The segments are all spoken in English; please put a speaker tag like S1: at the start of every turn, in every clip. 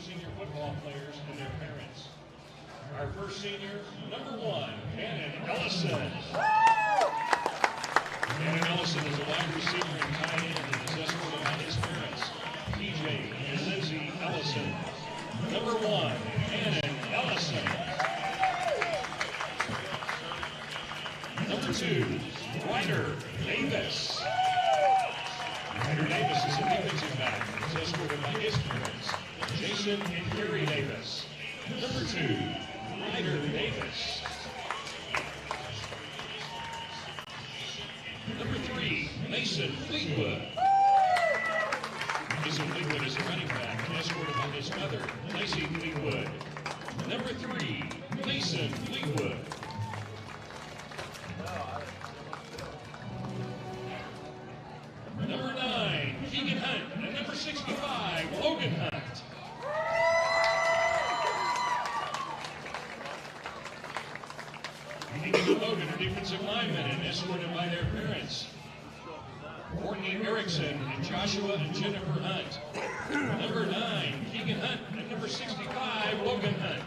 S1: senior football players and their parents. Our first senior, number 1, Cannon Ellison. Cannon Ellison is a wide receiver and tight end and is escorted by his parents, PJ and Lizzie Ellison. Number 1, Cannon Ellison. Number 2, Ryder Davis. Ryder Davis is a defensive back and is escorted by his parents, Jason and Gary Davis. Number 2, Ryder Davis. Number 3, Mason Fleetwood. Mason Fleetwood is a running back and escorted by his mother, Lacey Fleetwood. Number 3, Mason Fleetwood. Number 9, Keegan Hunt, and number 65, Logan Hunt. Keegan and Logan are defensive linemen and escorted by their parents, Courtney Erickson and Joshua and Jennifer Hunt. Number 9, Keegan Hunt, and number 65, Logan Hunt.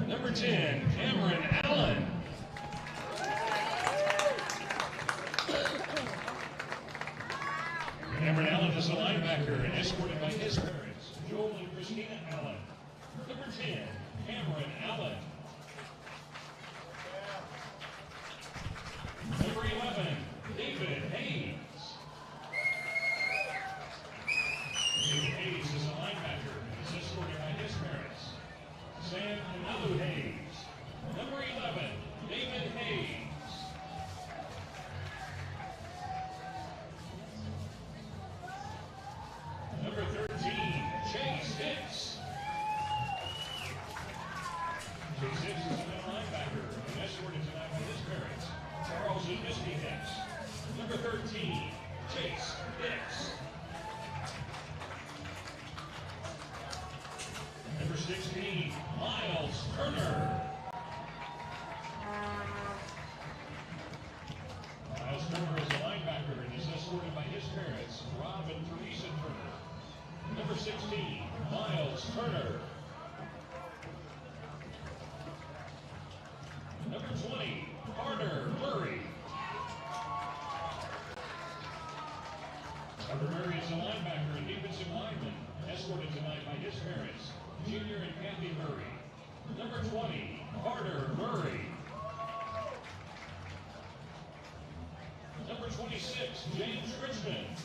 S1: Number 10, Cameron Allen. Cameron Allen is a linebacker and escorted by his parents, Joel and Christina Allen. Number 10, Cameron Allen. Number 11, David Hayes. David Hayes is a linebacker and is escorted by his parents, Sam and Alu Hayes. Number 11, David Hayes. Number 13, Chase Hicks. Chase Hicks is a middle linebacker and escorted tonight by his parents, Charles and Misty Hicks. Number 13, Chase Hicks. Number 16, Miles Turner. Miles Turner is a linebacker and is escorted by his parents, Rob and Teresa Turner. Number 16, Miles Turner. Number 20, Carter Murray. Carter Murray is a linebacker and defensive lineman, escorted tonight by his parents, Junior and Kathy Murray. Number 20, Carter Murray. Number 26, James Richmond.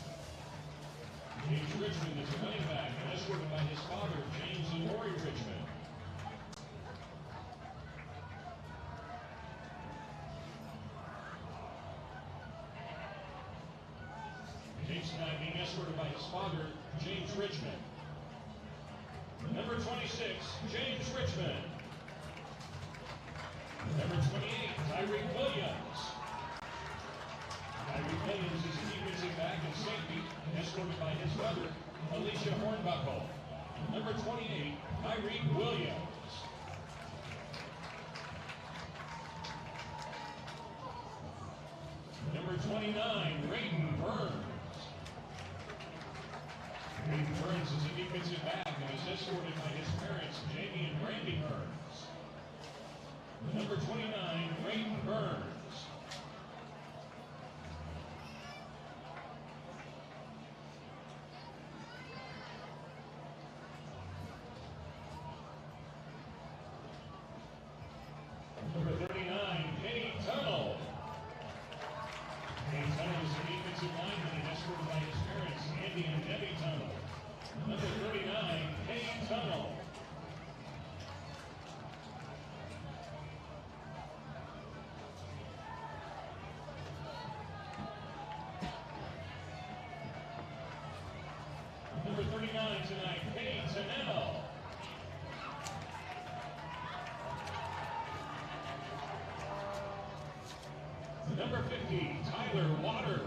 S1: James Richmond is a running back and escorted by his father, James and Lori Richmond. James tonight being escorted by his father, James Richmond. Number 26, James Richmond. Number 28, Tyreek Williams. Tyreek Williams is a defensive back and safety, escorted by his mother, Alicia Hornbuckle. Number 28, Tyreek Williams. Number 29, Raiden Burns. Raiden Burns is a defensive back and is escorted by his parents, Jamie and Randy Burns. Number 29, Raiden Burns. Number 39, Kenny Tunnel. Kenny Tunnel is a defensive lineman and escorted by his parents, Andy and Debbie Tunnel. Number 39, Kenny Tunnel. Number 50, Tyler Waters.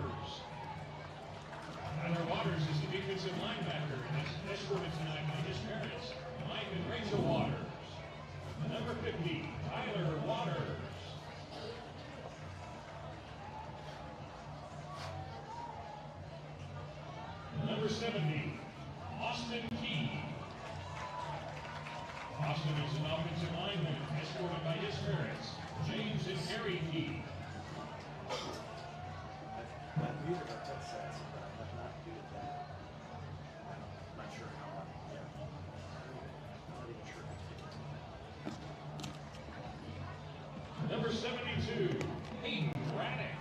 S1: Tyler Waters is the defensive linebacker and is escorted tonight by his parents, Mike and Rachel Waters. Number 50, Tyler Waters. Number 70, Austin Key. Austin is an offensive lineman escorted by his parents, James and Harry Key. Number 72, Hayden Braddock.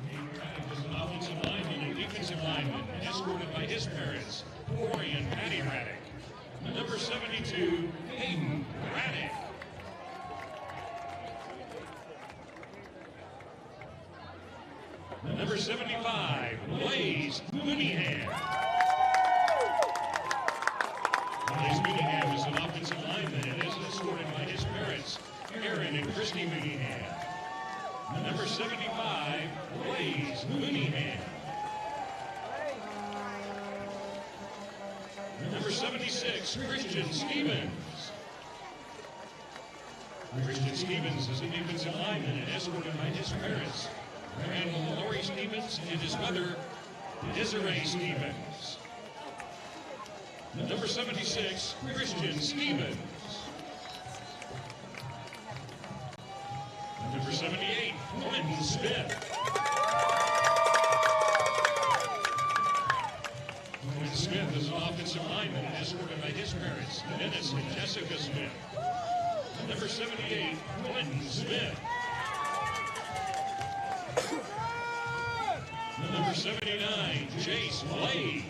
S1: Hayden Braddock is an offensive lineman and defensive lineman, escorted by his parents, Corey and Patty Braddock. Number 72, Hayden Braddock. Number 75, Blaze Mooneyham. Blaze Mooneyham is an offensive lineman and is escorted by his parents, Aaron and Christy Mooneyham. Number 75, Blaze Mooneyham. Number 76, Christian Stevens. Christian Stevens is a defensive lineman and escorted by his parents, Randall Lori Stevens and his mother, Desiree Stevens. Number 76, Christian Stevens. Number 78, Quentin Smith. Quentin Smith is an offensive lineman escorted by his parents, Dennis and Jessica Smith. Number 78, Quentin Smith. Number 79, Jace Blade.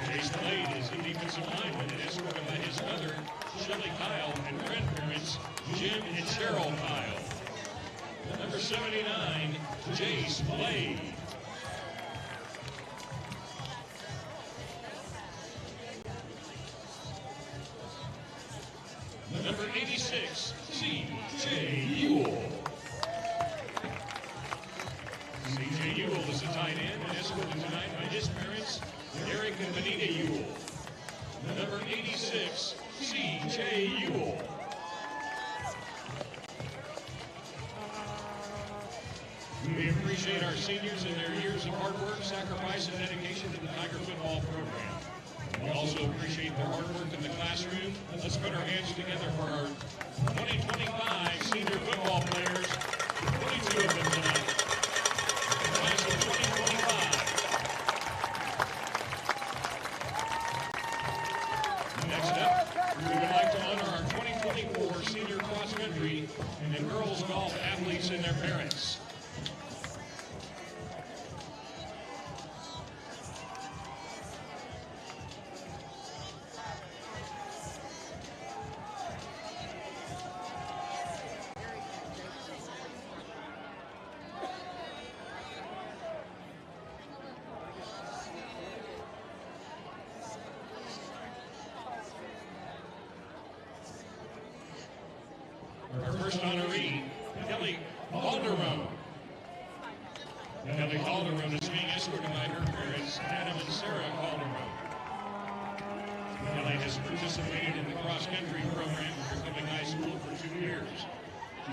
S1: Jace Blade is a defensive lineman and escorted by his mother, Shelley Kyle, and grandparents, Jim and Cheryl Kyle. Number 79, Jace Blade. Number 86, C.J. Ewell. C.J. Ewell is a tight end and escorted tonight by his parents, Eric and Benita Ewell. Number 86, C.J. Ewell. We appreciate our seniors and their years of hard work, sacrifice, and dedication to the Tiger football program. We also appreciate their hard work in the classroom. Let's put our hands together for our 2025 senior football players. 22 of them tonight. Class of 2025. Next up, we would like to honor our 2024 senior cross country and the girls golf athletes and their parents. Our first honoree, Kelly Calderon. Kelly Calderon is being escorted by her parents, Adam and Sarah Calderon. Kelly has participated in the cross-country program at Republic High School for 2 years.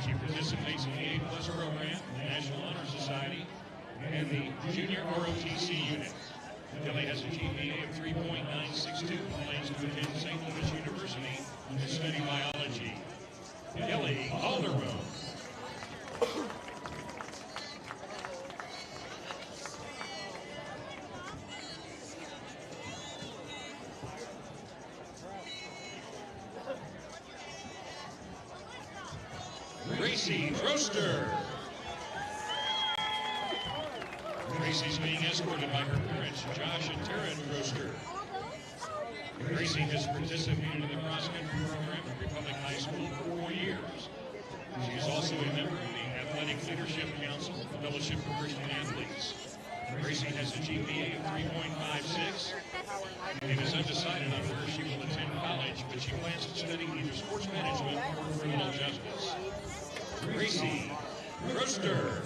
S1: She participates in the A+ program, the National Honor Society, and the Junior ROTC unit. Kelly has a GPA of 3.962 and plans to attend St. Louis University to study biology. Kelly Calderon. Gracie Droster. Gracie's being escorted by her parents, Josh and Tara Droster. Gracie has participated in the cross-country program at Republic High School for 4 years. She is also a member of the Athletic Leadership Council, the Fellowship for Christian Athletes. Gracie has a GPA of 3.56 and is undecided on where she will attend college. college, but she plans to study either sports management or criminal justice. Gracie Roaster.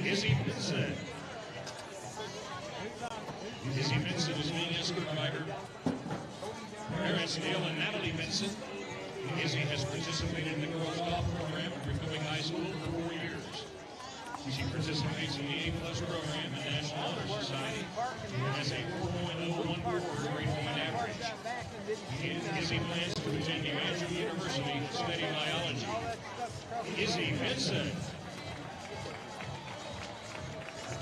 S1: Izzy Vincent. Izzy Vincent is being escorted by her parents, Neil and Natalie Vincent. Izzy has participated in the girls golf program at Republic High School for 4 years. She participates in the A+ program at National Honor Society and has a 4.014 grade point average. Izzy plans to attend New Hampshire University to study biology. Izzy Vincent.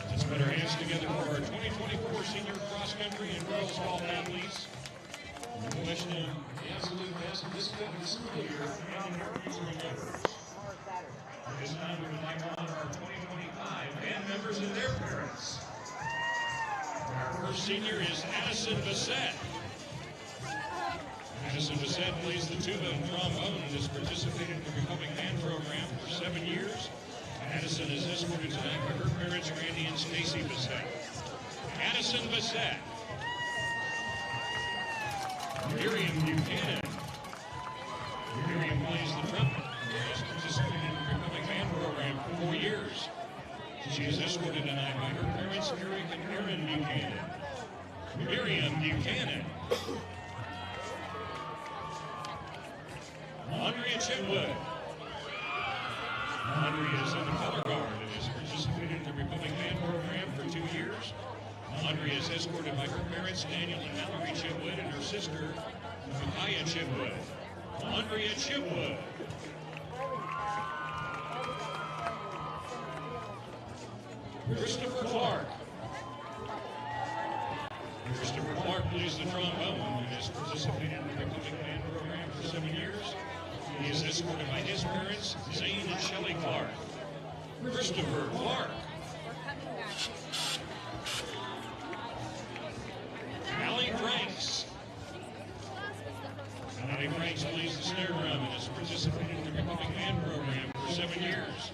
S1: Let's put our hands together for our 2024 senior cross country and girls golf athletes. Wishing them the absolute best of this school year and their future endeavors. At this time, we would like to honor our 2025 band members and their parents. Our first senior is Addison Bassett. Addison Bassett plays the tuba and trombone and has participated in the Republic Band program for 7 years. Addison is escorted tonight by her parents, Randy and Stacy Bassett. Addison Bassett. Miriam Buchanan. Miriam plays the trumpet and has participated in the Republic Band program for 4 years. She is escorted tonight by her parents, Eric and Erin Buchanan. Miriam Buchanan. Andrea Chitwood. Andrea is in the color guard and has participated in the Republic Band program for 2 years. Andrea is escorted by her parents, Daniel and Mallory Chitwood, and her sister, Micaiah Chitwood. Andrea Chitwood. Christopher Clark. Christopher Clark plays the trombone and has participated in the Republic Band program for 7 years. He is escorted by his parents, Zane and Shelley Clark. Christopher Clark. Allie Franks. Allie Franks plays the snare drum and has participated in the Republic Band program for 7 years.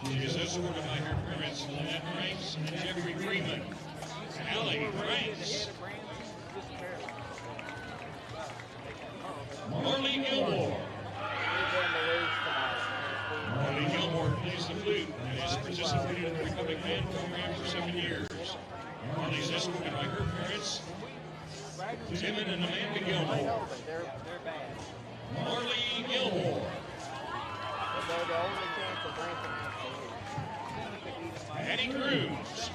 S1: She is escorted by her parents, Lynette Franks and Jeffrey Freeman. Allie Franks. Marley Gilmore. Marley Gilmore plays the flute and has participated in the Republic Band program for 7 years. Marley is escorted by her parents, Timon and Amanda Gilmore. Marley Gilmore. Addie Cruz.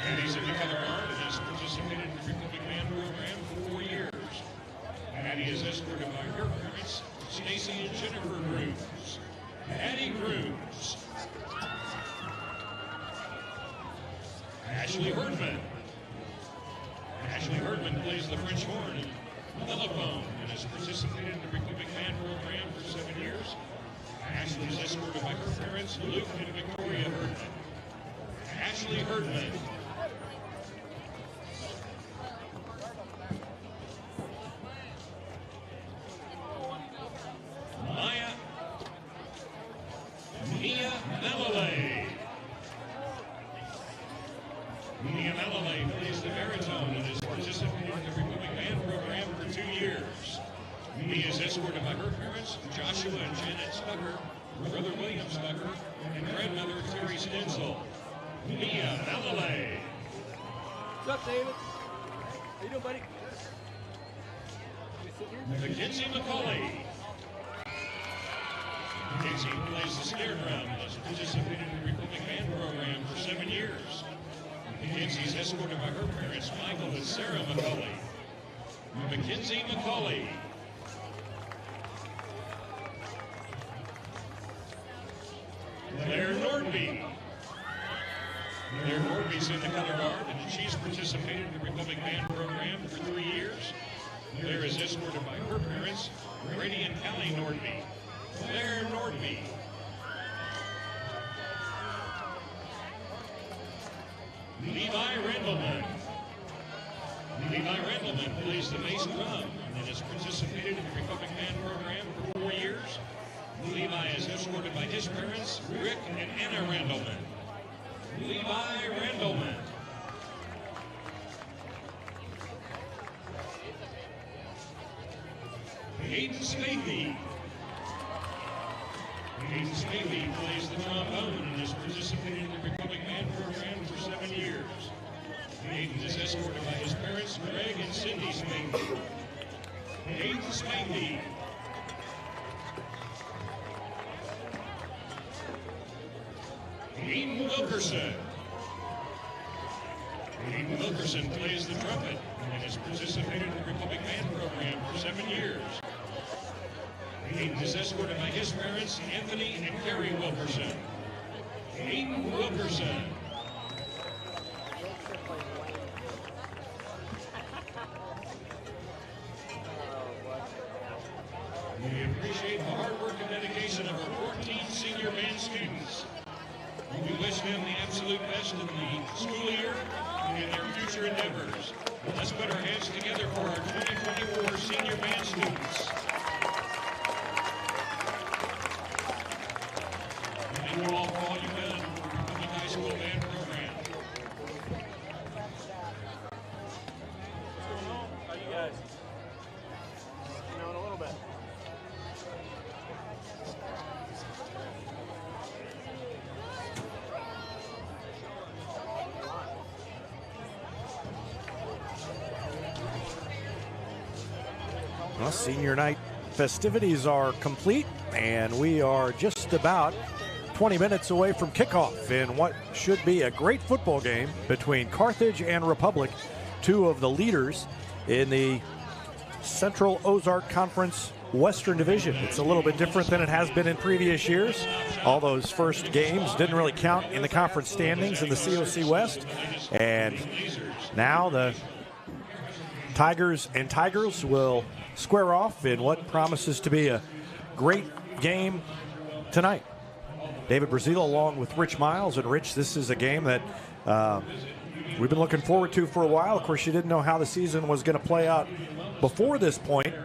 S1: Addie's in the color guard and has participated in the Republic Band program for 4 years. Addie is escorted by her parents, Stacy and Jennifer Cruz. Addie Cruz. Ashley Herdman. Ashley Herdman plays the French horn and telephone and has participated in the Republic Band program for 7 years. Ashley is escorted by her parents, Luke and Victoria Herdman. Ashley Herdman. Mia Malale. Mia Malale plays the baritone and has participated in the Republic Band program for 2 years. Mia is escorted by her parents, Joshua and Janet Stucker, brother William Stucker, and grandmother Terry Stensel. Mia Malale.
S2: What's up, David? How you doing, buddy?
S1: Mackenzie McCauley. Mackenzie plays the snare drum and has participated in the Republic Band program for 7 years. Mackenzie is escorted by her parents, Michael and Sarah McCauley. Mackenzie McCauley. Claire Nordby. Claire Nordby's in the color guard and she's participated in the Republic Band program for 3 years. Claire is escorted by her parents, Brady and Callie Nordby. Claire Nordby. Levi Randleman. Levi Randleman plays the bass drum and has participated in the Republic Band program for 4 years. Levi Anna Randleman. Levi Randleman. Hayden Smithy. Hayden Smithy plays the trombone and has participated in the Republic Band program for 7 years. Hayden is escorted by his parents, Greg and Cindy Smithy. Hayden Smithy. Hayden Wilkerson. Hayden Wilkerson plays the trumpet and has participated in the Republic Band program for 7 years. Hayden is escorted by his parents, Anthony and Carrie Wilkerson. Hayden Wilkerson. We appreciate the hard work and dedication of our 14 senior band students. We wish them the absolute best in the school year and in their future endeavors. Let's put our hands together for our 2024 senior band students. Thank you all for all you've done for the Republic High School Band program.
S2: What's going on? How you guys? You know, in a little bit.
S3: Well, senior night festivities are complete, and we are just about 20 minutes away from kickoff in what should be a great football game between Carthage and Republic, two of the leaders in the Central Ozark Conference Western Division. It's a little bit different than it has been in previous years. All those first games didn't really count in the conference standings in the COC West, and now the Tigers and Tigers will square off in what promises to be a great game tonight. David Brazil along with Rich Miles. And Rich, this is a game that we've been looking forward to for a while. Of course, you didn't know how the season was going to play out before this point,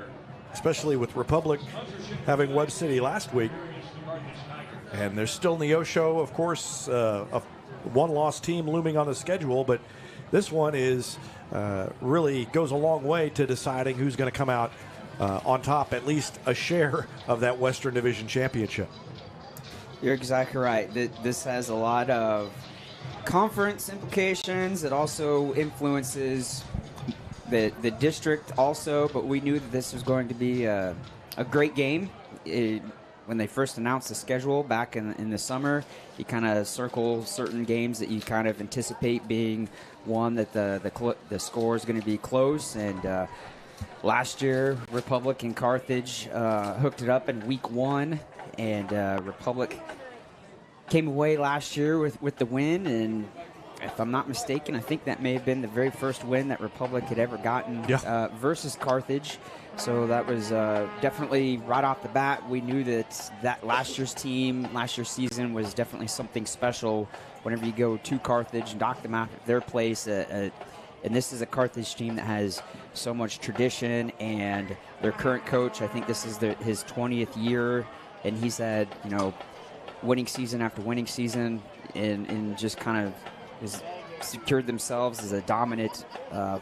S3: especially with Republic having Webb City last week. And there's still Neosho, of course, a one-loss team looming on the schedule, but this one is really goes a long way to deciding who's going to come out on top, at least a share of that Western Division championship.
S4: You're exactly right. This has a lot of conference implications. It also influences the district also, but we knew that this was going to be a great game. When they first announced the schedule back in the summer, you kind of circle certain games that you kind of anticipate being one that the score is going to be close. And last year, Republic and Carthage hooked it up in week 1, and Republic came away last year with the win. And if I'm not mistaken, I think that may have been the very first win that Republic had ever gotten versus Carthage. So that was definitely right off the bat. We knew that last year's season was definitely something special whenever you go to Carthage and dock them out at their place. And this is a Carthage team that has so much tradition, and their current coach, I think this is his 20th year, and he's had, winning season after winning season, and just kind of has secured themselves as a dominant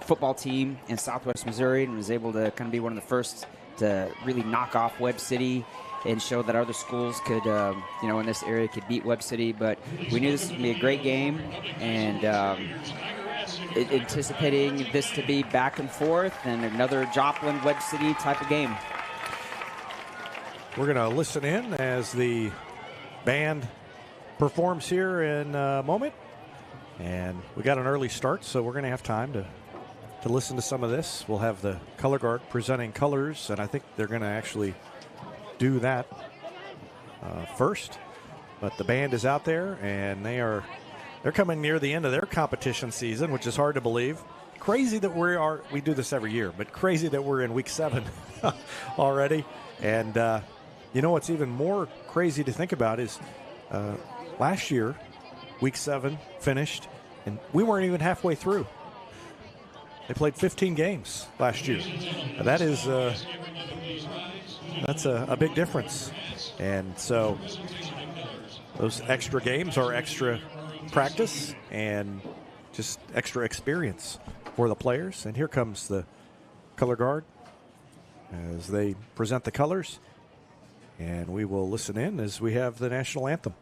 S4: football team in Southwest Missouri, and was able to kind of be one of the first to really knock off Webb City and show that other schools could, in this area could beat Webb City. But we knew this was going to be a great game, and anticipating this to be back and forth and another Joplin-Webb City type of game.
S3: We're going to listen in as the band performs here in a moment. And we got an early start, so we're going to have time to listen to some of this. We'll have the color guard presenting colors, and I think they're going to actually do that first. But the band is out there, and they're coming near the end of their competition season, which is hard to believe. Crazy that we do this every year, but crazy that we're in week 7 already. And what's even more crazy to think about is last year, week 7 finished, and we weren't even halfway through. They played 15 games last year. That is that's a big difference. And so Those extra games are extra practice and just extra experience for the players. And here comes the color guard as they present the colors. And we will listen in as we have the national anthem.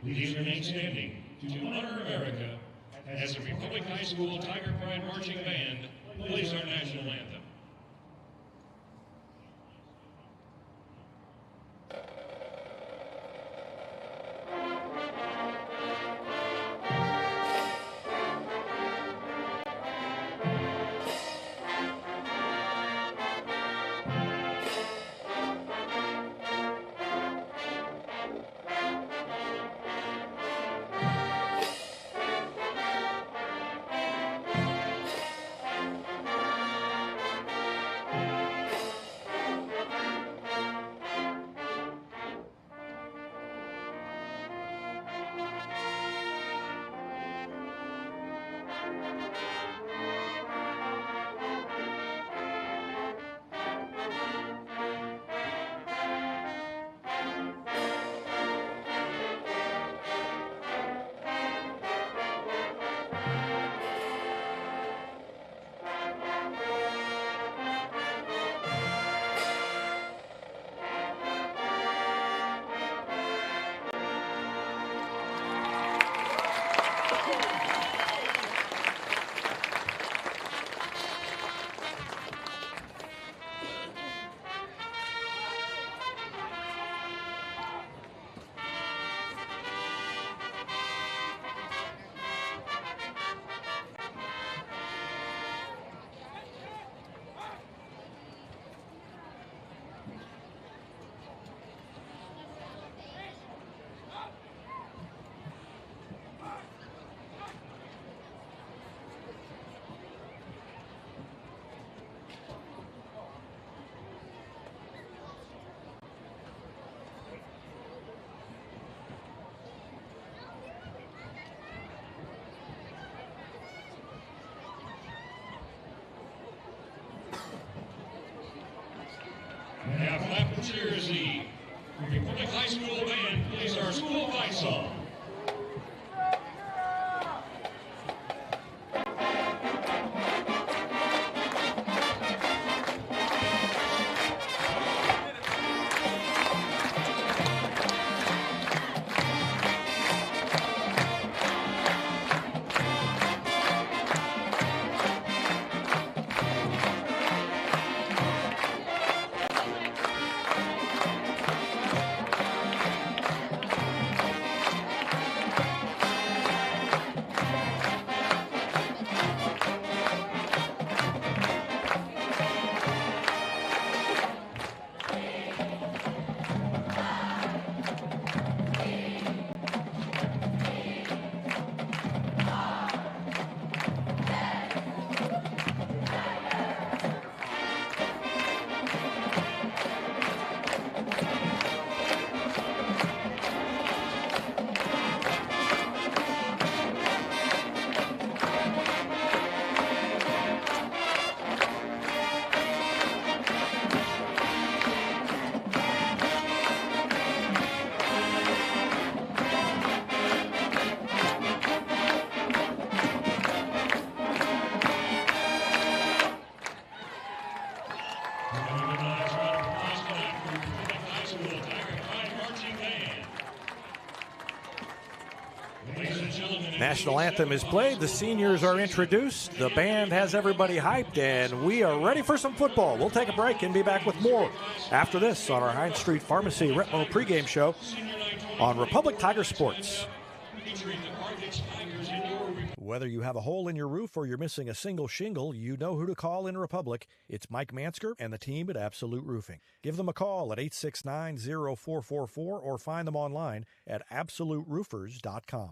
S1: Please remain standing to honor America as the Republic High School Tiger Pride Marching Band plays our national anthem. Now clap and cheers the Republic High School Band plays our school fight song. Ladies and gentlemen,
S3: National anthem is played, the seniors are introduced, the band has everybody hyped, and we are ready for some football. We'll take a break and be back with more after this on our Hines Street Pharmacy Retmo pregame show on Republic Tiger Sports. Whether you have a hole in your roof or you're missing a single shingle, you know who to call in Republic. It's Mike Mansker and the team at Absolute Roofing. Give them a call at 869-0444 or find them online at absoluteroofers.com.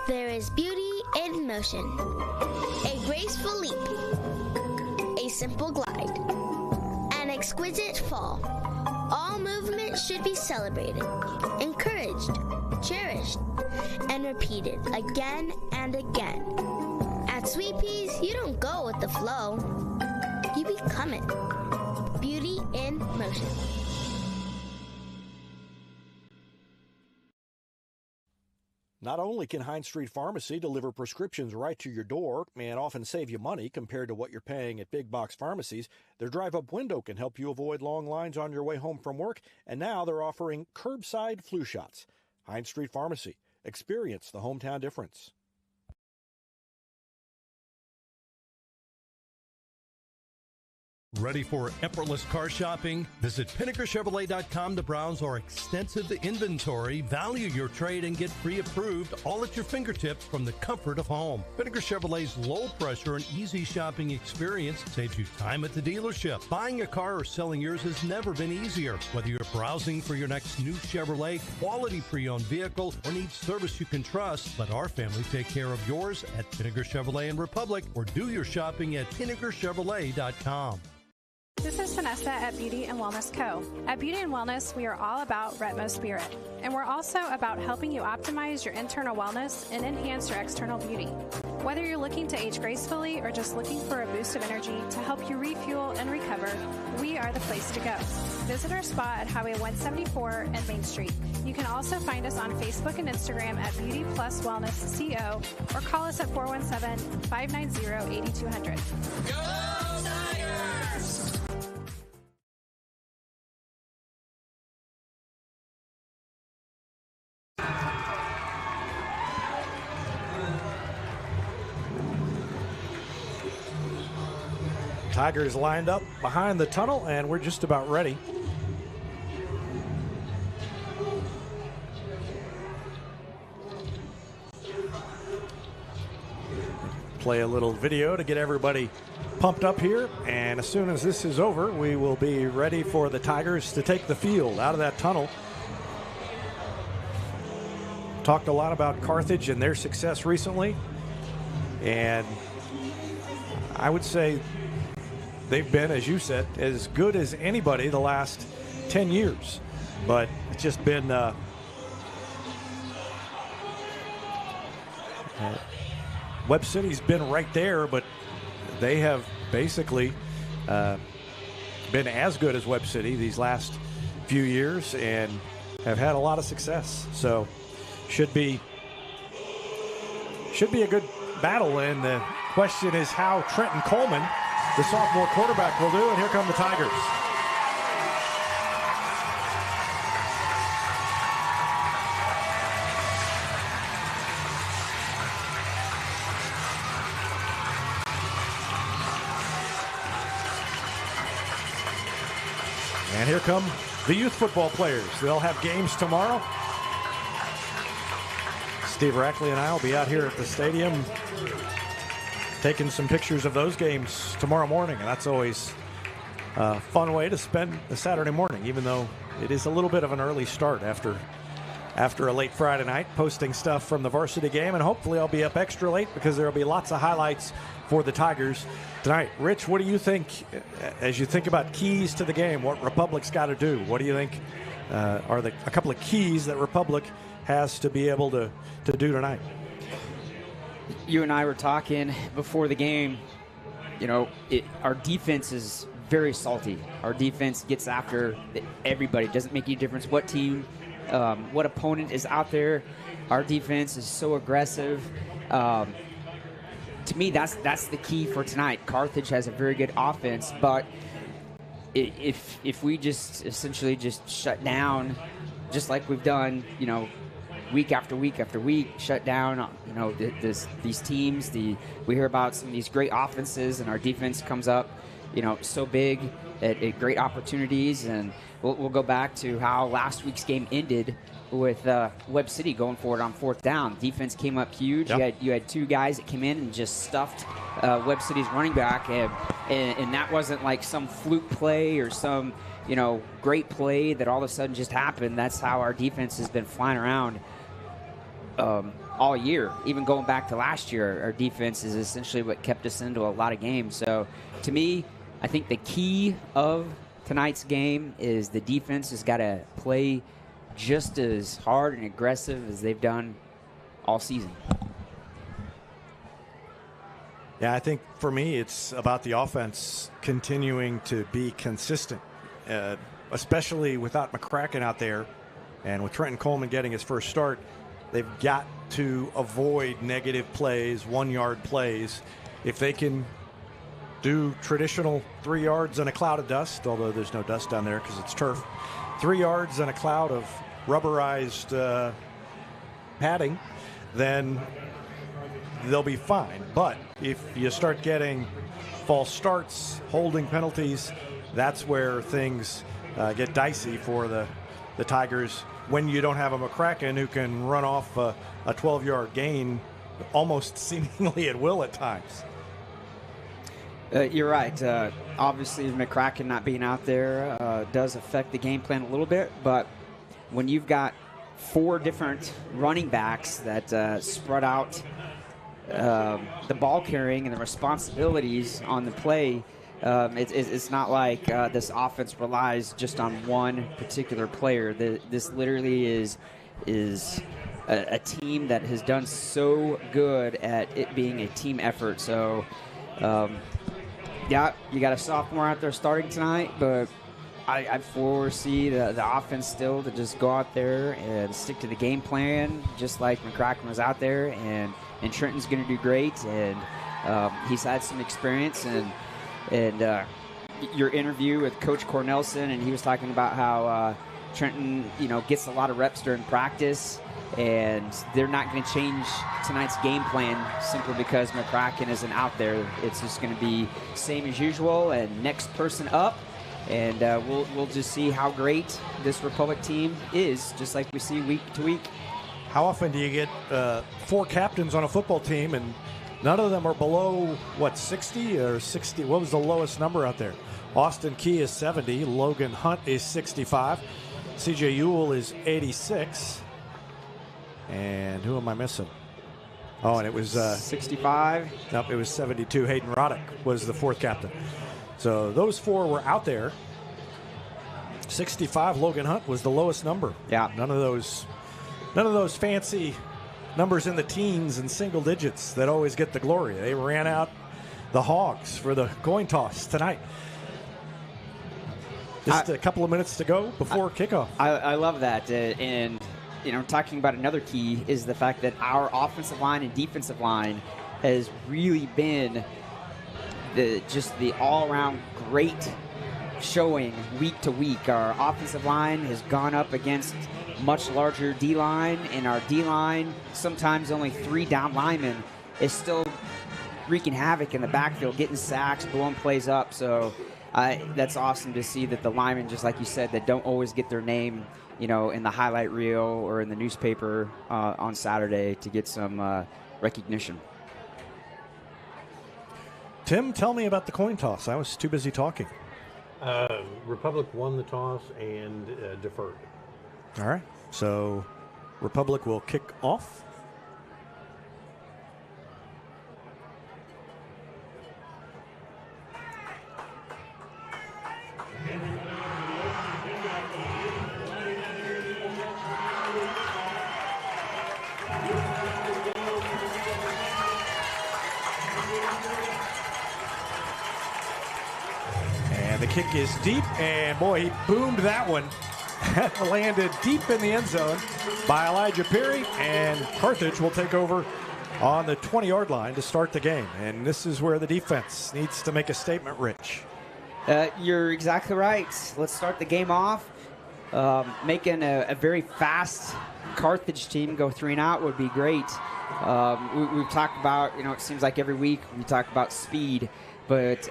S5: There is beauty in motion, a graceful leap, a simple glide, an exquisite fall. All movement should be celebrated, encouraged, cherished, and repeated again and again. At Sweet Peas, you don't go with the flow, you become it. Beauty in motion.
S3: Not only can Hines Street Pharmacy deliver prescriptions right to your door and often save you money compared to what you're paying at big box pharmacies, their drive-up window can help you avoid long lines on your way home from work, and now they're offering curbside flu shots. Hines Street Pharmacy. Experience the hometown difference.
S6: Ready for effortless car shopping? Visit PinnakerChevrolet.com to browse our extensive inventory, value your trade, and get pre-approved all at your fingertips from the comfort of home. Pinnaker Chevrolet's low-pressure and easy shopping experience saves you time at the dealership. Buying a car or selling yours has never been easier. Whether you're browsing for your next new Chevrolet, quality pre-owned vehicle, or need service you can trust, let our family take care of yours at Pinnaker Chevrolet in Republic, or do your shopping at PinnakerChevrolet.com.
S7: This is Vanessa at Beauty and Wellness Co. At Beauty and Wellness, we are all about Retmo Spirit, and we're also about helping you optimize your internal wellness and enhance your external beauty. Whether you're looking to age gracefully or just looking for a boost of energy to help you refuel and recover, we are the place to go. Visit our spa at Highway 174 and Main Street. You can also find us on Facebook and Instagram at Beauty Plus Wellness CO, or call us at 417-590-8200.
S8: Go Tigers!
S3: Tigers lined up behind the tunnel, and we're just about ready. Play a little video to get everybody pumped up here, and as soon as this is over, we will be ready for the Tigers to take the field out of that tunnel. Talked a lot about Carthage and their success recently, and I would say they've been, as you said, as good as anybody the last 10 years. But it's just been Webb City's been right there, but they have basically been as good as Webb City these last few years and have had a lot of success. So should be a good battle, and the question is how Trenton Coleman, the sophomore quarterback, will do. And here come the Tigers. And here come the youth football players. They'll have games tomorrow. Steve Rackley and I will be out here at the stadium taking some pictures of those games tomorrow morning, and that's always a fun way to spend a Saturday morning, even though it is a little bit of an early start after a late Friday night, posting stuff from the varsity game, and hopefully I'll be up extra late because there will be lots of highlights for the Tigers tonight. Rich, what do you think as you think about keys to the game, what Republic's got to do? What do you think are a couple of keys that Republic has to be able to do tonight?
S4: You and I were talking before the game. You know, our defense is very salty. Our defense gets after everybody. It doesn't make any difference what team, what opponent is out there. Our defense is so aggressive. to me, that's the key for tonight. Carthage has a very good offense, but if we just essentially just shut down, just like we've done, week after week after week, shut down, these teams. We hear about some of these great offenses, and our defense comes up, so big at great opportunities. And we'll go back to how last week's game ended with Webb City going for it on 4th down. Defense came up huge.
S3: Yep.
S4: You had 2 guys that came in and just stuffed Webb City's running back, and that wasn't like some fluke play or some great play that all of a sudden just happened. That's how our defense has been flying around all year. Even going back to last year, our defense is essentially what kept us into a lot of games. So to me, I think the key of tonight's game is the defense has got to play just as hard and aggressive as they've done all season.
S3: Yeah, I think for me it's about the offense continuing to be consistent, especially without McCracken out there and with Trenton Coleman getting his first start. They've got to avoid negative plays, 1-yard plays. If they can do traditional 3 yards in a cloud of dust, although there's no dust down there because it's turf, 3 yards in a cloud of rubberized padding, then they'll be fine. But if you start getting false starts, holding penalties, that's where things get dicey for the Tigers when you don't have a McCracken who can run off a 12-yard gain almost seemingly at will at times.
S4: You're right. Obviously, McCracken not being out there does affect the game plan a little bit, but when you've got 4 different running backs that spread out the ball carrying and the responsibilities on the play, it's not like this offense relies just on one particular player. This literally is a team that has done so good at it being a team effort. So, yeah, you got a sophomore out there starting tonight, but I foresee the offense still to just go out there and stick to the game plan, just like McCracken was out there, and Trenton's going to do great, and he's had some experience, and your interview with Coach Cornelson, and he was talking about how Trenton, gets a lot of reps during practice, and they're not going to change tonight's game plan simply because McCracken isn't out there. It's just going to be same as usual, and next person up. And we'll just see how great this Republic team is, just like we see week to week.
S3: How often do you get 4 captains on a football team, and none of them are below, 60 or 60? What was the lowest number out there? Austin Key is 70. Logan Hunt is 65. C.J. Ewell is 86. And who am I missing? Oh, and it was
S4: 65.
S3: Nope, it was 72. Hayden Roddick was the 4th captain. So those 4 were out there. 65, Logan Hunt was the lowest number.
S4: Yeah.
S3: None of those fancy numbers in the teens and single digits that always get the glory. They ran out the Hogs for the coin toss tonight. Just a couple of minutes to go before kickoff.
S4: I love that. And, talking about another key is the fact that our offensive line and defensive line has really been the all-around great showing week to week. Our offensive line has gone up against much larger D-line, and our D-line, sometimes only 3 down linemen, is still wreaking havoc in the backfield, getting sacks, blowing plays up. So that's awesome to see that the linemen, just like you said, that don't always get their name, in the highlight reel or in the newspaper on Saturday to get some recognition.
S3: Tim, tell me about the coin toss. I was too busy talking.
S9: Republic won the toss and deferred.
S3: All right. So Republic will kick off. The kick is deep, and boy, he boomed that one. That landed deep in the end zone by Elijah Perry, and Carthage will take over on the 20-yard line to start the game. And this is where the defense needs to make a statement, Rich.
S4: You're exactly right. Let's start the game off. Making a very fast Carthage team go 3-and-out would be great. We've talked about, it seems like every week we talk about speed, but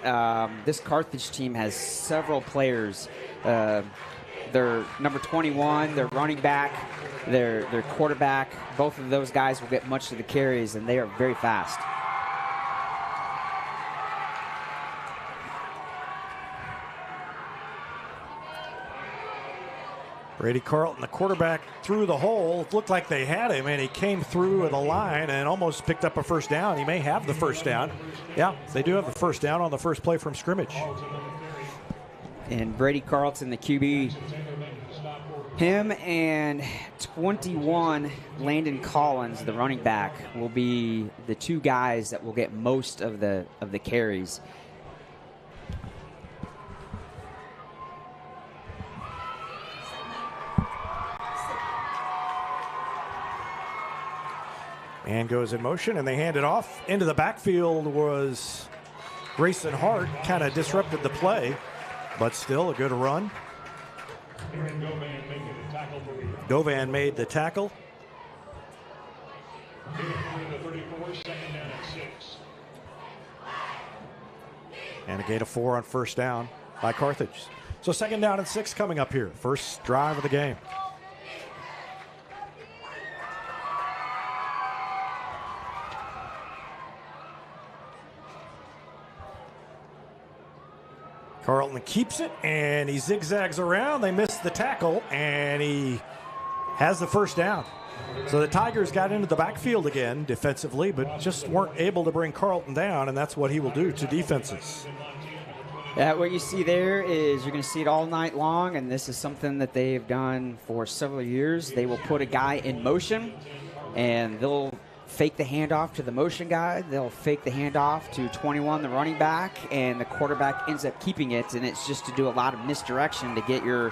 S4: this Carthage team has several players. Their number 21, their running back, their quarterback, both of those guys will get much of the carries, and they are very fast.
S3: Brady Carlton, the quarterback, threw the hole. It looked like they had him, and he came through the line and almost picked up a first down. He may have the first down. Yeah, they do have the first down on the first play from scrimmage.
S4: And Brady Carlton, the QB, him and 21, Landon Collins, the running back, will be the two guys that will get most of the carries.
S3: Man goes in motion, and they hand it off. Into the backfield was Grayson Hart. Kind of disrupted the play, but still a good run. Govan made the tackle. And a gain of 4 on first down by Carthage. So 2nd down and 6 coming up here. First drive of the game. Carlton keeps it, and he zigzags around. They miss the tackle, and he has the first down. So the Tigers got into the backfield again defensively, but just weren't able to bring Carlton down, and that's what he will do to defenses.
S4: Yeah, what you see there is you're going to see it all night long, and this is something that they've done for several years. They will put a guy in motion, and they'll fake the handoff to the motion guy. They'll fake the handoff to 21, the running back, and the quarterback ends up keeping it, and it's just to do a lot of misdirection to get your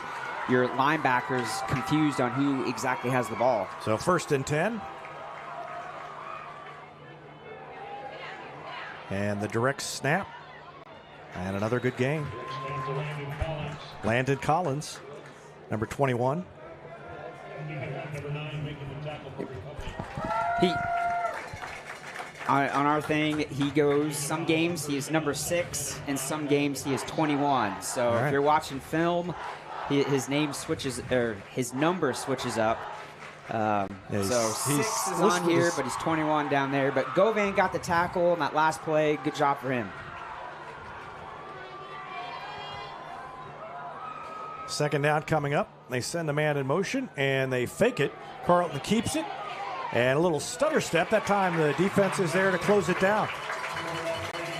S4: linebackers confused on who exactly has the ball.
S3: So 1st and 10. And the direct snap. And another good game. Landon Collins, number 21.
S4: On our thing, he goes, some games he is number 6, and some games he is 21. So if you're watching film, his name switches, or his number switches up. So 6 is on here, but he's 21 down there. But Govan got the tackle on that last play. Good job for him.
S3: 2nd down coming up. They send a man in motion, and they fake it. Carlton keeps it. And a little stutter step. That time the defense is there to close it down.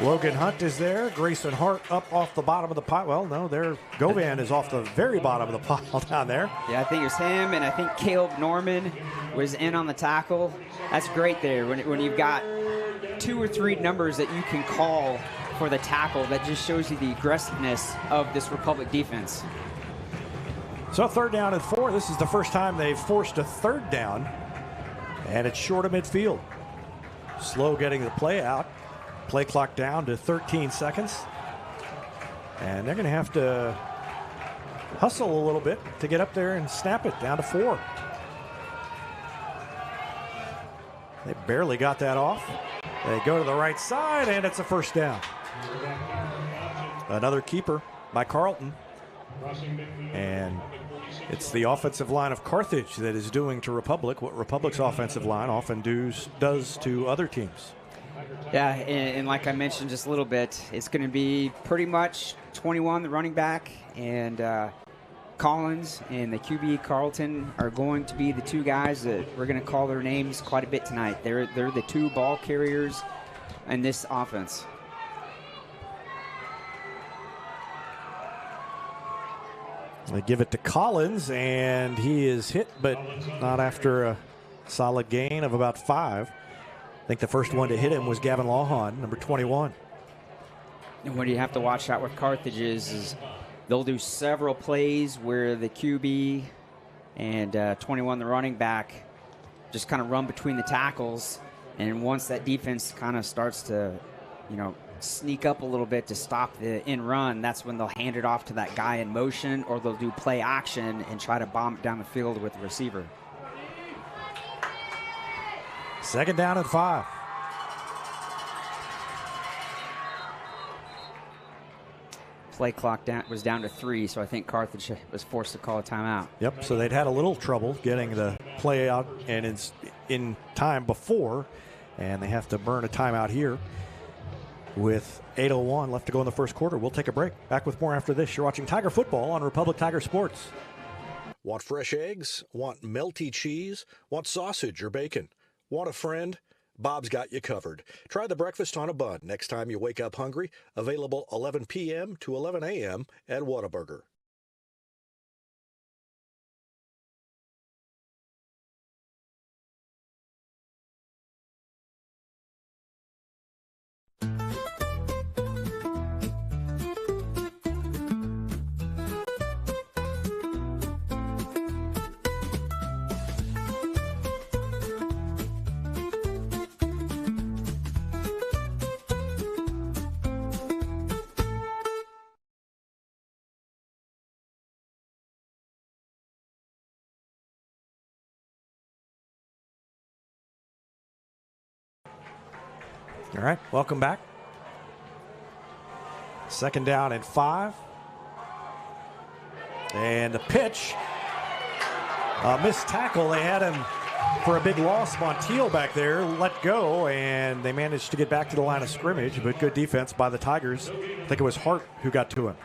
S3: Logan Hunt is there. Grayson Hart up off the bottom of the pile. Well, no, Govan is off the very bottom of the pile down there.
S4: Yeah, I think it was him, and I think Caleb Norman was in on the tackle. That's great there. When you've got 2 or 3 numbers that you can call for the tackle, that just shows you the aggressiveness of this Republic defense.
S3: So 3rd down and 4. This is the first time they've forced a 3rd down. And it's short of midfield. Slow getting the play out. Play clock down to 13 seconds. And they're going to have to hustle a little bit to get up there and snap it down to 4. They barely got that off. They go to the right side, and it's a first down. Another keeper by Carlton. And it's the offensive line of Carthage that is doing to Republic what Republic's offensive line often does to other teams.
S4: Yeah, and like I mentioned just a little bit, it's going to be pretty much 21, the running back, and Collins and the QB Carlton are going to be the 2 guys that we're going to call their names quite a bit tonight. They're the 2 ball carriers in this offense.
S3: They give it to Collins, and he is hit, but not after a solid gain of about 5. I think the first one to hit him was Gavin Lawhon, number 21.
S4: And what you have to watch out with Carthage is they'll do several plays where the QB and 21, the running back, just kind of run between the tackles, And once that defense kind of starts to, sneak up a little bit to stop the in run, that's when they'll hand it off to that guy in motion, or they'll do play action and try to bomb it down the field with the receiver.
S3: 2nd down and 5.
S4: Play clock was down to 3, so I think Carthage was forced to call a timeout.
S3: Yep, so they'd had a little trouble getting the play out and in time before, and they have to burn a timeout here with 8:01 left to go in the first quarter. We'll take a break. Back with more after this. You're watching Tiger Football on Republic Tiger Sports.
S10: Want fresh eggs? Want melty cheese? Want sausage or bacon? Want a friend? Bob's got you covered. Try the breakfast on a bun next time you wake up hungry. Available 11 p.m. to 11 a.m. at Whataburger.
S3: All right, welcome back. 2nd down and 5. And the pitch. A missed tackle. They had him for a big loss. Montiel back there let go, and they managed to get back to the line of scrimmage, but good defense by the Tigers. I think it was Hart who got to him.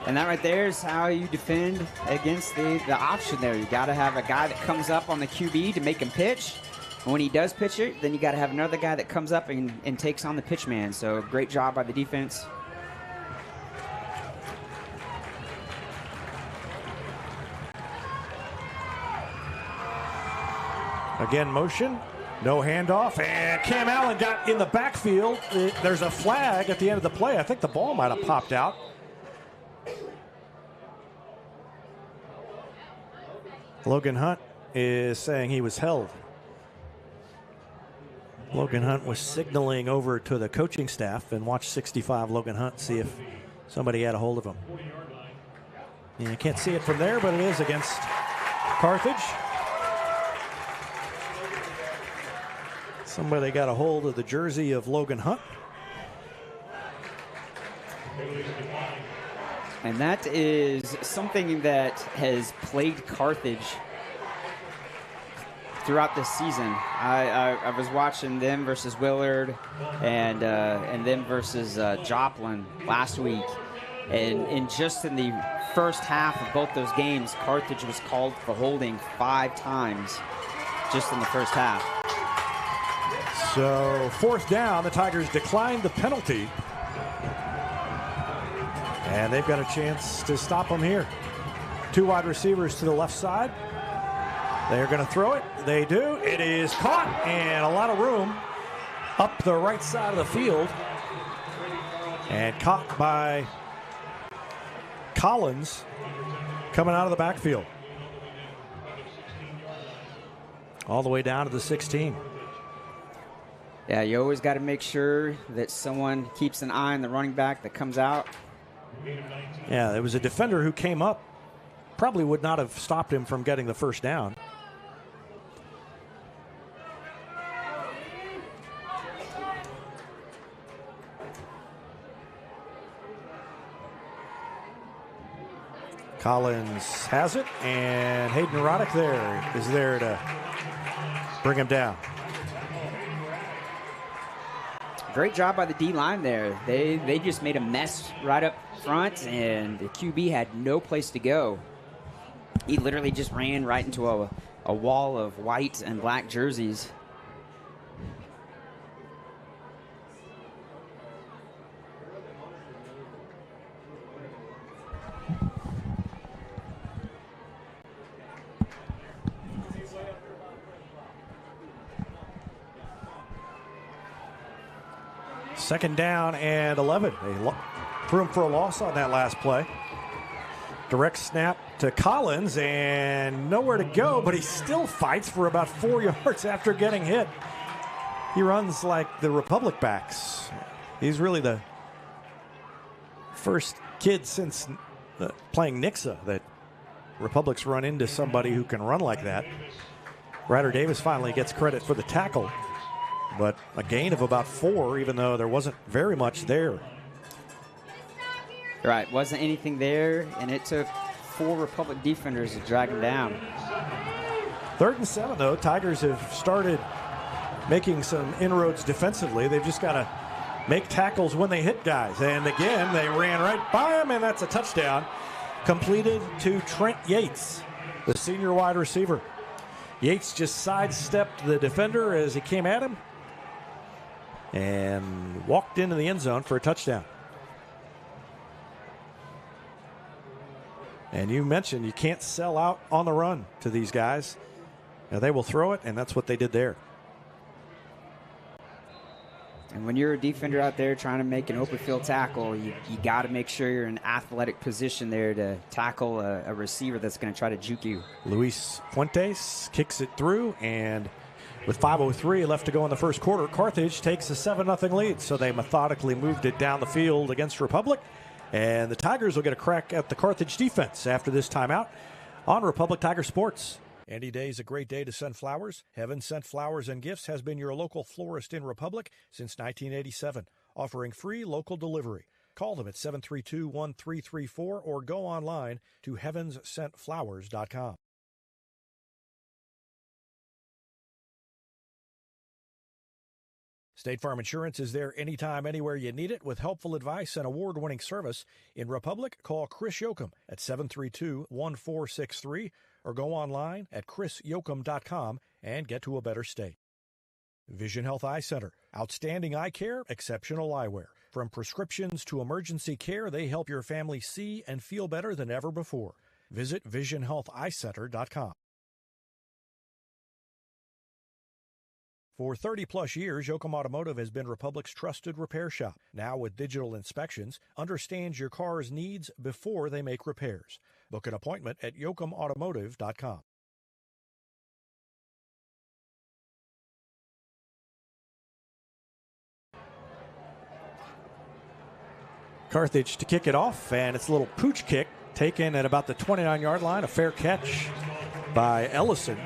S4: And that right there is how you defend against the option there. You got to have a guy that comes up on the QB to make him pitch. And when he does pitch it, then you got to have another guy that comes up and takes on the pitch man. So great job by the defense.
S3: Again, motion, no handoff, and Cam Allen got in the backfield. There's a flag at the end of the play. I think the ball might have popped out. Logan Hunt is saying he was held. Logan Hunt was signaling over to the coaching staff, and watch 65 Logan Hunt see if somebody had a hold of him. And you can't see it from there, but it is against Carthage. Somebody got a hold of the jersey of Logan Hunt.
S4: And that is something that has plagued Carthage throughout this season. I was watching them versus Willard and them versus Joplin last week. And just in the first half of both those games, Carthage was called for holding 5 times just in the first half.
S3: So 4th down, the Tigers declined the penalty. And they've got a chance to stop them here. 2 wide receivers to the left side. They're going to throw it. They do. It is caught, and a lot of room up the right side of the field. And caught by Collins coming out of the backfield. All the way down to the 16.
S4: Yeah, you always got to make sure that someone keeps an eye on the running back that comes out.
S3: Yeah, there was a defender who came up. Probably would not have stopped him from getting the first down. Collins has it, and Hayden Roddick is there to bring him down.
S4: Great job by the D-line there. They just made a mess right up front, and the QB had no place to go. He literally just ran right into a wall of white and black jerseys.
S3: Second down and 11. They threw him for a loss on that last play. Direct snap to Collins and nowhere to go, but he still fights for about 4 yards after getting hit. He runs like the Republic backs. He's really the first kid since playing Nixa that Republic's run into somebody who can run like that. Ryder Davis finally gets credit for the tackle, but a gain of about 4, even though there wasn't very much there.
S4: Right, wasn't anything there, and it took 4 Republic defenders to drag him down.
S3: 3rd and 7, though. Tigers have started making some inroads defensively. They've just got to make tackles when they hit guys. And again, they ran right by him, and that's a touchdown completed to Trent Yates, the senior wide receiver. Yates just sidestepped the defender as he came at him and walked into the end zone for a touchdown. And you mentioned you can't sell out on the run to these guys. Now, they will throw it, and that's what they did there.
S4: And when you're a defender out there trying to make an open field tackle, you got to make sure you're in an athletic position there to tackle a receiver that's going to try to juke you.
S3: Luis Fuentes kicks it through, and with 5:03 left to go in the first quarter, Carthage takes a 7-0 lead. So they methodically moved it down the field against Republic. And the Tigers will get a crack at the Carthage defense after this timeout on Republic Tiger Sports. Any day is a great day to send flowers. Heaven Sent Flowers and Gifts has been your local florist in Republic since 1987, offering free local delivery. Call them at 732-1334 or go online to heavenssentflowers.com. State Farm Insurance is there anytime, anywhere you need it with helpful advice and award-winning service. In Republic, call Chris Yoakum at 732-1463 or go online at chrisyoakum.com and get to a better state. Vision Health Eye Center. Outstanding eye care, exceptional eyewear. From prescriptions to emergency care, they help your family see and feel better than ever before. Visit visionhealtheyecenter.com. For 30-plus years, Yoakum Automotive has been Republic's trusted repair shop. Now with digital inspections, understands your car's needs before they make repairs. Book an appointment at yoakumautomotive.com. Carthage to kick it off, and it's a little pooch kick taken at about the 29-yard line. A fair catch by Ellison.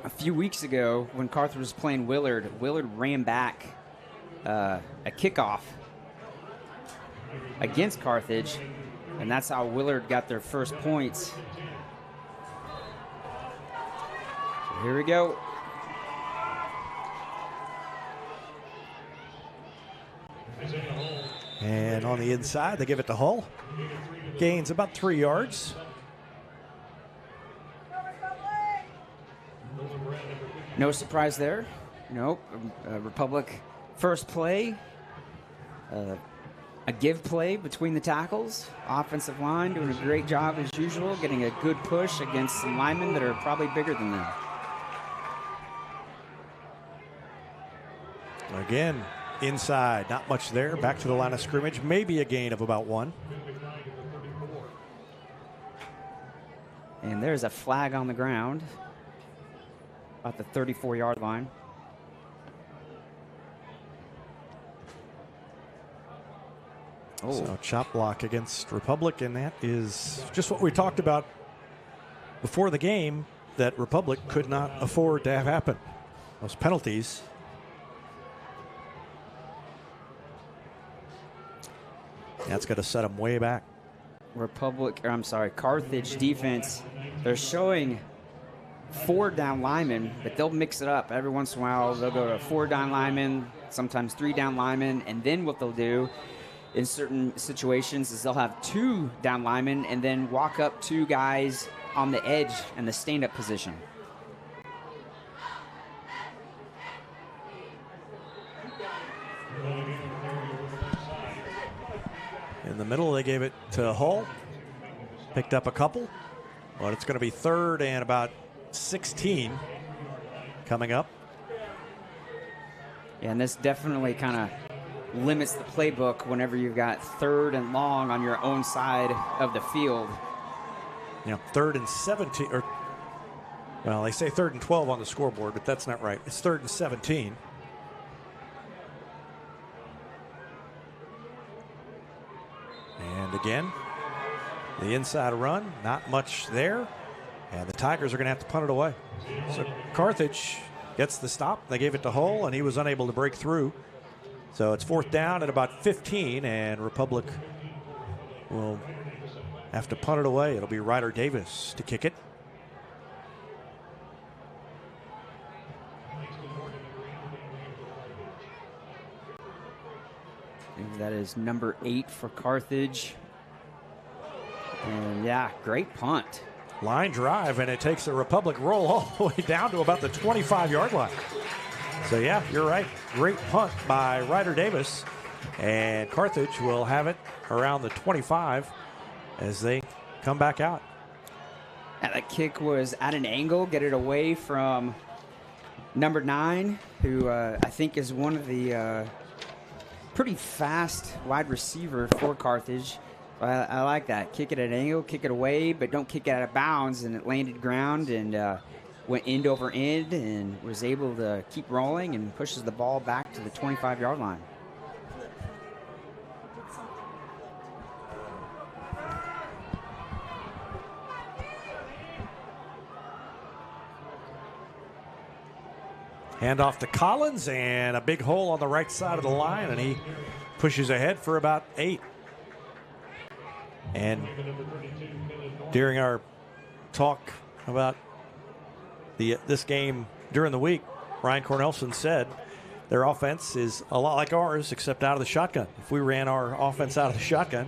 S4: A few weeks ago, when Carthage was playing Willard ran back a kickoff against Carthage, and that's how Willard got their first points. So here we go.
S3: And on the inside, they give it to Hull. Gains about 3 yards.
S4: No surprise there. Nope. Republic first play. A give play between the tackles. Offensive line doing a great job as usual, getting a good push against some linemen that are probably bigger than them.
S3: Again, inside, not much there. Back to the line of scrimmage. Maybe a gain of about 1.
S4: And there's a flag on the ground. About the 34-yard line.
S3: Oh. So chop block against Republic, and that is just what we talked about before the game that Republic could not afford to have happen. Those penalties. That's going to set them way back.
S4: Carthage defense, they're showing 4 down linemen, but they'll mix it up. Every once in a while, they'll go to 4 down linemen, sometimes 3 down linemen, and then what they'll do in certain situations is they'll have 2 down linemen and then walk up 2 guys on the edge in the stand-up position.
S3: In the middle, they gave it to Hull. Picked up a couple, but it's going to be 3rd and about 16 coming up.
S4: Yeah, and this definitely kind of limits the playbook whenever you've got 3rd and long on your own side of the field.
S3: 3rd and 17, or well, they say 3rd and 12 on the scoreboard, but that's not right. It's 3rd and 17. And again, the inside run, not much there, and the Tigers are going to have to punt it away. So Carthage gets the stop. They gave it to Hull, and he was unable to break through. So it's 4th down at about 15, and Republic will have to punt it away. It'll be Ryder Davis to kick it.
S4: That is number 8 for Carthage. And yeah, great punt.
S3: Line drive, and it takes the Republic roll all the way down to about the 25-yard line. So yeah, you're right. Great punt by Ryder Davis. And Carthage will have it around the 25 as they come back out.
S4: Yeah, that kick was at an angle, get it away from number 9, who I think is one of the pretty fast wide receiver for Carthage. I like that. Kick it at an angle, kick it away, but don't kick it out of bounds. And it landed ground and went end over end and was able to keep rolling and pushes the ball back to the 25-yard line.
S3: Hand off to Collins, and a big hole on the right side of the line, and he pushes ahead for about 8. And during our talk about this game during the week, Ryan Cornelson said their offense is a lot like ours, except out of the shotgun. If we ran our offense out of the shotgun,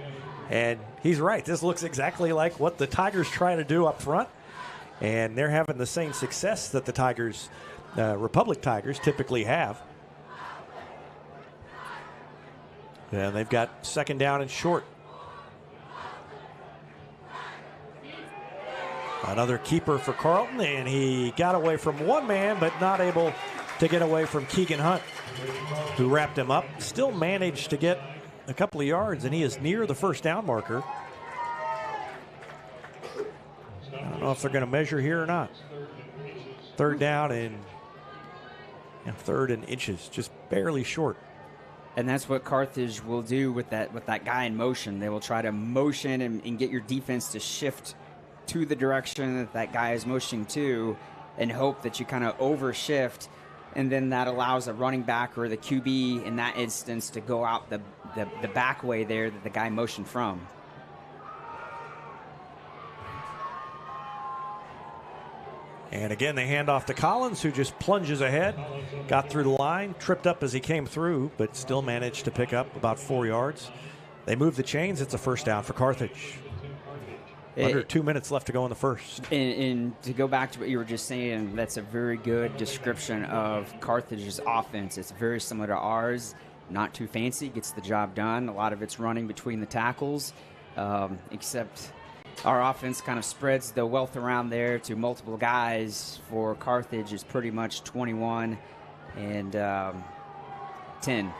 S3: and he's right. This looks exactly like what the Tigers try to do up front, and they're having the same success that the Tigers, Republic Tigers, typically have. And they've got 2nd down and short. Another keeper for Carlton, and he got away from one man, but not able to get away from Keegan Hunt, who wrapped him up. Still managed to get a couple of yards, and he is near the 1st down marker. I don't know if they're going to measure here or not. 3rd down and 3rd and inches, just barely short.
S4: And that's what Carthage will do with that guy in motion. They will try to motion and get your defense to shift to the direction that guy is motioning to and hope that you kind of overshift, and then that allows a running back or the QB in that instance to go out the back way there that the guy motioned from.
S3: And again, they hand off to Collins, who just plunges ahead, got through the line, tripped up as he came through, but still managed to pick up about 4 yards. They move the chains. It's a 1st down for Carthage. Under 2 minutes left to go in the first.
S4: And to go back to what you were just saying, that's a very good description of Carthage's offense. It's very similar to ours. Not too fancy, gets the job done. A lot of it's running between the tackles, except our offense kind of spreads the wealth around there to multiple guys. For Carthage, is pretty much 21 and 10.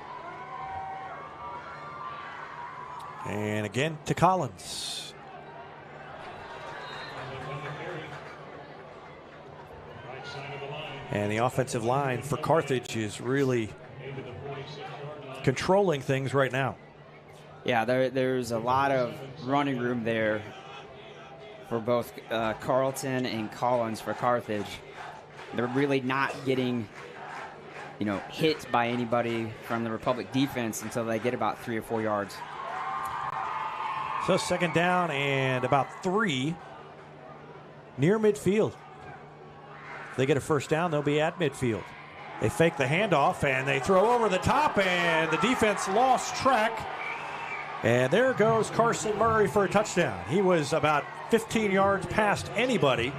S3: And again to Collins. And the offensive line for Carthage is really controlling things right now.
S4: Yeah, there's a lot of running room there for both Carlton and Collins for Carthage. They're really not getting, hit by anybody from the Republic defense until they get about 3 or 4 yards.
S3: So 2nd down and about 3 near midfield. If they get a 1st down, they'll be at midfield. They fake the handoff, and they throw over the top, and the defense lost track. And there goes Carson Murray for a touchdown. He was about 15 yards past anybody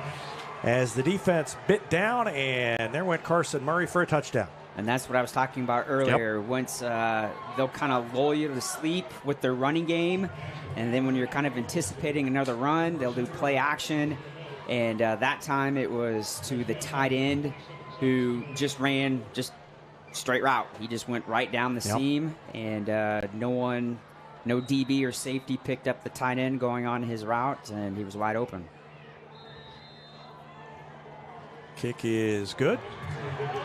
S3: as the defense bit down, and there went Carson Murray for a touchdown.
S4: And that's what I was talking about earlier.
S3: Yep.
S4: Once they'll kind of lull you to sleep with their running game, and then when you're kind of anticipating another run, they'll do play action. And that time it was to the tight end who just ran just straight route. He just went right down the seam, and no DB or safety picked up the tight end going on his route, and he was wide open.
S3: Kick is good.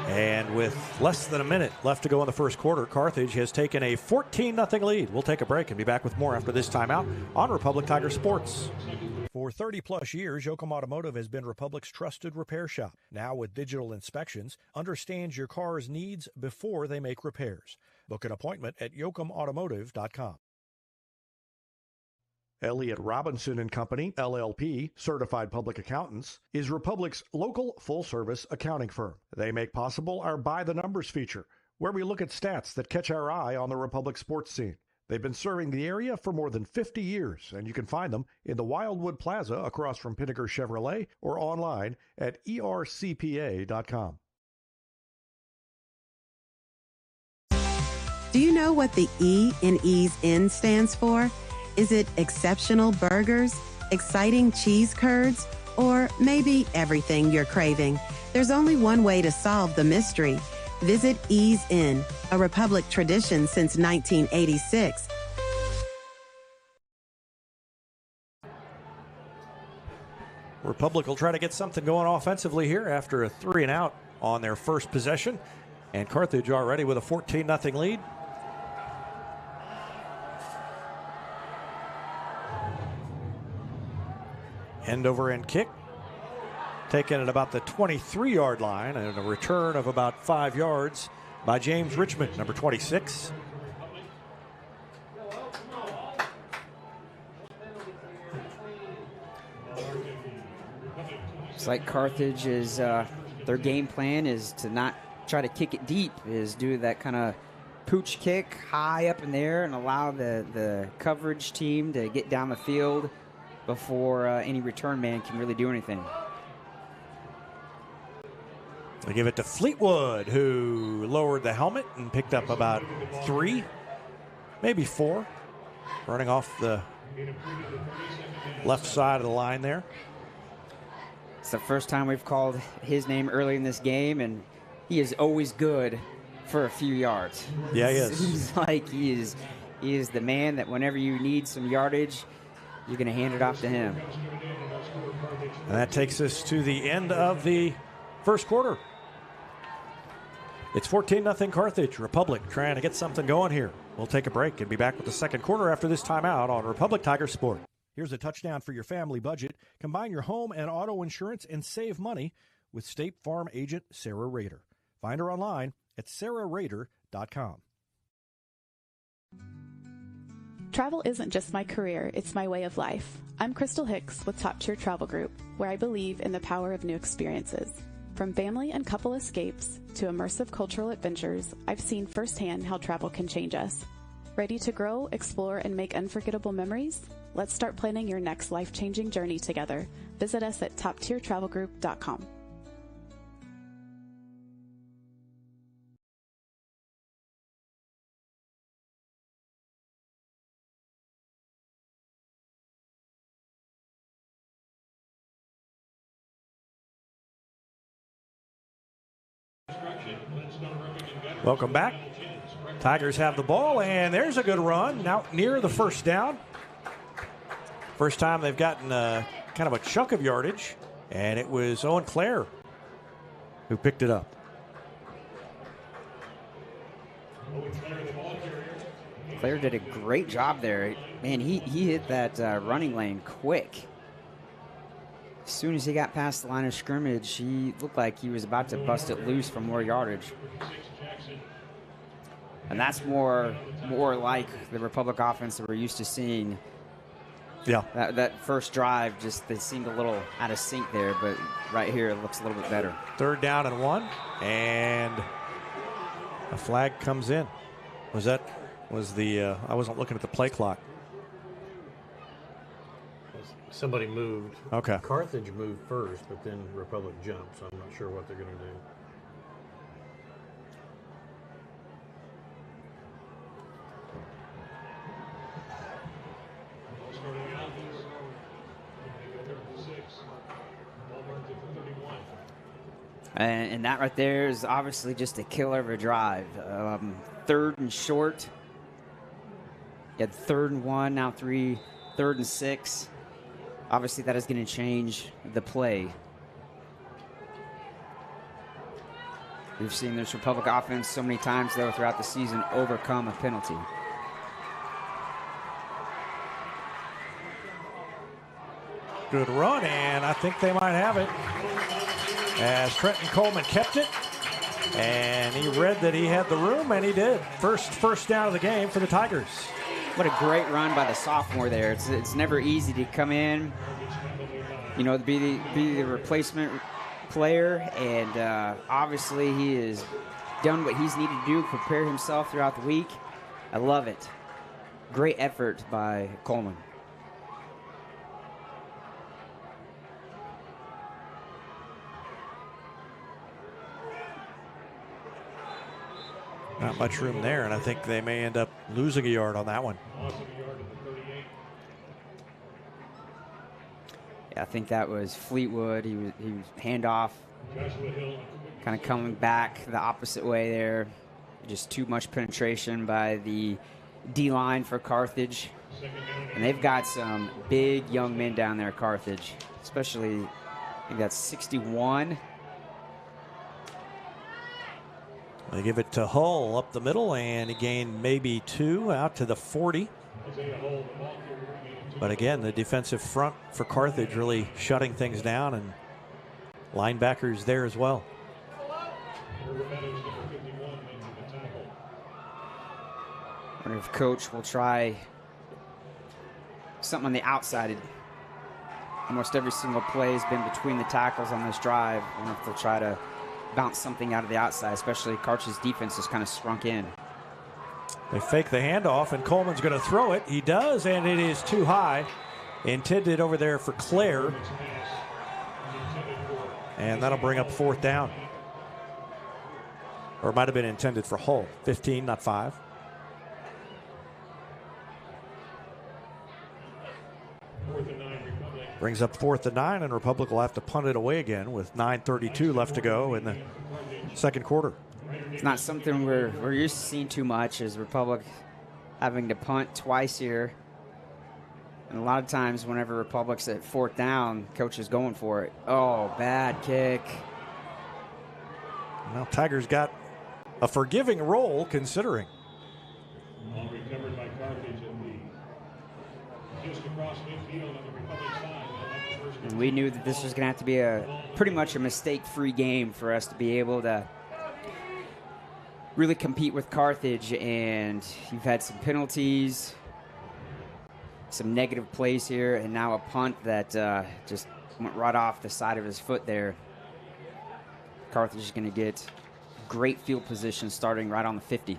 S3: And with less than a minute left to go in the first quarter, Carthage has taken a 14-0 lead. We'll take a break and be back with more after this timeout on Republic Tiger Sports. For 30-plus years, Yoakum Automotive has been Republic's trusted repair shop. Now with digital inspections, understands your car's needs before they make repairs. Book an appointment at yoakumautomotive.com. Elliott Robinson and Company, LLP, Certified Public Accountants, is Republic's local full-service accounting firm. They make possible our By the Numbers feature, where we look at stats that catch our eye on the Republic sports scene. They've been serving the area for more than 50 years, and you can find them in the Wildwood Plaza across from Pinnaker Chevrolet or online at ercpa.com.
S11: Do you know what the E in Ease In stands for? Is it exceptional burgers, exciting cheese curds, or maybe everything you're craving? There's only one way to solve the mystery. Visit Ease In, a Republic tradition since 1986.
S3: Republic will try to get something going offensively here after a 3-and-out on their first possession. And Carthage already with a 14-0 lead. End-over-end kick. Taken at about the 23-yard line, and a return of about 5 yards by James Richmond, number 26.
S4: It's like Carthage is, their game plan is to not try to kick it deep, is do that kind of pooch kick high up in there and allow the coverage team to get down the field before any return man can really do anything.
S3: They give it to Fleetwood, who lowered the helmet and picked up about 3, maybe 4, running off the left side of the line there.
S4: It's the first time we've called his name early in this game, and he is always good for a few yards.
S3: Yeah, he is.
S4: Seems like he is the man that whenever you need some yardage, you're going to hand it off to him.
S3: And that takes us to the end of the first quarter. It's 14-0 Carthage. Republic trying to get something going here. We'll take a break and be back with the second quarter after this timeout on Republic Tiger Sport. Here's a touchdown for your family budget. Combine your home and auto insurance and save money with State Farm agent Sarah Rader. Find her online at sarahrader.com.
S12: Travel isn't just my career, it's my way of life. I'm Crystal Hicks with Top Tier Travel Group, where I believe in the power of new experiences. From family and couple escapes to immersive cultural adventures, I've seen firsthand how travel can change us. Ready to grow, explore, and make unforgettable memories? Let's start planning your next life-changing journey together. Visit us at toptiertravelgroup.com.
S3: Welcome back. Tigers have the ball, and there's a good run out near the first down. First time they've gotten kind of a chunk of yardage, and it was Owen Clare who picked it up.
S4: Clare did a great job there. Man, he hit that running lane quick. As soon as he got past the line of scrimmage, he looked like he was about to bust it loose for more yardage. And that's more like the Republic offense that we're used to seeing.
S3: Yeah.
S4: That first drive, just they seemed a little out of sync there, but right here it looks a little bit better.
S3: 3rd down and 1, and a flag comes in. I wasn't looking at the play clock.
S9: Somebody moved.
S3: Okay.
S9: Carthage moved first, but then Republic jumped, so I'm not sure what they're going to do.
S4: And that right there is obviously just a killer of a drive. 3rd and short. You had 3rd and 1, now 3rd and 6. Obviously, that is going to change the play. We've seen this Republic offense so many times, though, throughout the season overcome a penalty.
S3: Good run, and I think they might have it. As Trenton Coleman kept it, and he read that he had the room, and he did. First down of the game for the Tigers.
S4: What a great run by the sophomore there. It's never easy to come in, you know, be the replacement player, and obviously he has done what he's needed to do, prepare himself throughout the week. I love it. Great effort by Coleman.
S3: Not much room there, and I think they may end up losing a yard on that one.
S4: Yeah, I think that was Fleetwood. He was handoff, kind of coming back the opposite way there. Just too much penetration by the D-line for Carthage. And they've got some big young men down there, Carthage, especially, I think that's 61.
S3: They give it to Hull up the middle, and he gained maybe 2 out to the 40. But again, the defensive front for Carthage really shutting things down, and linebackers there as well.
S4: I wonder if Coach will try something on the outside. Almost every single play has been between the tackles on this drive. I wonder if they'll try to bounce something out of the outside, especially Carthage's defense has kind of shrunk in.
S3: They fake the handoff, and Coleman's going to throw it. He does, and it is too high. Intended over there for Claire. And that'll bring up 4th down. Or it might have been intended for Hull. 15, not 5. Brings up 4th and 9, and Republic will have to punt it away again with 9:32 left to go in the second quarter.
S4: It's not something we're used to seeing too much, as Republic having to punt twice here. And a lot of times whenever Republic's at 4th down, Coach is going for it. Oh, bad kick.
S3: Well, Tigers got a forgiving role considering.
S1: All recovered by Carthage in the just across midfield on the Republic side.
S4: And we knew that this was going to have to be pretty much a mistake-free game for us to be able to really compete with Carthage. And you've had some penalties, some negative plays here, and now a punt that just went right off the side of his foot there. Carthage is going to get great field position starting right on the 50.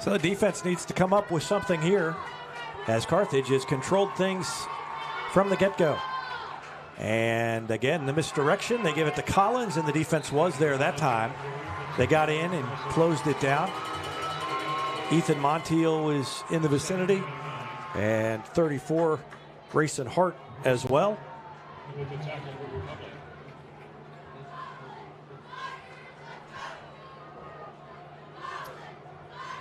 S3: So the defense needs to come up with something here, as Carthage has controlled things from the get-go. And again, the misdirection, they give it to Collins, and the defense was there that time. They got in and closed it down. Ethan Montiel was in the vicinity, and 34, Grayson Hart as well.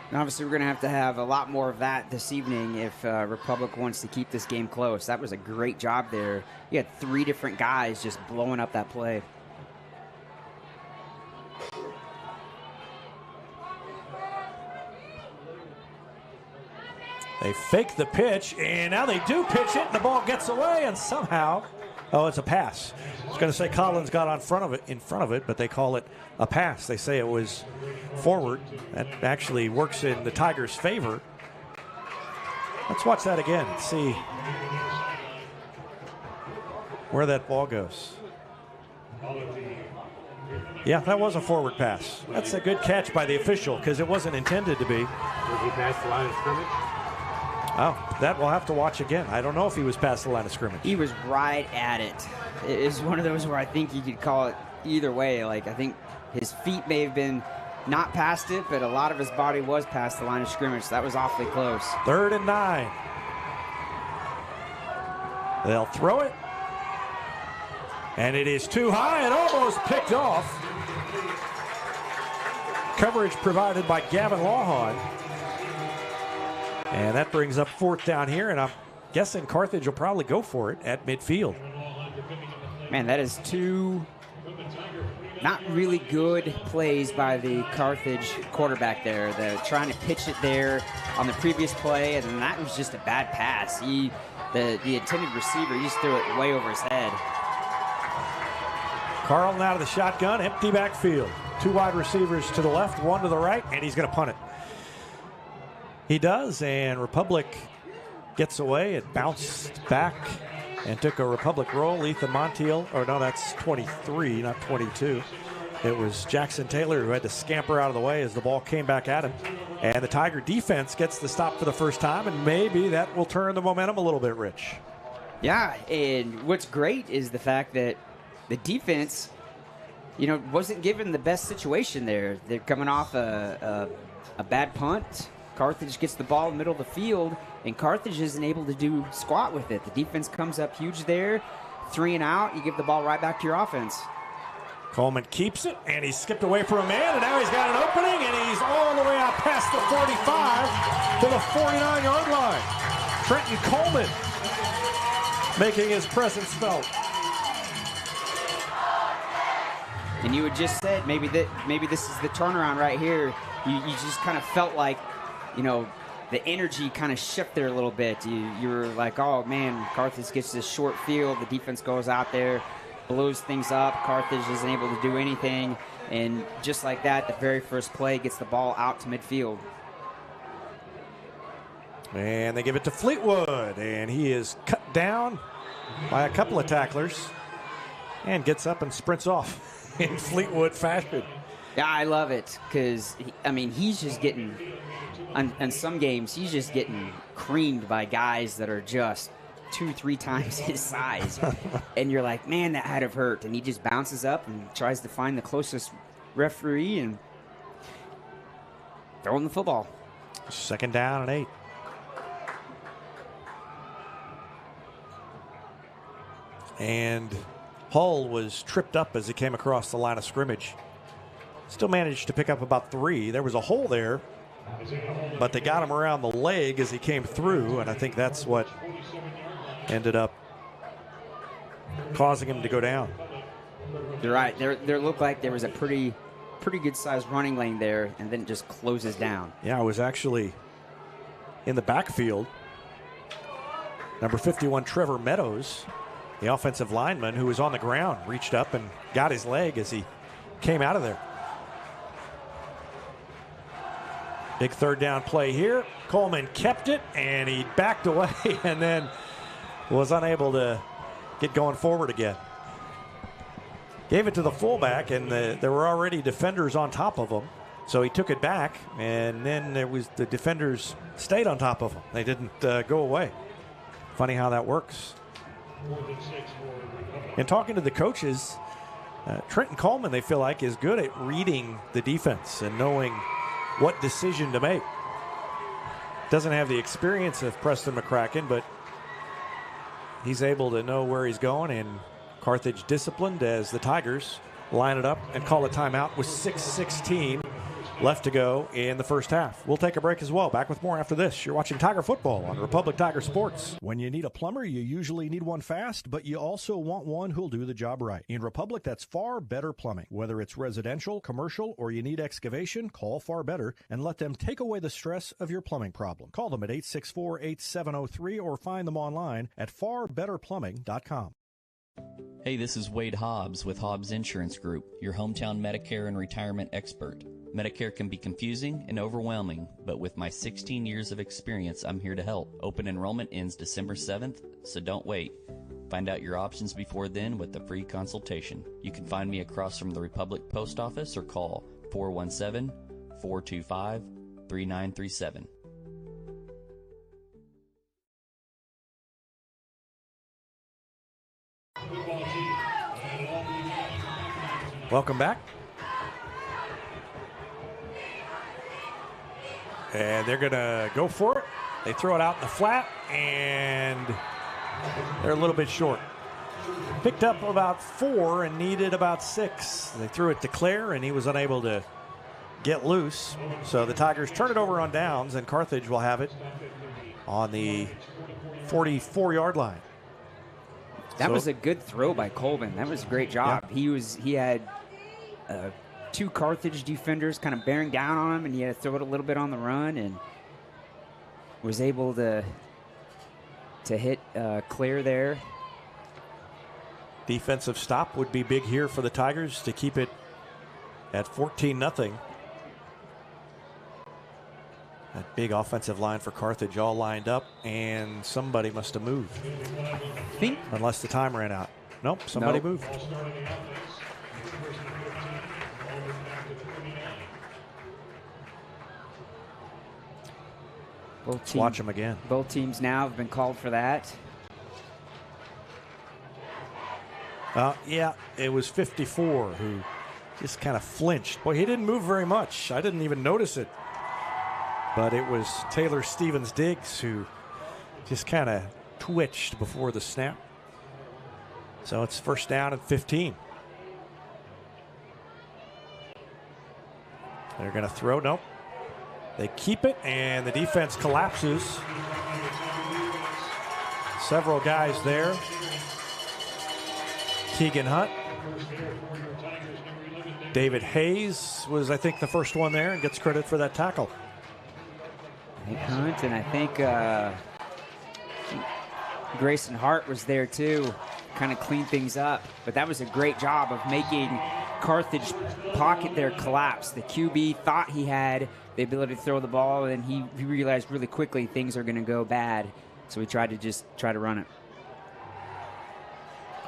S4: And obviously, we're going to have a lot more of that this evening if Republic wants to keep this game close. That was a great job there. You had 3 different guys just blowing up that play.
S3: They fake the pitch, and now they do pitch it, and the ball gets away, and somehow, oh, it's a pass. I was going to say Collins got in front of it, but they call it a pass. They say it was forward. That actually works in the Tigers' favor. Let's watch that again and see where that ball goes. Yeah, that was a forward pass. That's a good catch by the official because it wasn't intended to be.
S9: Was he past the line of scrimmage?
S3: Oh, that we'll have to watch again. I don't know if he was past the line of scrimmage.
S4: He was right at it. It is one of those where I think you could call it either way. Like, I think his feet may have been not past it, but a lot of his body was past the line of scrimmage. So that was awfully close.
S3: 3rd and 9. They'll throw it. And it is too high and almost picked off. Coverage provided by Gavin Lawhon. And that brings up 4th down here, and I'm guessing Carthage will probably go for it at midfield.
S4: Man, that is 2 not really good plays by the Carthage quarterback there. They're trying to pitch it there on the previous play, and then that was just a bad pass. The intended receiver, he just threw it way over his head.
S3: Carlton out of the shotgun, empty backfield. 2 wide receivers to the left, 1 to the right, and he's going to punt it. He does, and Republic gets away. It bounced back and took a Republic roll. Ethan Montiel, or no, that's 23, not 22. It was Jackson Taylor who had to scamper out of the way as the ball came back at him. And the Tiger defense gets the stop for the first time, and maybe that will turn the momentum a little bit, Rich.
S4: Yeah, and what's great is the fact that the defense, wasn't given the best situation there. They're coming off a bad punt. Carthage gets the ball in the middle of the field, and Carthage isn't able to do squat with it. The defense comes up huge there. 3 and out, you give the ball right back to your offense.
S3: Coleman keeps it, and he skipped away from a man, and now he's got an opening, and he's all the way out past the 45 to the 49-yard line. Trenton Coleman making his presence felt.
S4: And you had just said maybe this is the turnaround right here. You just kind of felt like, the energy kind of shifted there a little bit. You were like, oh man, Carthage gets this short field. The defense goes out there, blows things up. Carthage isn't able to do anything. And just like that, the very first play gets the ball out to midfield.
S3: And they give it to Fleetwood, and he is cut down by a couple of tacklers and gets up and sprints off in Fleetwood fashion.
S4: Yeah, I love it because, he's just getting, in some games, he's just getting creamed by guys that are just 2-3 times his size. And you're like, man, that had to have hurt. And he just bounces up and tries to find the closest referee and throw him the football.
S3: 2nd down and 8. And Hull was tripped up as he came across the line of scrimmage. Still managed to pick up about 3. There was a hole there, but they got him around the leg as he came through, and I think that's what ended up causing him to go down.
S4: You're right. There looked like there was a pretty good-sized running lane there, and then it just closes down.
S3: Yeah, it was actually in the backfield. Number 51, Trevor Meadows, the offensive lineman who was on the ground, reached up and got his leg as he came out of there. Big 3rd down play here. Coleman kept it, and he backed away and then was unable to get going forward again. Gave it to the fullback, and there were already defenders on top of him. So he took it back, and then the defenders stayed on top of him. They didn't go away. Funny how that works. And talking to the coaches, Trenton Coleman, they feel like, is good at reading the defense and knowing what decision to make. Doesn't have the experience of Preston McCracken, but he's able to know where he's going, and Carthage disciplined as the Tigers line it up and call a timeout with 6:16 left to go in the first half. We'll take a break as well. Back with more after this. You're watching Tiger Football on Republic Tiger Sports.
S13: When you need a plumber, you usually need one fast, but you also want one who'll do the job right. In Republic, that's Far Better Plumbing. Whether it's residential, commercial, or you need excavation, call Far Better and let them take away the stress of your plumbing problem. Call them at 864-8703 or find them online at farbetterplumbing.com.
S14: Hey, this is Wade Hobbs with Hobbs Insurance Group, your hometown Medicare and retirement expert. Medicare can be confusing and overwhelming, but with my 16 years of experience, I'm here to help. Open enrollment ends December 7th, so don't wait. Find out your options before then with a free consultation. You can find me across from the Republic Post Office or call 417-425-3937.
S3: Welcome back. And they're going to go for it. They throw it out in the flat, and they're a little bit short. Picked up about 4 and needed about 6. They threw it to Claire, and he was unable to get loose. So the Tigers turn it over on downs, and Carthage will have it on the 44-yard line.
S4: That was a good throw by Colvin. That was a great job.
S3: Yeah.
S4: He had 2 Carthage defenders kind of bearing down on him, and he had to throw it a little bit on the run, and was able to hit Claire there.
S3: Defensive stop would be big here for the Tigers to keep it at 14-0. That big offensive line for Carthage all lined up, and somebody must have moved.
S4: I think.
S3: Unless the time ran out. Nope, somebody moved. Watch them again.
S4: Both teams now have been called for that.
S3: Yeah, it was 54 who just kind of flinched. Boy, he didn't move very much. I didn't even notice it. But it was Taylor Stevens-Diggs who just kind of twitched before the snap. So it's first down and 15. They're going to throw. Nope. They keep it, and the defense collapses. Several guys there. Keegan Hunt. David Hayes was, I think, the first one there and gets credit for that tackle.
S4: Nick Hunt, and I think Grayson Hart was there too, kind of clean things up. But that was a great job of making Carthage pocket there collapse. The QB thought he had the ability to throw the ball, and he realized really quickly things are going to go bad. So he tried to run it.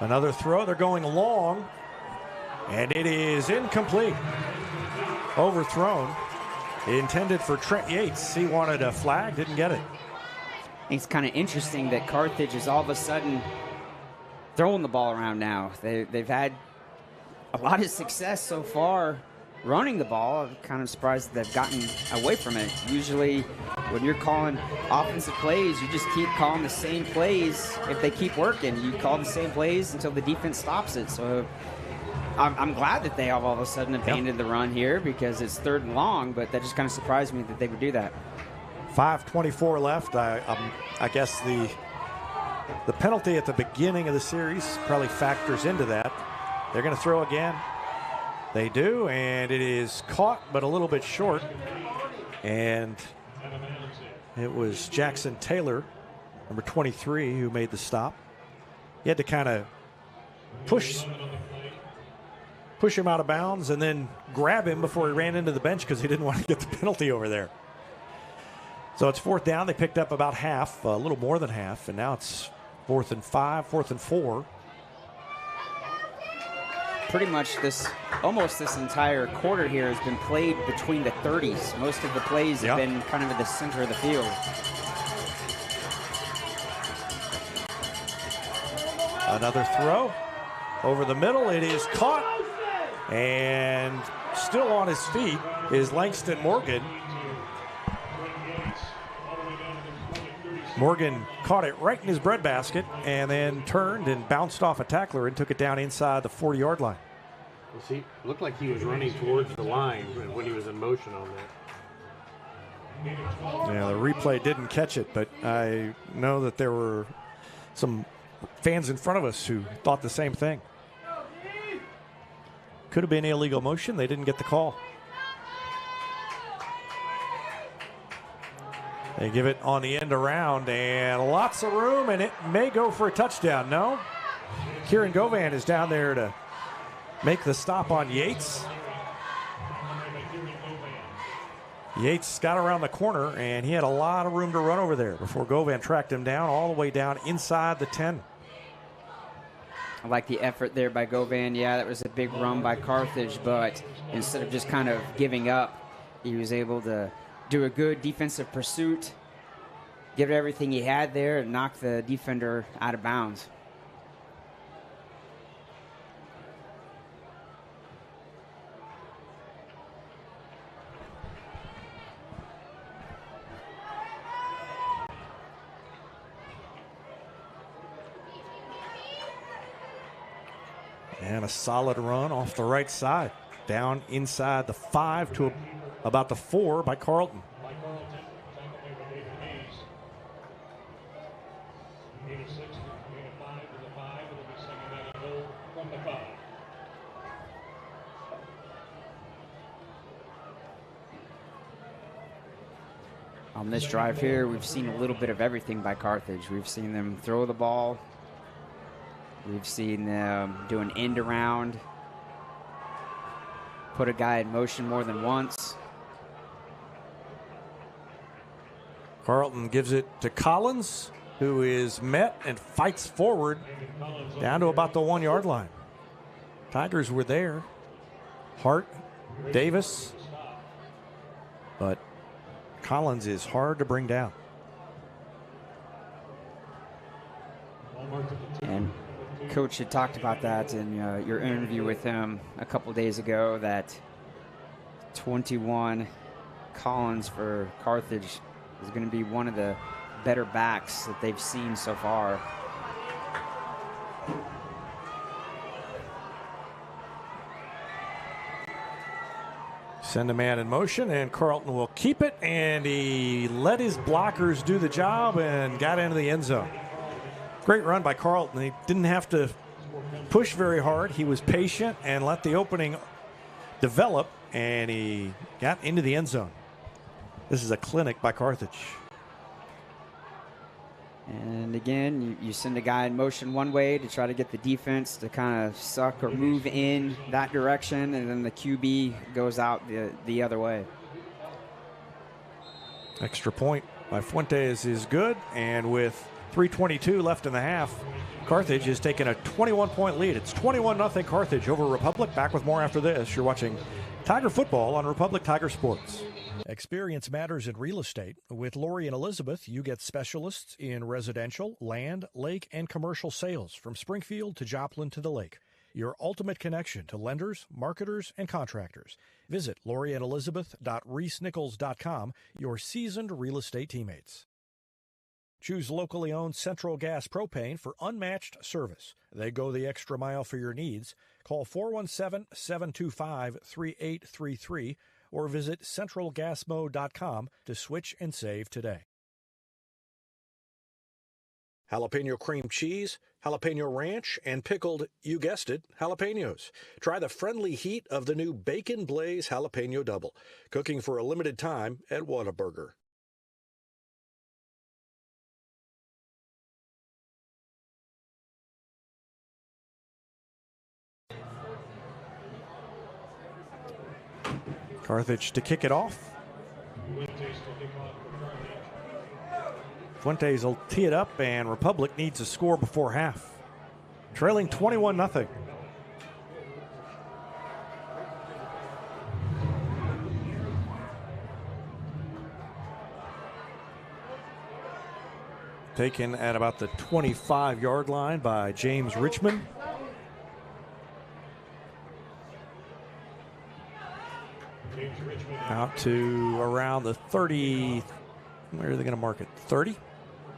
S3: Another throw. They're going long, and it is incomplete. Overthrown. Intended for Trent Yates. He wanted a flag, didn't get it.
S4: It's kind of interesting that Carthage is all of a sudden throwing the ball around now. They've had a lot of success so far running the ball. I'm kind of surprised that they've gotten away from it. Usually when you're calling offensive plays, you just keep calling the same plays. If they keep working, you call the same plays until the defense stops it. So I'm glad that they have all of a sudden abandoned the run here because it's 3rd and long, but that just kind of surprised me that they would do that.
S3: 5:24 left. I guess the penalty at the beginning of the series probably factors into that. They're going to throw again. They do, and it is caught, but a little bit short. And it was Jackson Taylor, number 23, who made the stop. He had to kind of push him out of bounds and then grab him before he ran into the bench because he didn't want to get the penalty over there. So it's 4th down. They picked up about half, a little more than half, and now it's 4th and 5, 4th and 4.
S4: Pretty much almost this entire quarter here has been played between the 30s. Most of the plays have been kind of at the center of the field.
S3: Another throw over the middle. It is caught, and still on his feet is Langston Morgan. Morgan caught it right in his breadbasket and then turned and bounced off a tackler and took it down inside the 40-yard line.
S9: See, looked like he was running towards the line when he was in motion on that.
S3: Yeah, the replay didn't catch it, but I know that there were some fans in front of us who thought the same thing. Could have been illegal motion. They didn't get the call. They give it on the end around, and lots of room, and it may go for a touchdown. No? Kieran Govan is down there to make the stop on Yates. Yates got around the corner, and he had a lot of room to run over there before Govan tracked him down all the way down inside the 10.
S4: I like the effort there by Govan. Yeah, that was a big run by Carthage, but instead of just kind of giving up, he was able to do a good defensive pursuit, give it everything he had there, and knock the defender out of bounds.
S3: And a solid run off the right side. Down inside the 5 to about the 4 by Carlton.
S4: On this drive here, we've seen a little bit of everything by Carthage. We've seen them throw the ball. We've seen them do an end around, put a guy in motion more than once.
S3: Carlton gives it to Collins, who is met and fights forward down to about the 1 yard line. Tigers were there. Hart, Davis, but Collins is hard to bring down.
S4: And Coach had talked about that in your interview with him a couple days ago, that 21 Collins for Carthage is going to be one of the better backs that they've seen so far.
S3: Send a man in motion, and Carlton will keep it, and he let his blockers do the job and got into the end zone. Great run by Carlton. He didn't have to push very hard. He was patient and let the opening develop, and he got into the end zone. This is a clinic by Carthage.
S4: And again, you send a guy in motion one way to try to get the defense to kind of suck or move in that direction, and then the QB goes out the other way.
S3: Extra point by Fuentes is good, and with 3:22 left in the half, Carthage is taking a 21-point lead. It's 21-0 Carthage over Republic. Back with more after this. You're watching Tiger Football on Republic Tiger Sports.
S13: Experience matters in real estate. With Lori and Elizabeth, you get specialists in residential, land, lake, and commercial sales from Springfield to Joplin to the lake. Your ultimate connection to lenders, marketers, and contractors. Visit loriandelizabeth.reesnichols.com, your seasoned real estate teammates. Choose locally owned Central Gas Propane for unmatched service. They go the extra mile for your needs. Call 417-725-3833 or visit centralgasmo.com to switch and save today.
S10: Jalapeno cream cheese, jalapeno ranch, and pickled, you guessed it, jalapenos. Try the friendly heat of the new Bacon Blaze Jalapeno Double. Cooking for a limited time at Whataburger.
S3: Carthage to kick it off. Fuentes will tee it up, and Republic needs a score before half. Trailing 21-0. Taken at about the 25-yard line by James Richmond. Out to around the 30. Where are they going to mark it? 30?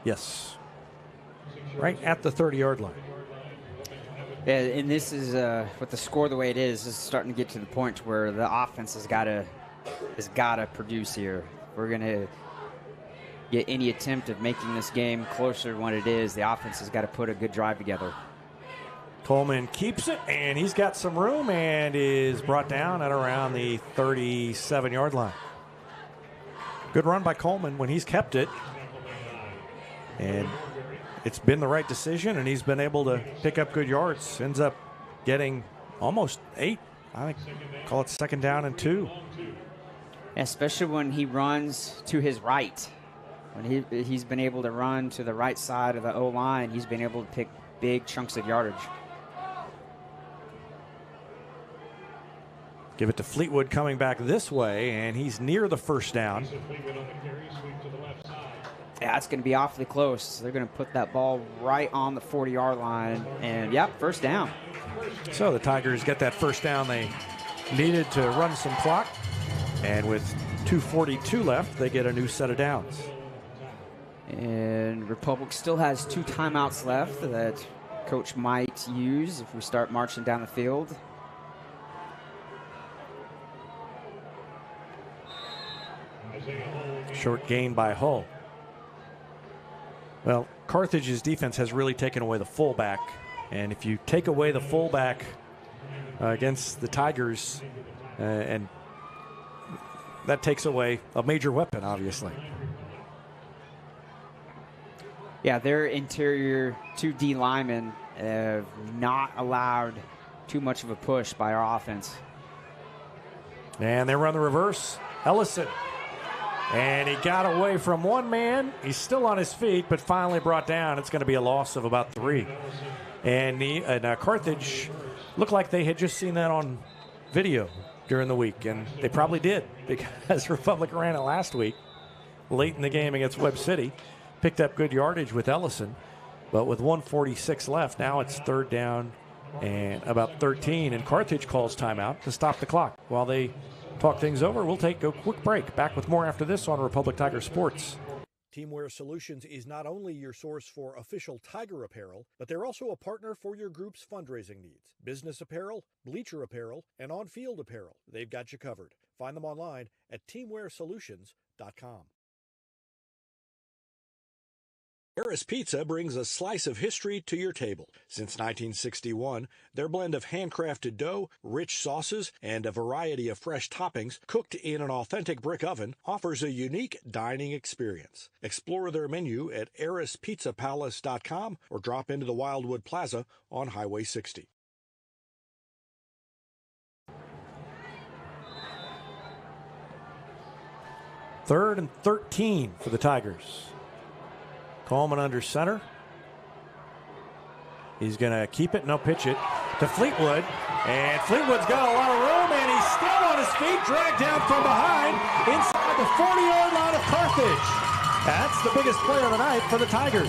S3: Yes. Right at the 30-yard line.
S4: Yeah, and this is with the score the way it is starting to get to the point where the offense has got to produce here. We're going to get any attempt of making this game closer to what it is. The offense has got to put a good drive together.
S3: Coleman keeps it, and he's got some room and is brought down at around the 37-yard line. Good run by Coleman when he's kept it. And it's been the right decision, and he's been able to pick up good yards. Ends up getting almost 8. I think call it second down and 2.
S4: Especially when he runs to his right. When he's been able to run to the right side of the O-line, he's been able to pick big chunks of yardage.
S3: Give it to Fleetwood coming back this way, and he's near the first down.
S4: Yeah, it's going to be awfully close. They're going to put that ball right on the 40-yard line, and, yep, first down.
S3: So the Tigers get that first down they needed to run some clock, and with 2:42 left, they get a new set of downs.
S4: And Republic still has 2 timeouts left that coach might use if we start marching down the field.
S3: Short gain by Hull. Well, Carthage's defense has really taken away the fullback. And if you take away the fullback against the Tigers, and that takes away a major weapon, obviously.
S4: Yeah, their interior 2D linemen have not allowed too much of a push by our offense.
S3: And they run the reverse. Ellison. And he got away from one man. He's still on his feet, but finally brought down. It's going to be a loss of about 3. And Carthage looked like they had just seen that on video during the week, and they probably did because Republic ran it last week late in the game against Webb City. Picked up good yardage with Ellison, but with 1:46 left, now it's 3rd down and about 13, and Carthage calls timeout to stop the clock. While they talk things over, we'll take a quick break. Back with more after this on Republic Tiger Sports.
S10: Teamwear Solutions is not only your source for official Tiger apparel, but they're also a partner for your group's fundraising needs. Business apparel, bleacher apparel, and on-field apparel. They've got you covered. Find them online at teamwearsolutions.com. Harris Pizza brings a slice of history to your table. Since 1961, their blend of handcrafted dough, rich sauces, and a variety of fresh toppings cooked in an authentic brick oven offers a unique dining experience. Explore their menu at harrispizzapalace.com or drop into the Wildwood Plaza on Highway 60.
S3: Third and 13 for the Tigers. Coleman under center. He's going to keep it, no pitch it to Fleetwood. And Fleetwood's got a lot of room, and he's still on his feet, dragged down from behind inside the 40-yard line of Carthage. That's the biggest play of the night for the Tigers.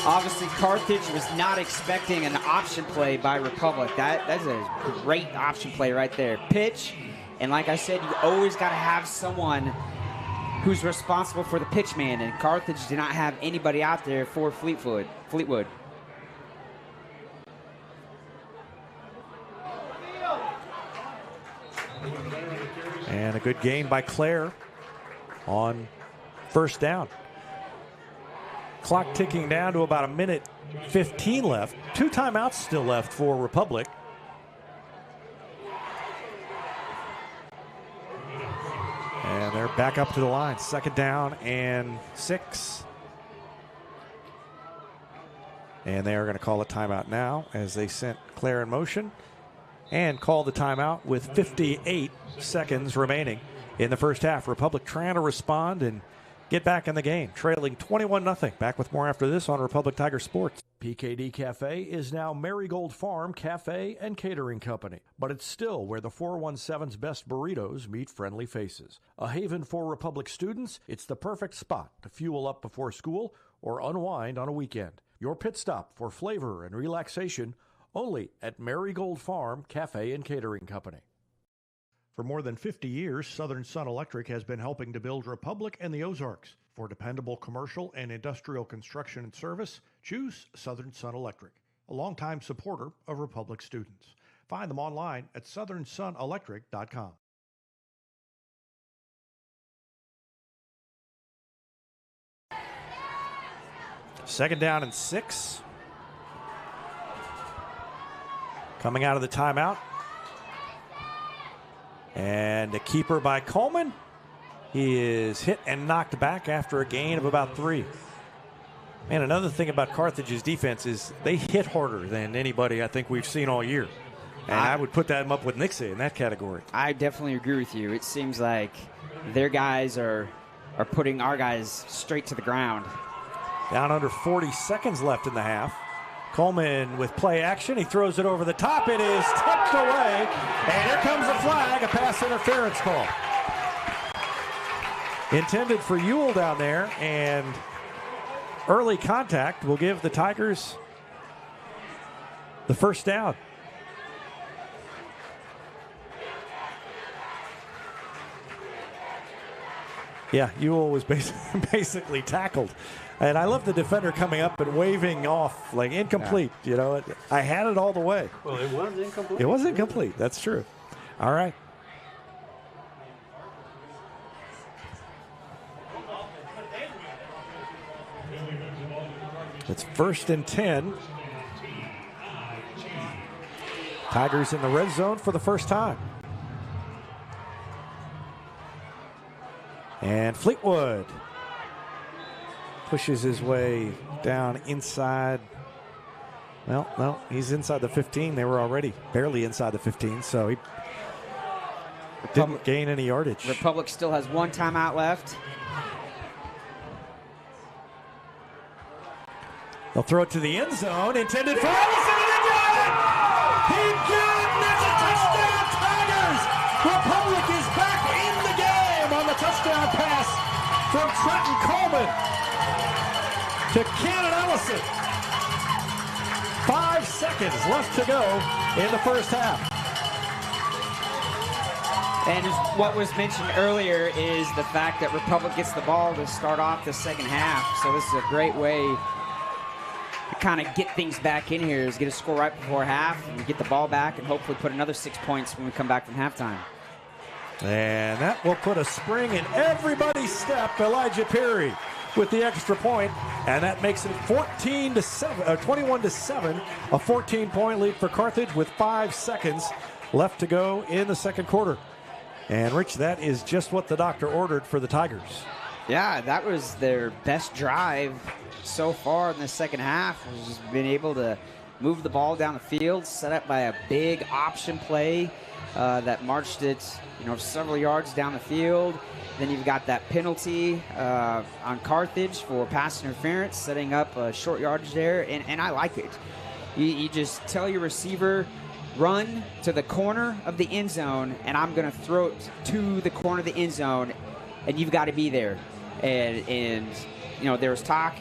S4: Obviously, Carthage was not expecting an option play by Republic. That's a great option play right there. Pitch, and like I said, you always got to have someone who's responsible for the pitch man, and Carthage did not have anybody out there for Fleetwood.
S3: And a good gain by Claire on 1st down. Clock ticking down to about 1:15 left. 2 timeouts still left for Republic. And they're back up to the line. 2nd down and 6. And they are going to call a timeout now as they sent Claire in motion and call the timeout with 58 seconds remaining in the first half. Republic trying to respond and get back in the game, trailing 21-0. Back with more after this on Republic Tiger Sports.
S13: PKD Cafe is now Marigold Farm Cafe and Catering Company, but it's still where the 417's best burritos meet friendly faces. A haven for Republic students, it's the perfect spot to fuel up before school or unwind on a weekend. Your pit stop for flavor and relaxation only at Marigold Farm Cafe and Catering Company. For more than 50 years, Southern Sun Electric has been helping to build Republic and the Ozarks. For dependable commercial and industrial construction and service, choose Southern Sun Electric, a longtime supporter of Republic students. Find them online at southernsunelectric.com.
S3: Second down and 6. Coming out of the timeout. And the keeper by Coleman. He is hit and knocked back after a gain of about 3. Man, another thing about Carthage's defense is they hit harder than anybody I think we've seen all year. And I would put them up with Nixie in that category.
S4: I definitely agree with you. It seems like their guys are putting our guys straight to the ground.
S3: Down under 40 seconds left in the half. Coleman with play action. He throws it over the top. It is tipped away. And here comes a flag, a pass interference call. Intended for Ewell down there, and early contact will give the Tigers the first down. Yeah, Ewell was basically tackled. And I love the defender coming up and waving off, like incomplete. Yeah. You know, I had it all the way.
S9: Well, it was incomplete.
S3: It was incomplete. That's true. All right. It's 1st and 10. Tigers in the red zone for the first time. And Fleetwood pushes his way down inside. Well, no, he's inside the 15. They were already barely inside the 15, so he didn't gain any yardage.
S4: Republic still has 1 timeout left.
S3: They'll throw it to the end zone, intended for Ellison, and he got it! He got it! That's a touchdown, Tigers! Republic is back in the game on the touchdown pass from Trenton Coleman to Cannon Ellison. 5 seconds left to go in the first half.
S4: And what was mentioned earlier is the fact that Republic gets the ball to start off the second half. So this is a great way to kind of get things back in here, is get a score right before half and get the ball back and hopefully put another 6 points when we come back from halftime.
S3: And that will put a spring in everybody's step. Elijah Perry with the extra point, and that makes it 21-7, a 14-point lead for Carthage with 5 seconds left to go in the second quarter. And Rich, that is just what the doctor ordered for the Tigers.
S4: Yeah, that was their best drive so far in the second half. Was just been able to move the ball down the field, set up by a big option play that marched it, several yards down the field. Then you've got that penalty on Carthage for pass interference, setting up a short yardage there, and I like it. You just tell your receiver, run to the corner of the end zone, and I'm going to throw it to the corner of the end zone, and you've got to be there. And there was talk,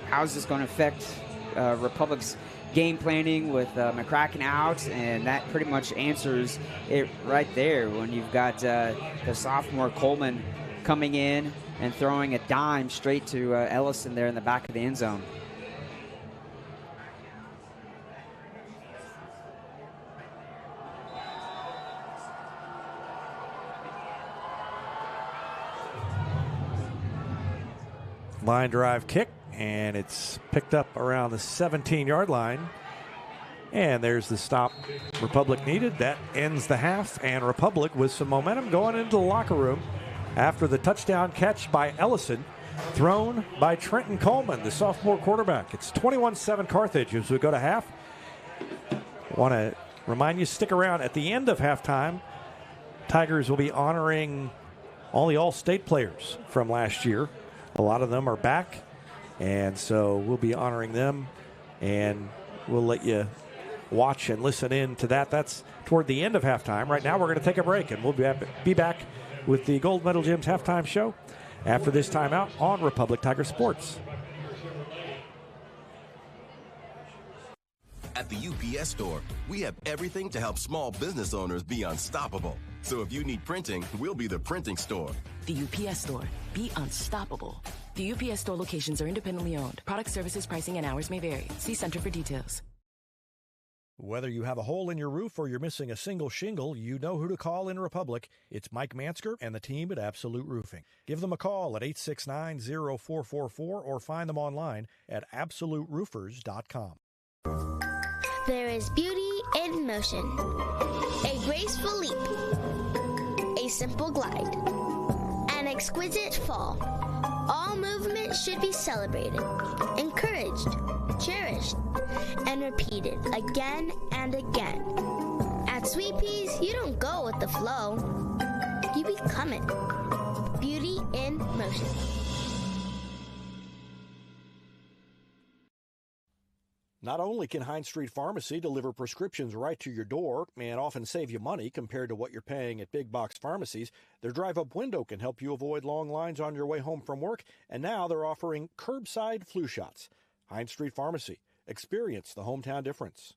S4: how is this going to affect Republic's game planning with McCracken out, and that pretty much answers it right there when you've got the sophomore Coleman coming in and throwing a dime straight to Ellison there in the back of the end zone.
S3: Line drive kick, and it's picked up around the 17-yard line. And there's the stop Republic needed. That ends the half, and Republic with some momentum going into the locker room after the touchdown catch by Ellison, thrown by Trenton Coleman, the sophomore quarterback. It's 21-7 Carthage as we go to half. Want to remind you, stick around. At the end of halftime, Tigers will be honoring all the All-State players from last year. A lot of them are back, and so we'll be honoring them, and we'll let you watch and listen in to that. That's toward the end of halftime. Right now, we're going to take a break, and we'll be back with the Gold Medal Gym's halftime show after this timeout on Republic Tiger Sports.
S15: At the UPS Store, we have everything to help small business owners be unstoppable. So if you need printing, we'll be the printing store.
S16: The UPS Store. Be unstoppable. The UPS Store locations are independently owned. Product, services, pricing, and hours may vary. See Center for details.
S13: Whether you have a hole in your roof or you're missing a single shingle, you know who to call in Republic. It's Mike Mansker and the team at Absolute Roofing. Give them a call at 869-0444 or find them online at absoluteroofers.com.
S5: There is beauty in motion. A graceful leap. A simple glide. An exquisite fall. All movement should be celebrated, encouraged, cherished, and repeated again and again. At Sweet Peas, you don't go with the flow. You become it. Beauty in motion.
S10: Not only can Hines Street Pharmacy deliver prescriptions right to your door and often save you money compared to what you're paying at big box pharmacies, their drive-up window can help you avoid long lines on your way home from work, and now they're offering curbside flu shots. Hines Street Pharmacy. Experience the hometown difference.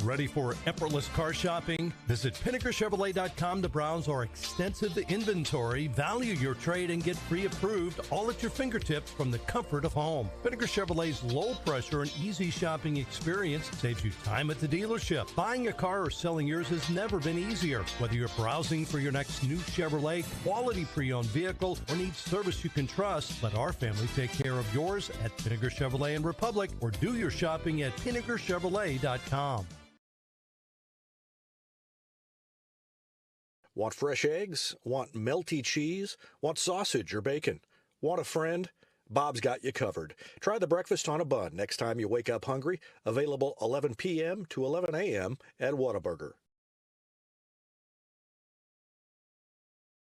S6: Ready for effortless car shopping? Visit PinnakerChevrolet.com to browse our extensive inventory, value your trade, and get pre-approved all at your fingertips from the comfort of home. Pinnaker Chevrolet's low-pressure and easy shopping experience saves you time at the dealership. Buying a car or selling yours has never been easier. Whether you're browsing for your next new Chevrolet, quality pre-owned vehicle, or need service you can trust, let our family take care of yours at Pinnaker Chevrolet in Republic, or do your shopping at PinnakerChevrolet.com.
S10: Want fresh eggs? Want melty cheese? Want sausage or bacon? Want a friend? Bob's got you covered. Try the breakfast on a bun next time you wake up hungry. Available 11 p.m. to 11 a.m. at Whataburger.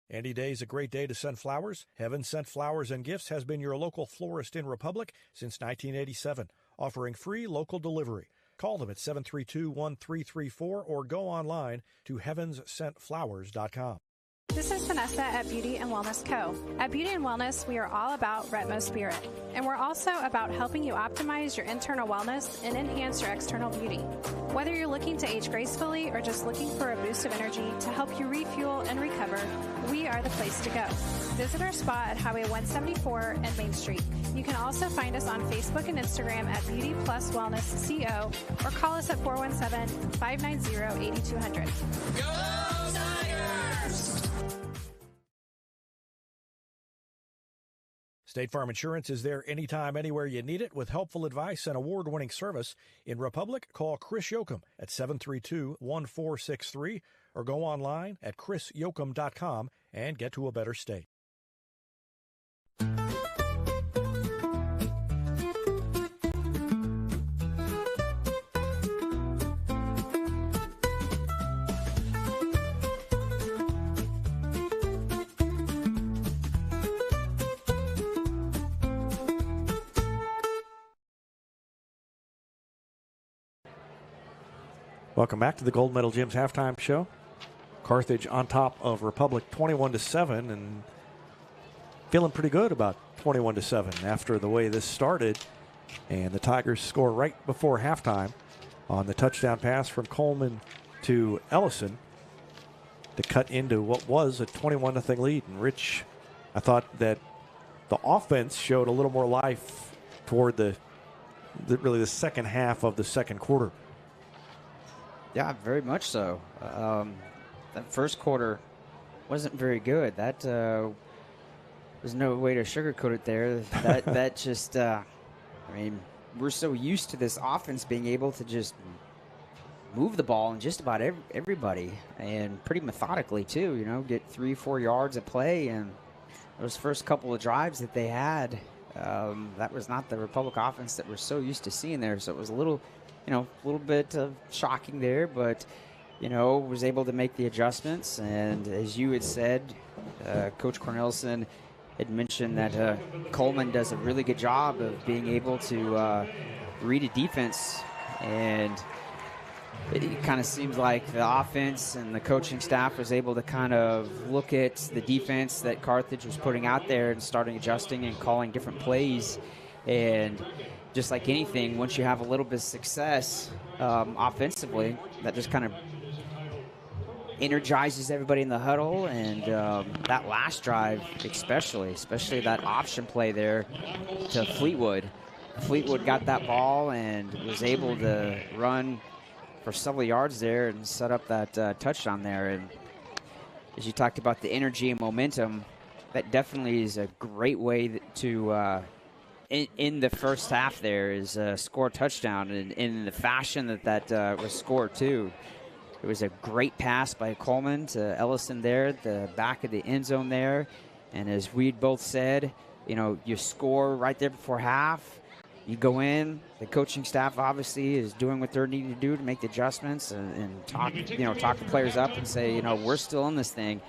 S3: Any day's a great day to send flowers. Heaven Sent Flowers and Gifts has been your local florist in Republic since 1987, offering free local delivery. Call them at 732-1334 or go online to heavenssentflowers.com.
S7: This is Vanessa at Beauty and Wellness Co. At Beauty and Wellness, we are all about Retmo Spirit, and we're also about helping you optimize your internal wellness and enhance your external beauty. Whether you're looking to age gracefully or just looking for a boost of energy to help you refuel and recover, we are the place to go. Visit our spot at Highway 174 and Main Street. You can also find us on Facebook and Instagram at Beauty Plus Wellness CO or call us at 417-590-8200.
S8: Go Tigers!
S3: State Farm Insurance is there anytime, anywhere you need it with helpful advice and award-winning service. In Republic, call Chris Yoakum at 732-1463 or go online at chrisyoakum.com and get to a better state. Welcome back to the Gold Medal Gym's halftime show. Carthage on top of Republic 21-7 and feeling pretty good about 21-7 after the way this started. And the Tigers score right before halftime on the touchdown pass from Coleman to Ellison to cut into what was a 21-0 lead. And Rich, I thought that the offense showed a little more life toward the second half of the second quarter.
S4: Yeah, very much so. That first quarter wasn't very good. That there's no way to sugarcoat it there. That just, I mean, we're so used to this offense being able to just move the ball and just about everybody, and pretty methodically too. You know, get 3-4 yards of play, and those first couple of drives that they had, that was not the Republic offense that we're so used to seeing there. So it was a little bit of shocking there, but, was able to make the adjustments. And as you had said, Coach Cornelison had mentioned that Coleman does a really good job of being able to read a defense. And it kind of seems like the offense and the coaching staff was able to kind of look at the defense that Carthage was putting out there and starting adjusting and calling different plays. And just like anything, once you have a little bit of success offensively, that just kind of energizes everybody in the huddle. And that last drive, especially that option play there to Fleetwood. Fleetwood got that ball and was able to run for several yards there and set up that touchdown there. And as you talked about the energy and momentum, that definitely is a great way to in the first half there is score a touchdown, and in the fashion that was scored too. It was a great pass by Coleman to Ellison there at the back of the end zone there. And as we both said, you score right there before half. You go in, the coaching staff obviously is doing what they're needing to do to make the adjustments and talk the players up and say, we're still in this thing.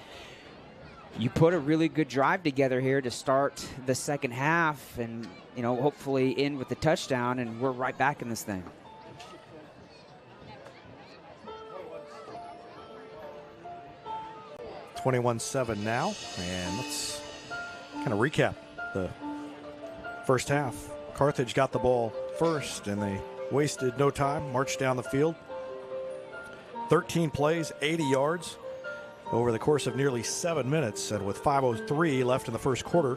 S4: You put a really good drive together here to start the second half and, hopefully end with the touchdown, and we're right back in this thing.
S3: $21-7 now, and let's kind of recap the first half. Carthage got the ball first, and they wasted no time, marched down the field, 13 plays, 80 yards over the course of nearly 7 minutes. And with 5:03 left in the first quarter,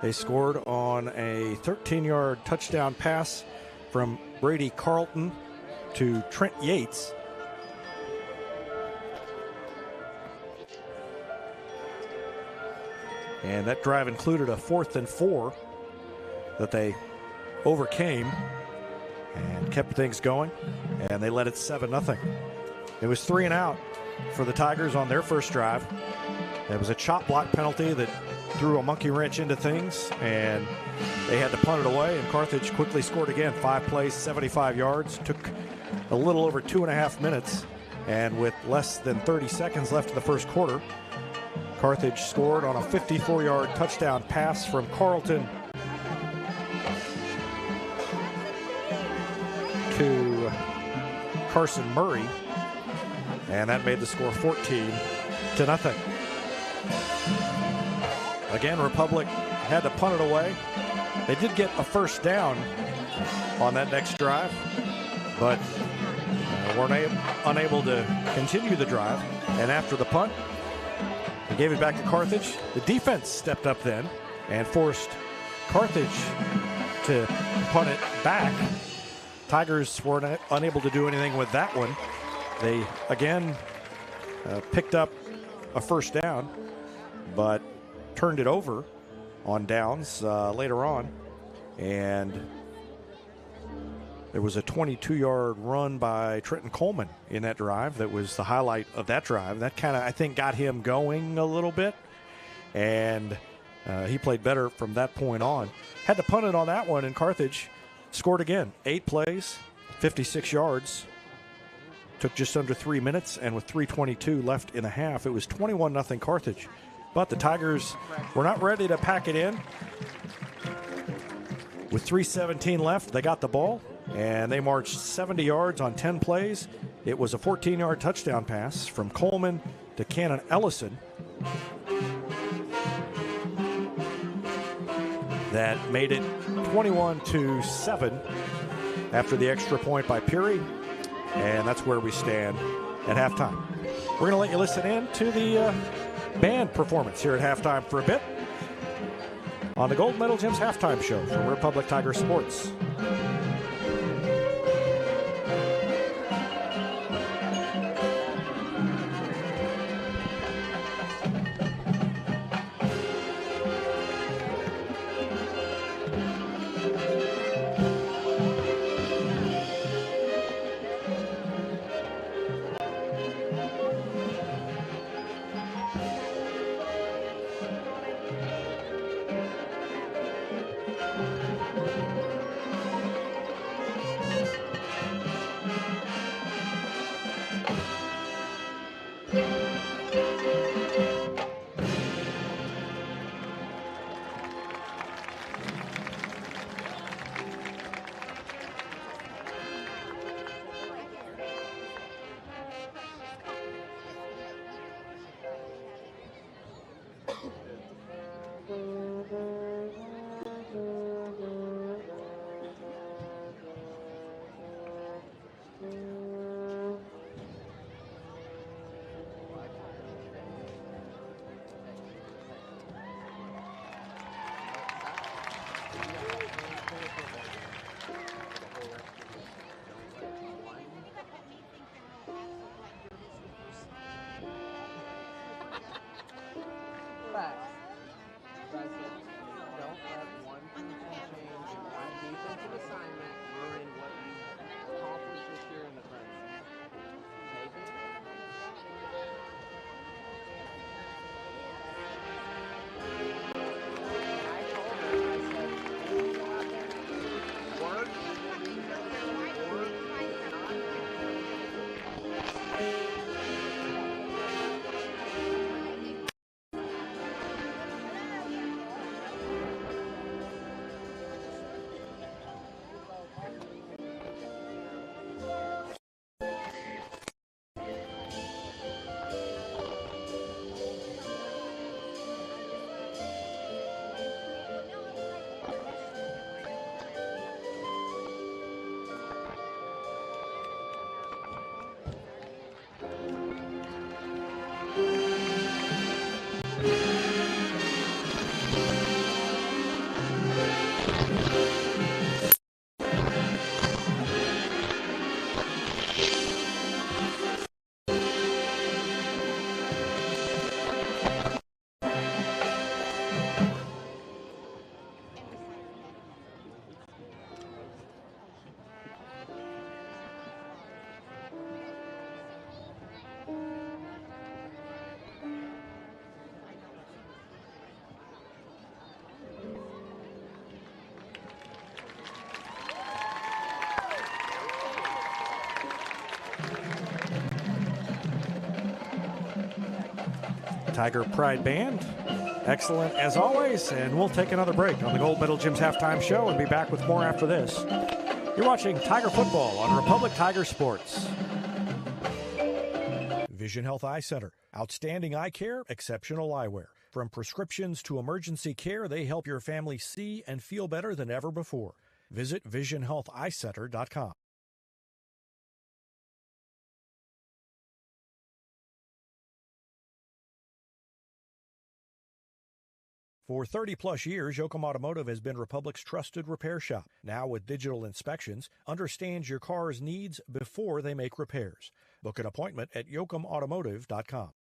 S3: they scored on a 13-yard touchdown pass from Brady Carlton to Trent Yates. And that drive included a 4th and 4 that they overcame and kept things going, and they led it 7-0. It was 3 and out for the Tigers on their first drive. It was a chop block penalty that threw a monkey wrench into things, and they had to punt it away, and Carthage quickly scored again. 5 plays, 75 yards. Took a little over 2.5 minutes, and with less than 30 seconds left in the first quarter, Carthage scored on a 54-yard touchdown pass from Carlton to Carson Murray, and that made the score 14-0. Again, Republic had to punt it away. They did get a first down on that next drive, but were unable to continue the drive. And after the punt, they gave it back to Carthage. The defense stepped up then and forced Carthage to punt it back. Tigers were unable to do anything with that one. They again picked up a first down, but turned it over on downs later on. And there was a 22-yard run by Trenton Coleman in that drive. That was the highlight of that drive. That kind of, I think, got him going a little bit. And he played better from that point on. Had to punt it on that one, and Carthage scored again. 8 plays, 56 yards. Took just under 3 minutes, and with 3:22 left in the half, it was 21-0 Carthage. But the Tigers were not ready to pack it in. With 3:17 left, they got the ball, and they marched 70 yards on 10 plays. It was a 14-yard touchdown pass from Coleman to Cannon Ellison that made it 21-7 after the extra point by Peary, and that's where we stand at halftime. We're going to let you listen in to the band performance here at halftime for a bit on the Gold Medal Gyms halftime show from Republic Tiger Sports. Tiger Pride Band. Excellent as always, and we'll take another break on the Gold Medal Gym's halftime show and be back with more after this. You're watching Tiger Football on Republic Tiger Sports.
S13: Vision Health Eye Center. Outstanding eye care, exceptional eyewear. From prescriptions to emergency care, they help your family see and feel better than ever before. Visit visionhealtheyecenter.com. For 30-plus years, Yoakum Automotive has been Republic's trusted repair shop. Now with digital inspections, understands your car's needs before they make repairs. Book an appointment at yoakumautomotive.com.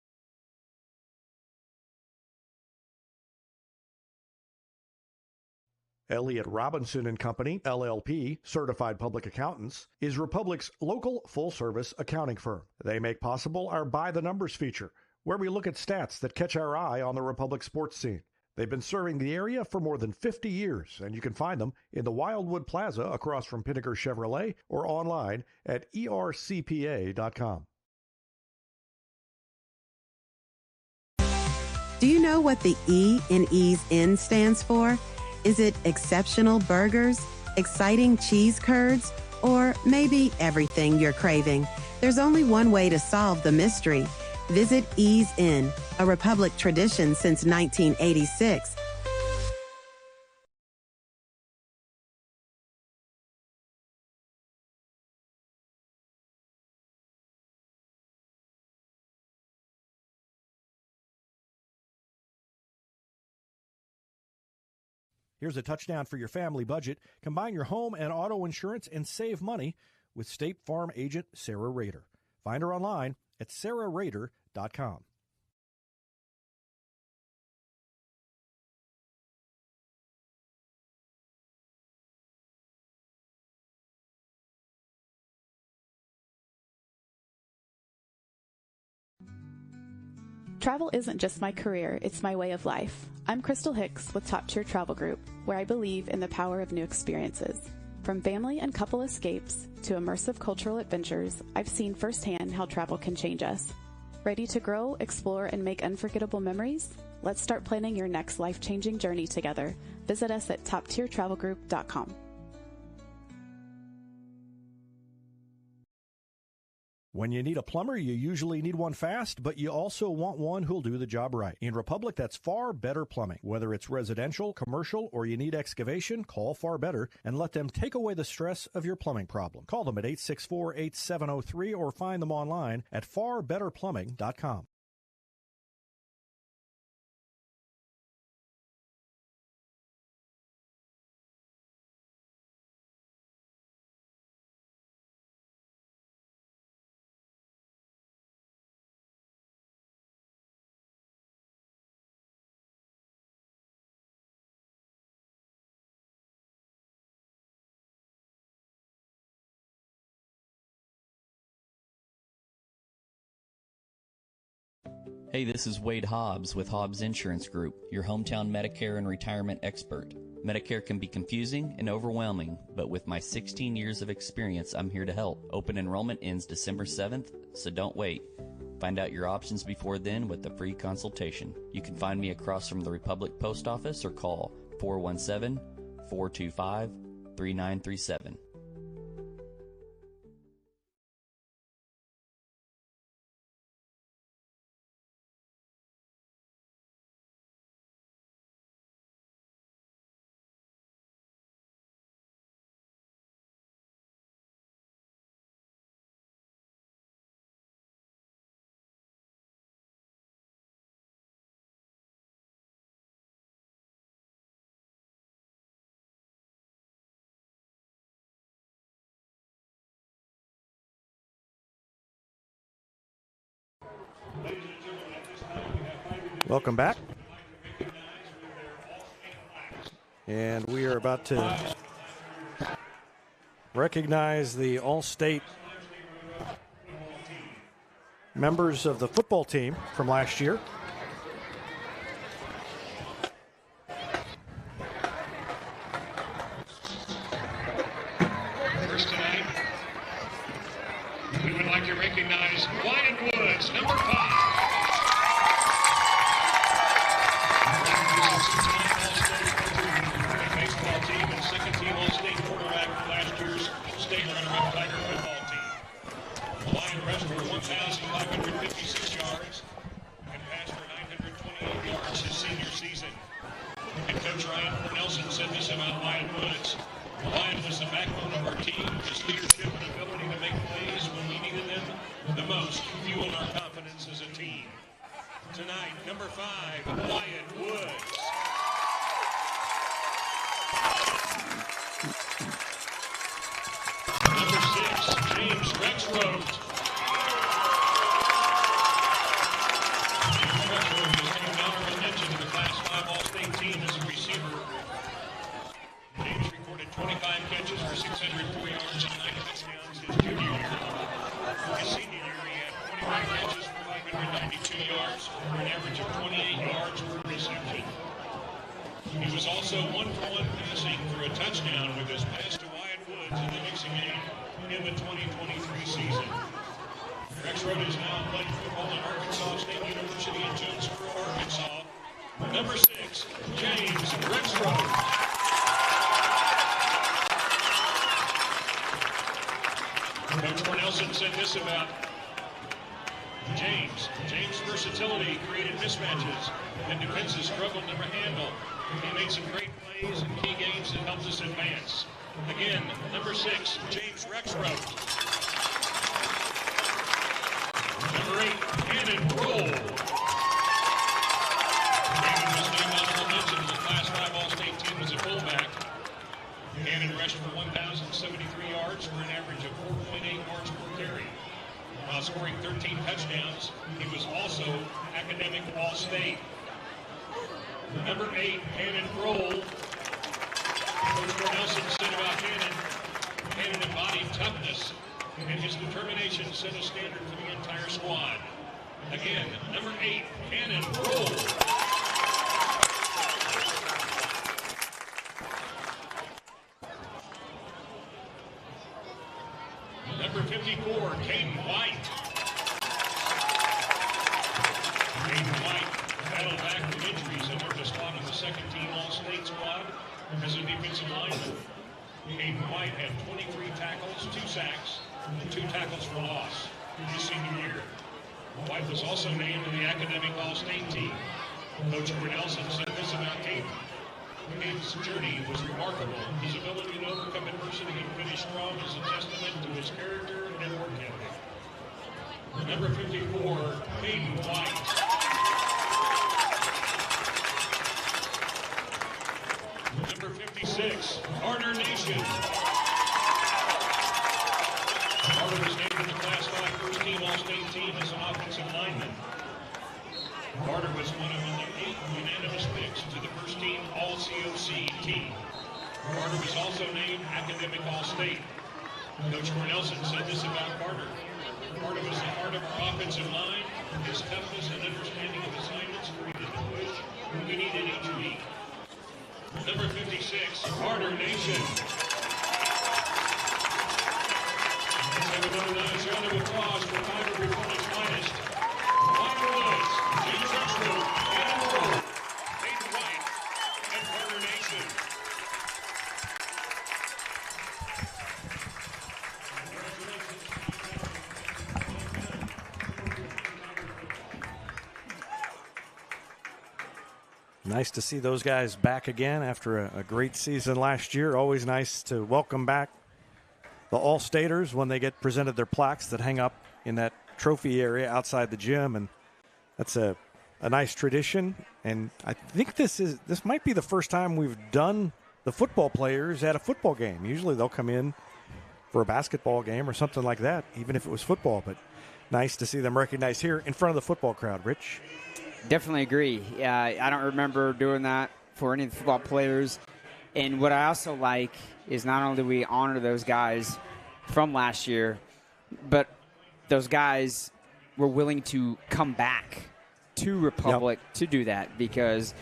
S13: Elliott Robinson and Company, LLP, Certified Public Accountants, is Republic's local full-service accounting firm. They make possible our By the Numbers feature, where we look at stats that catch our eye on the Republic sports scene. They've been serving the area for more than 50 years, and you can find them in the Wildwood Plaza across from Pinnaker Chevrolet or online at ercpa.com.
S11: Do you know what the E in Ease In stands for? Is it exceptional burgers, exciting cheese curds, or maybe everything you're craving? There's only one way to solve the mystery. Visit Ease In, a Republic tradition since 1986.
S13: Here's a touchdown for your family budget. Combine your home and auto insurance and save money with State Farm agent Sarah Rader. Find her online at sarahrader.com.
S12: Travel isn't just my career, it's my way of life. I'm Crystal Hicks with Top Tier Travel Group, where I believe in the power of new experiences. From family and couple escapes to immersive cultural adventures, I've seen firsthand how travel can change us. Ready to grow, explore, and make unforgettable memories? Let's start planning your next life-changing journey together. Visit us at toptiertravelgroup.com.
S13: When you need a plumber, you usually need one fast, but you also want one who'll do the job right. In Republic, that's Far Better Plumbing. Whether it's residential, commercial, or you need excavation, call Far Better and let them take away the stress of your plumbing problem. Call them at 864-8703 or find them online at farbetterplumbing.com.
S14: Hey, this is Wade Hobbs with Hobbs Insurance Group, your hometown Medicare and retirement expert. Medicare can be confusing and overwhelming, but with my 16 years of experience, I'm here to help. Open enrollment ends December 7th, so don't wait. Find out your options before then with a free consultation. You can find me across from the Republic Post Office or call 417-425-3937.
S3: Welcome back. And we are about to recognize the All-State members of the football team from last year.
S1: First tonight, we would like to recognize Wyatt Woods, number 5. about Wyatt Woods. Wyatt was the backbone of our team. His leadership and ability to make plays when we needed them the most fueled our confidence as a team. Tonight, number 5, Wyatt Woods. Number 6, James Rexroth. James Rexroth is named honorable mention to the Class 5 All-State team as a receiver. James recorded 25 catches for 604 yards and 9 touchdowns his junior year. His senior year, he had 21 catches for 592 yards for an average of 28 yards per reception. He was also 1-for-1 passing for a touchdown with his pass to Wyatt Woods in the mixing game in the 2023 season. Rexroth is now playing football at Arkansas State University in Jonesboro, Arkansas. Number 6, James Rexroth. Coach Cornelson said this about James. James' versatility created mismatches and defenses struggled to handle. He made some great plays in key games that helped us advance. Again, number 6, James Rexroth. Number 8, Cannon Roll. Cannon was named honorable mention to the Class 5 All-State team as a fullback. Cannon rushed for 1,073 yards for an average of 4.8 yards per carry. While scoring 13 touchdowns, he was also academic All-State. Number 8, Cannon Roll. Coach Cornelson said about Cannon embodied toughness, and his determination set a standard for the entire squad. Again, number 8, Cannon Roll. Number 54, Caden White. Caden White battled back from injuries and earned a spot on the second-team All-State squad as a defensive lineman. Caden White had 23 tackles, 2 sacks, and 2 tackles for loss his senior year. White was also named to the academic All-State team. Coach Cornelson said this about Caden. Caden's journey was remarkable. His ability to overcome adversity and finish strong is a testament to his character and work ethic. Number 54, Caden White. Number 56, Carter Nation. Carter was named to the Class 5 first-team All-State team as an offensive lineman. Carter was one of only 8 unanimous picks to the first-team All-COC team. Carter was also named academic All-State. Coach Cornelson said this about Carter. Carter was the heart of our offensive line. His toughness and understanding of assignments created the push we needed each week. Number 56, Carter Nation. Let's have another nice round of applause for Tiger Republic's finest. Wyatt Woods, James Rexroth, Cannon Roll, Caden White, and Carter Nation.
S3: Nice to see those guys back again after a great season last year. Always nice to welcome back the All-Staters when they get presented their plaques that hang up in that trophy area outside the gym, and that's a nice tradition. And I think this might be the first time we've done the football players at a football game. Usually they'll come in for a basketball game or something like that, even if it was football. But nice to see them recognized here in front of the football crowd. Rich?
S4: Definitely agree. Yeah, I don't remember doing that for any of the football players. And what I also like is not only do we honor those guys from last year, but those guys were willing to come back to Republic to do that, because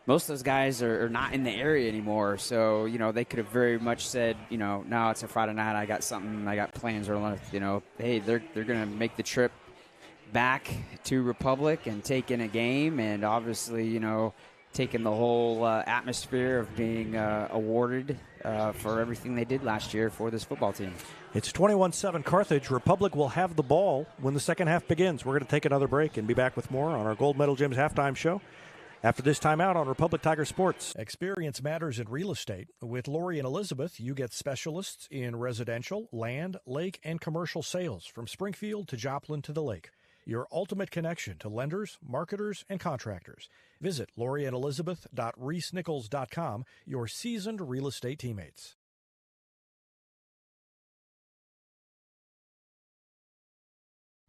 S4: most of those guys are not in the area anymore. So, they could have very much said, no, it's a Friday night. I got something. I got plans. Or, hey, they're going to make the trip back to Republic and take in a game, and obviously, taking the whole atmosphere of being awarded for everything they did last year for this football team.
S3: It's 21-7 Carthage. Republic will have the ball when the second half begins. We're going to take another break and be back with more on our Gold Medal Gyms halftime show After this timeout on Republic Tiger Sports.
S13: Experience matters in real estate. With Lori and Elizabeth, you get specialists in residential, land, lake, and commercial sales from Springfield to Joplin to the lake. Your ultimate connection to lenders, marketers, and contractors. Visit loriandelizabeth.reesnichols.com, your seasoned real estate teammates.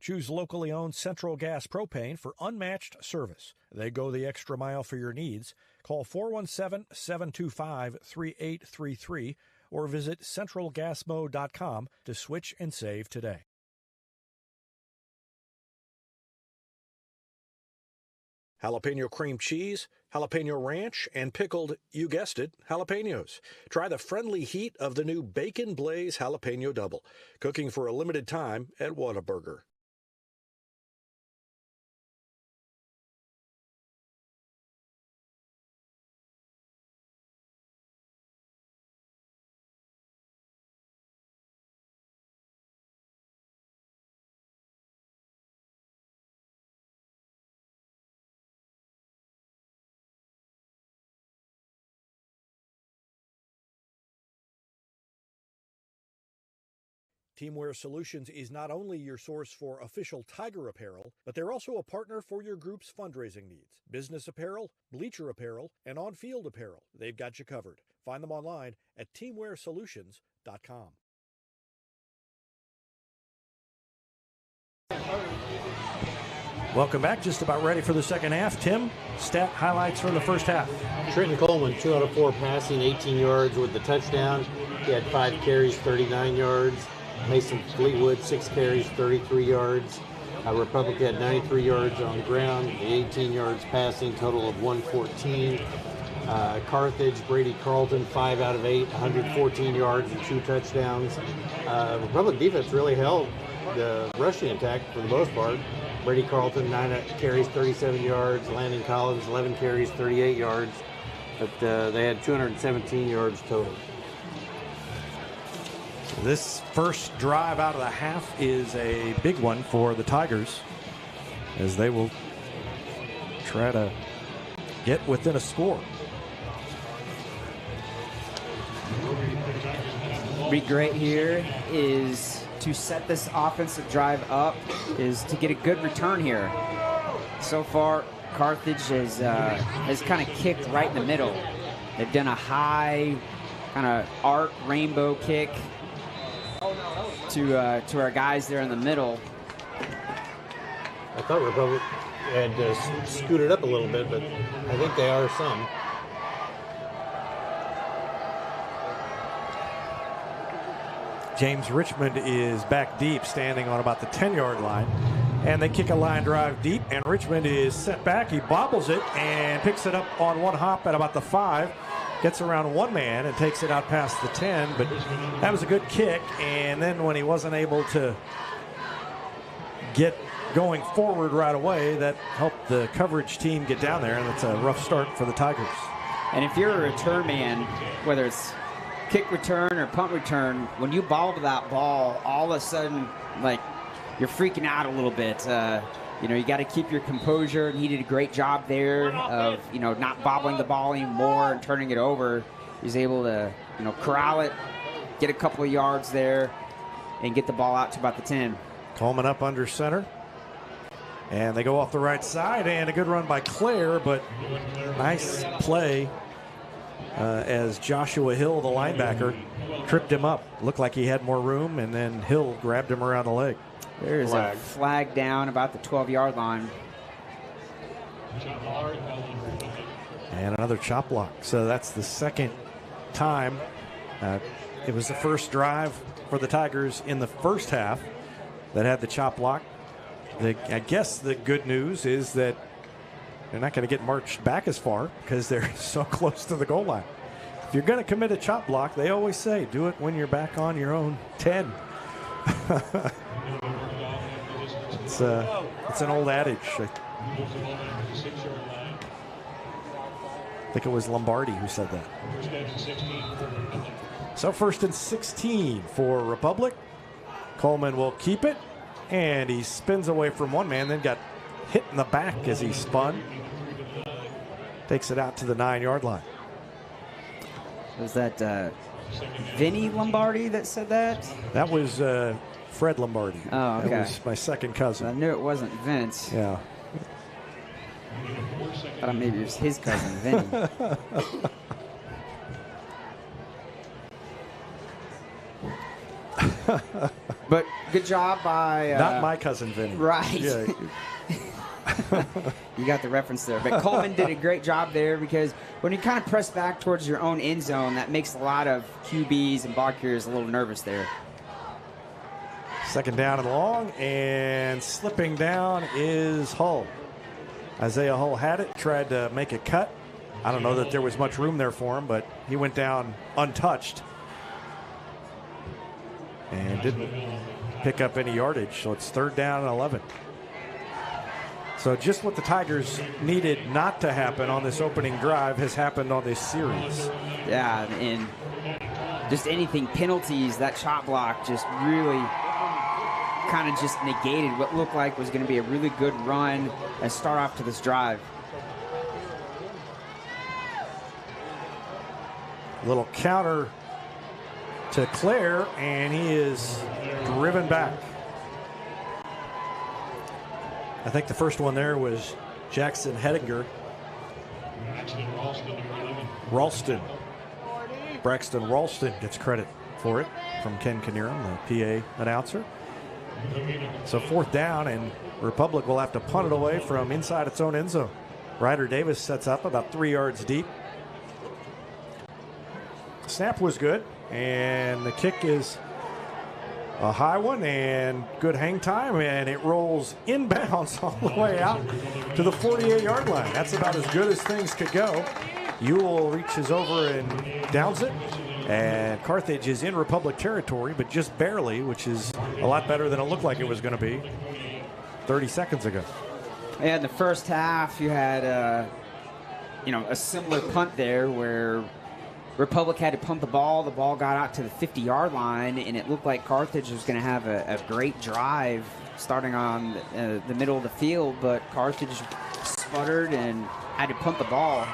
S13: Choose locally owned Central Gas Propane for unmatched service. They go the extra mile for your needs. Call 417-725-3833 or visit centralgasmo.com to switch and save today.
S10: Jalapeno cream cheese, jalapeno ranch, and pickled, you guessed it, jalapenos. Try the friendly heat of the new Bacon Blaze Jalapeno Double, cooking for a limited time at Whataburger.
S13: Teamwear Solutions is not only your source for official Tiger apparel, but they're also a partner for your group's fundraising needs. Business apparel, bleacher apparel, and on-field apparel. They've got you covered. Find them online at teamwearsolutions.com.
S3: Welcome back. Just about ready for the second half. Tim, stat highlights from the first half.
S9: Trenton Coleman, 2 out of 4 passing, 18 yards with the touchdown. He had 5 carries, 39 yards. Mason Fleetwood, 6 carries, 33 yards. Republic had 93 yards on the ground, 18 yards passing, total of 114. Carthage, Brady Carlton, 5 out of 8, 114 yards and 2 touchdowns. Republic defense really held the rushing attack for the most part. Brady Carlton, 9 carries, 37 yards. Landon Collins, 11 carries, 38 yards. But they had 217 yards total.
S3: This first drive out of the half is a big one for the Tigers, as they will try to get within a score.
S4: Be great here is to set this offensive drive up, is to get a good return here. So far, Carthage has kind of kicked right in the middle. They've done a high kind of arc rainbow kick to our guys there in the middle.
S9: I thought Republic had scooted up a little bit, but I think they are some.
S3: James Richmond is back deep, standing on about the 10-yard line. And they kick a line drive deep, and Richmond is sent back. He bobbles it and picks it up on one hop at about the 5. Gets around one man and takes it out past the 10. But that was a good kick. And then when he wasn't able to get going forward right away, that helped the coverage team get down there. And it's a rough start for the Tigers.
S4: And if you're a return man, whether it's kick return or punt return, when you bobble that ball, all of a sudden, like, you're freaking out a little bit. You got to keep your composure, and he did a great job there of, not bobbling the ball anymore and turning it over. He was able to, corral it, get a couple of yards there, and get the ball out to about the 10.
S3: Coleman up under center. And they go off the right side, and a good run by Claire, but nice play as Joshua Hill, the linebacker, tripped him up. Looked like he had more room, and then Hill grabbed him around the leg.
S4: There's a flag down about the 12-yard line.
S3: And another chop block. So that's the second time. It was the first drive for the Tigers in the first half that had the chop block. I guess the good news is that they're not going to get marched back as far because they're so close to the goal line. If you're going to commit a chop block, they always say, do it when you're back on your own 10. It's an old adage. I think it was Lombardi who said that. So 1st and 16 for Republic. Coleman will keep it, and he spins away from one man, then got hit in the back as he spun. Takes it out to the 9-yard line.
S4: Was that Vinny Lombardi that said that?
S3: That was Fred Lombardi.
S4: Oh, okay.
S3: That was my second cousin.
S4: I knew it wasn't Vince.
S3: Yeah.
S4: I thought maybe it was his cousin, Vinny. But good job by...
S3: Not my cousin, Vinny.
S4: Right.
S3: Yeah.
S4: You got the reference there. But Coleman did a great job there because when you kind of press back towards your own end zone, that makes a lot of QBs and ball carriers a little nervous there.
S3: Second down and long, and slipping down is Hull. Isaiah Hull had it, tried to make a cut. I don't know that there was much room there for him, but he went down untouched and didn't pick up any yardage. So it's third down and 11. So just what the Tigers needed not to happen on this opening drive has happened on this series.
S4: Yeah, and just anything, penalties, that chop block just really kind of just negated what looked like was going to be a really good run and start off to this drive.
S3: Little counter to Claire, and he is driven back. I think the first one there was Jackson Hedinger. Ralston. Braxton Ralston gets credit for it from Ken Knierim, the PA announcer. So fourth down, and Republic will have to punt it away from inside its own end zone. Ryder Davis sets up about 3 yards deep. Snap was good, and the kick is a high one and good hang time, and it rolls inbounds all the way out to the 48-yard line. That's about as good as things could go. Ewell reaches over and downs it, and Carthage is in Republic territory, but just barely, which is a lot better than it looked like it was going to be 30 seconds ago.
S4: Yeah, in the first half, you had a similar punt there where Republic had to punt the ball. The ball got out to the 50-yard line, and it looked like Carthage was going to have a great drive starting on the middle of the field, but Carthage sputtered and had to punt the ball.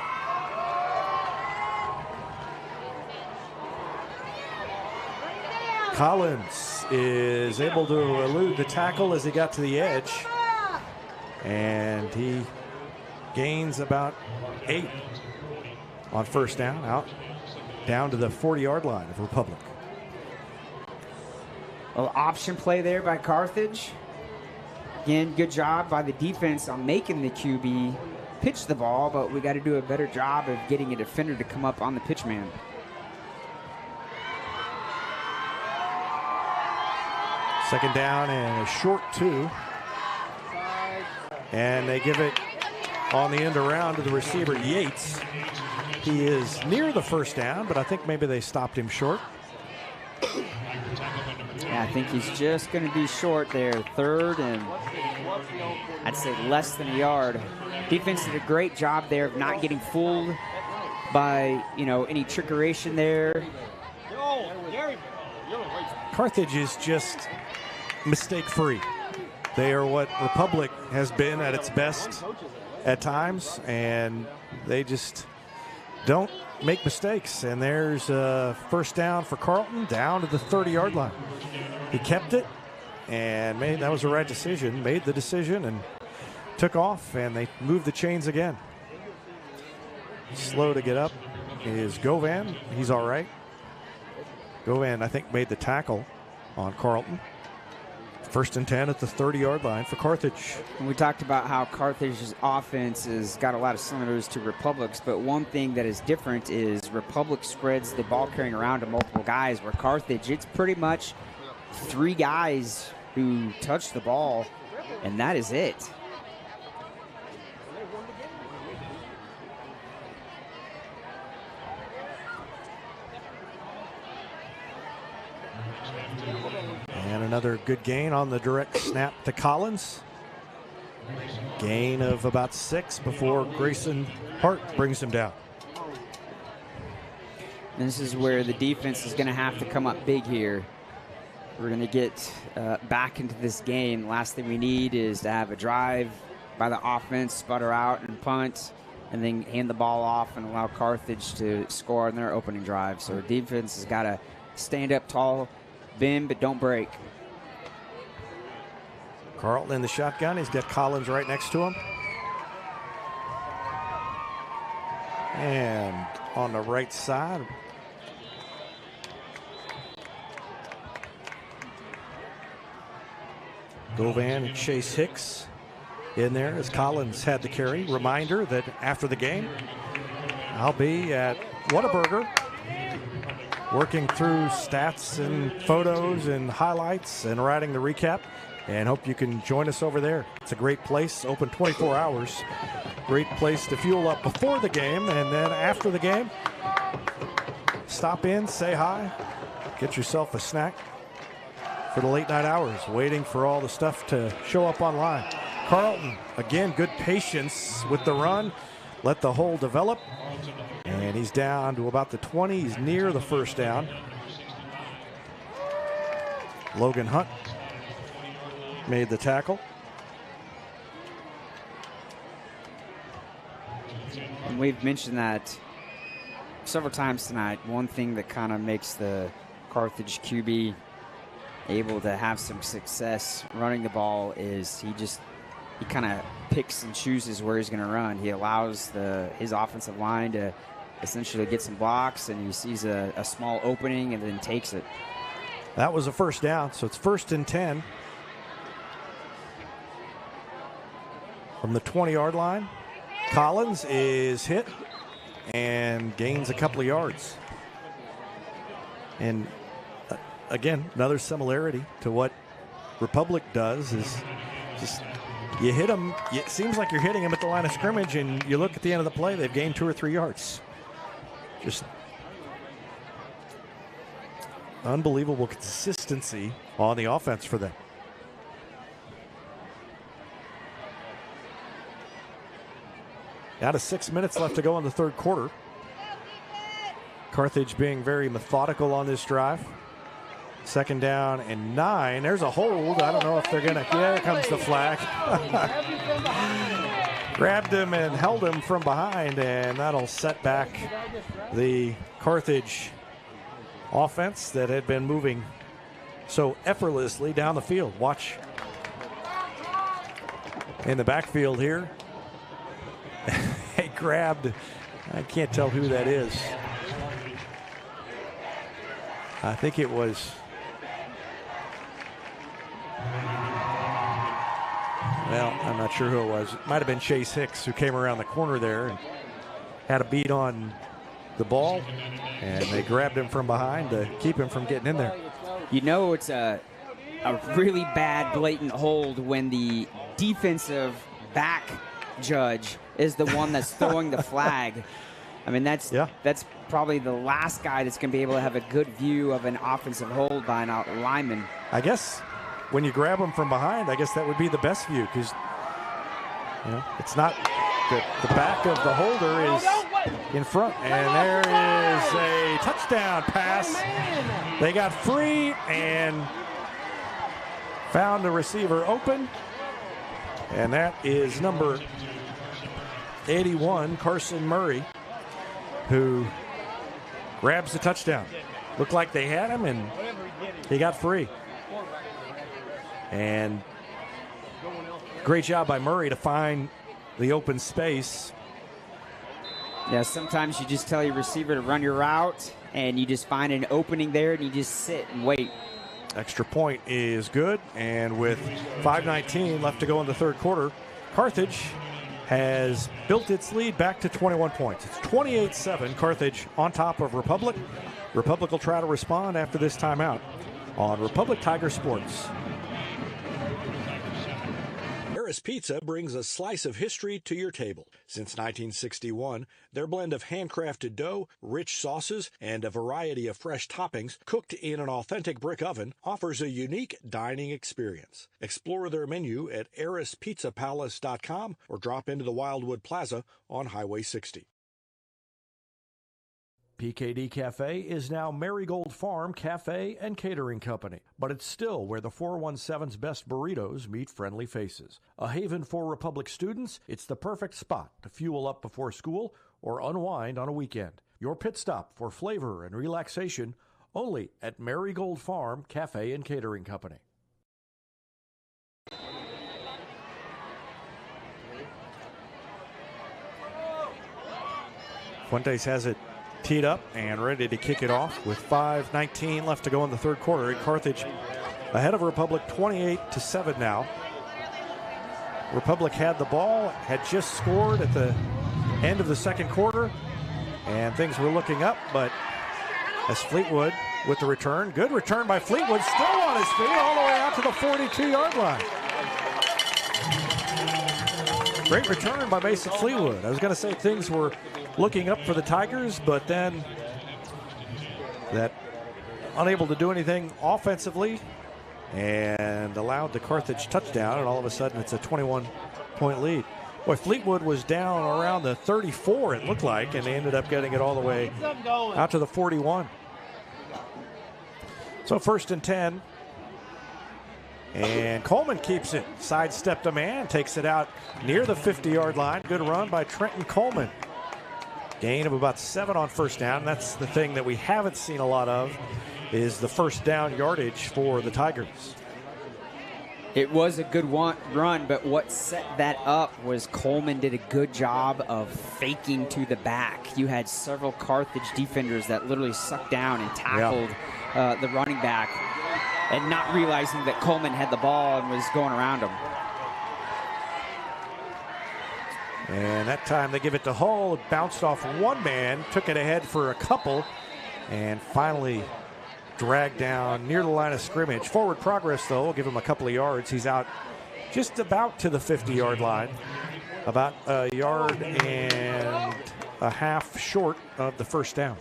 S3: Collins is able to elude the tackle as he got to the edge, and he gains about 8 on first down, down to the 40-yard line of Republic.
S4: A little option play there by Carthage. Again, good job by the defense on making the QB pitch the ball, but we got to do a better job of getting a defender to come up on the pitch man.
S3: Second down and a short 2. And they give it on the end around to the receiver, Yates. He is near the first down, but I think maybe they stopped him short.
S4: Yeah, I think he's just going to be short there. Third and I'd say less than a yard. Defense did a great job there of not getting fooled by, any trickeration there.
S3: Carthage is just mistake-free. They are what Republic has been at its best at times, and they just don't make mistakes. And there's a first down for Carlton down to the 30-yard line. He kept it, and that was the right decision. Made the decision and took off, and they moved the chains again. Slow to get up is Govan. He's all right. Govan, I think, made the tackle on Carlton. First and 10 at the 30-yard line for Carthage.
S4: And we talked about how Carthage's offense has got a lot of similarities to Republic's, but one thing that is different is Republic spreads the ball carrying around to multiple guys, where Carthage, it's pretty much 3 guys who touch the ball, and that is it.
S3: And another good gain on the direct snap to Collins. Gain of about 6 before Grayson Hart brings him down.
S4: And this is where the defense is going to have to come up big here. We're going to get back into this game. Last thing we need is to have a drive by the offense, sputter out and punt. and then hand the ball off and allow Carthage to score on their opening drive. So defense has got to stand up tall, bend, but don't break.
S3: Carlton in the shotgun. He's got Collins right next to him. And on the right side, Govan and Chase Hicks in there as Collins had the carry. Reminder that after the game, I'll be at Whataburger working through stats and photos and highlights and writing the recap, and hope you can join us over there. It's a great place, open 24 hours. Great place to fuel up before the game, and then after the game, stop in, say hi, get yourself a snack for the late night hours, waiting for all the stuff to show up online. Carlton, again, good patience with the run. Let the hole develop. And he's down to about the 20. He's near the first down. Logan Hunt made the tackle.
S4: And we've mentioned that several times tonight. One thing that kind of makes the Carthage QB able to have some success running the ball is he kind of picks and chooses where he's going to run. He allows his offensive line to essentially get some blocks, and he sees a small opening and then takes it.
S3: That was a first down, so it's 1st and 10 from the 20-yard line. Collins is hit and gains a couple of yards. And again, another similarity to what Republic does is just you hit them. It seems like you're hitting them at the line of scrimmage, and you look at the end of the play, they've gained 2 or 3 yards. Just unbelievable consistency on the offense for them. Out of 6 minutes left to go in the third quarter. Carthage being very methodical on this drive. 2nd down and 9. There's a hold. I don't know if they're going to. Yeah, here comes the flag. Grabbed him and held him from behind, and that'll set back the Carthage offense that had been moving so effortlessly down the field. Watch in the backfield here. They grabbed, I can't tell who that is. I think it was, well, I'm not sure who it was. It might have been Chase Hicks who came around the corner there and had a beat on the ball, and they grabbed him from behind to keep him from getting in there.
S4: You know, it's a really bad blatant hold when the defensive back judge is the one that's throwing the flag. I mean, that's probably the last guy that's going to be able to have a good view of an offensive hold by an lineman.
S3: I guess when you grab him from behind, I guess that would be the best view, because it's not the back of the holder is in front. And there is a touchdown pass. They got free and found the receiver open. And that is number 81, Carson Murray, who grabs the touchdown. Looked like they had him, and he got free. And great job by Murray to find the open space.
S4: Yeah, sometimes you just tell your receiver to run your route, and you just find an opening there, and you just sit and wait.
S3: Extra point is good, and with 5:19 left to go in the third quarter, Carthage has built its lead back to 21 points. It's 28-7, Carthage on top of Republic. Republic will try to respond after this timeout on Republic Tiger Sports.
S10: Harris Pizza brings a slice of history to your table. Since 1961, their blend of handcrafted dough, rich sauces, and a variety of fresh toppings cooked in an authentic brick oven offers a unique dining experience. Explore their menu at harrispizzapalace.com or drop into the Wildwood Plaza on Highway 60.
S13: PKD Cafe is now Marigold Farm Cafe and Catering Company, but it's still where the 417's best burritos meet friendly faces. A haven for Republic students, it's the perfect spot to fuel up before school or unwind on a weekend. Your pit stop for flavor and relaxation only at Marigold Farm Cafe and Catering Company.
S3: Fuentes has it teed up and ready to kick it off with 5:19 left to go in the third quarter. Carthage ahead of Republic 28-7 now. Republic had the ball, had just scored at the end of the second quarter, and things were looking up, but as Fleetwood with the return, good return by Fleetwood, still on his feet all the way out to the 42-yard line. Great return by Mason Fleetwood. I was going to say things were looking up for the Tigers, but then that unable to do anything offensively and allowed the Carthage touchdown, and all of a sudden it's a 21-point lead. Boy, Fleetwood was down around the 34, it looked like, and they ended up getting it all the way out to the 41. So 1st and 10. And Coleman keeps it. Sidestepped a man, takes it out near the 50-yard line. Good run by Trenton Coleman. Gain of about 7 on first down. That's the thing that we haven't seen a lot of, is the first down yardage for the Tigers.
S4: It was a good run, but what set that up was Coleman did a good job of faking to the back. You had several Carthage defenders that literally sucked down and tackled the running back, and not realizing that Coleman had the ball and was going around him.
S3: And that time they give it to Hull. It bounced off one man, took it ahead for a couple, and finally dragged down near the line of scrimmage. Forward progress, though, will give him a couple of yards. He's out just about to the 50-yard line, about a yard and a half short of the first down.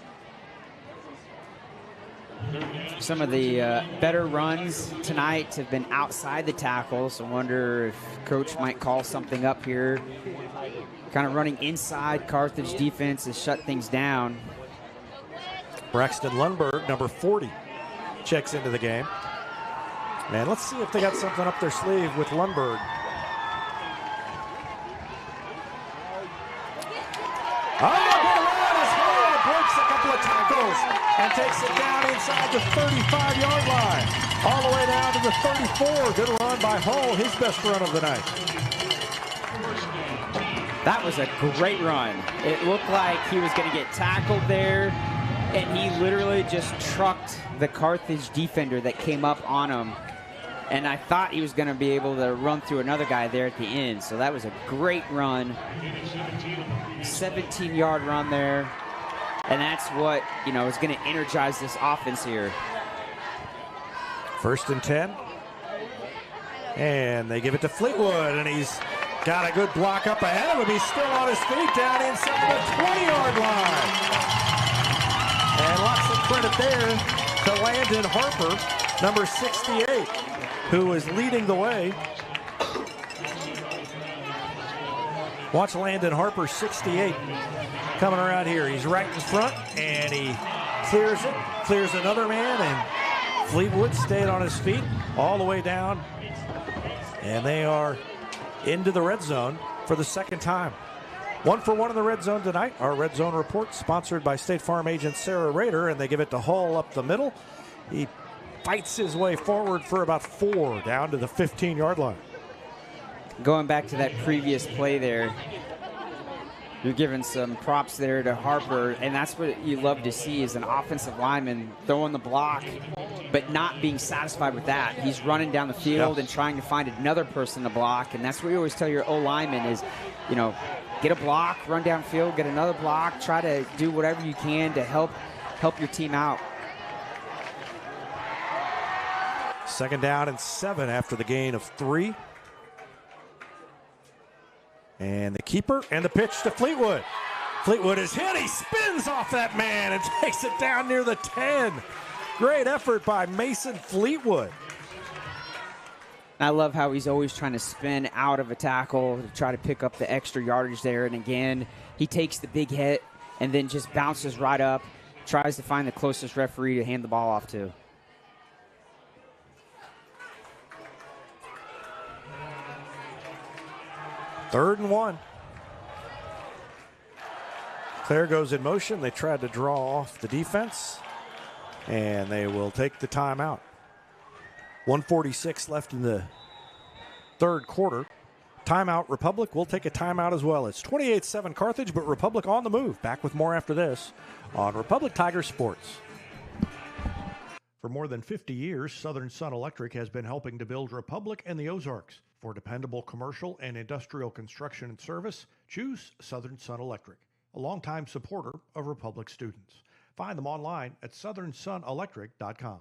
S4: Some of the better runs tonight have been outside the tackles. I wonder if Coach might call something up here. Kind of running inside. Carthage defense has shut things down.
S3: Braxton Lundberg, number 40, checks into the game. And let's see if they got something up their sleeve with Lundberg. Breaks a couple of tackles and takes it down inside the 35-yard line. All the way down to the 34. Good run by Hull, his best run of the night.
S4: That was a great run. It looked like he was going to get tackled there, and he literally just trucked the Carthage defender that came up on him. And I thought he was going to be able to run through another guy there at the end. So that was a great run. 17-yard run there. And that's what, is going to energize this offense here.
S3: 1st and 10. And they give it to Fleetwood, and he's got a good block up ahead of him. He's still on his feet down inside the 20-yard line. And lots of credit there to Landon Harper, number 68, who is leading the way. Watch Landon Harper, 68, coming around here. He's right in front, and he clears it, clears another man, and Fleetwood stayed on his feet all the way down. And they are into the red zone for the second time. 1 for 1 in the red zone tonight. Our red zone report sponsored by State Farm agent Sarah Rader, and they give it to Hull up the middle. He fights his way forward for about 4 down to the 15-yard line.
S4: Going back to that previous play there, you're giving some props there to Harper, and that's what you love to see is an offensive lineman throwing the block, but not being satisfied with that. He's running down the field and trying to find another person to block, and that's what you always tell your O-lineman is, get a block, run downfield, get another block, try to do whatever you can to help your team out.
S3: 2nd down and 7 after the gain of 3. And the keeper and the pitch to Fleetwood. Fleetwood is hit. He spins off that man and takes it down near the 10. Great effort by Mason Fleetwood.
S4: I love how he's always trying to spin out of a tackle to try to pick up the extra yardage there. And again, he takes the big hit and then just bounces right up tries to find the closest referee to hand the ball off to.
S3: Third and 1. Claire goes in motion. They tried to draw off the defense, and they will take the timeout. 1:46 left in the third quarter. Timeout. Republic will take a timeout as well. It's 28-7 Carthage, but Republic on the move. Back with more after this on Republic Tiger Sports.
S13: For more than 50 years, Southern Sun Electric has been helping to build Republic and the Ozarks. For dependable commercial and industrial construction and service, choose Southern Sun Electric, a longtime supporter of Republic students. Find them online at southernsunelectric.com.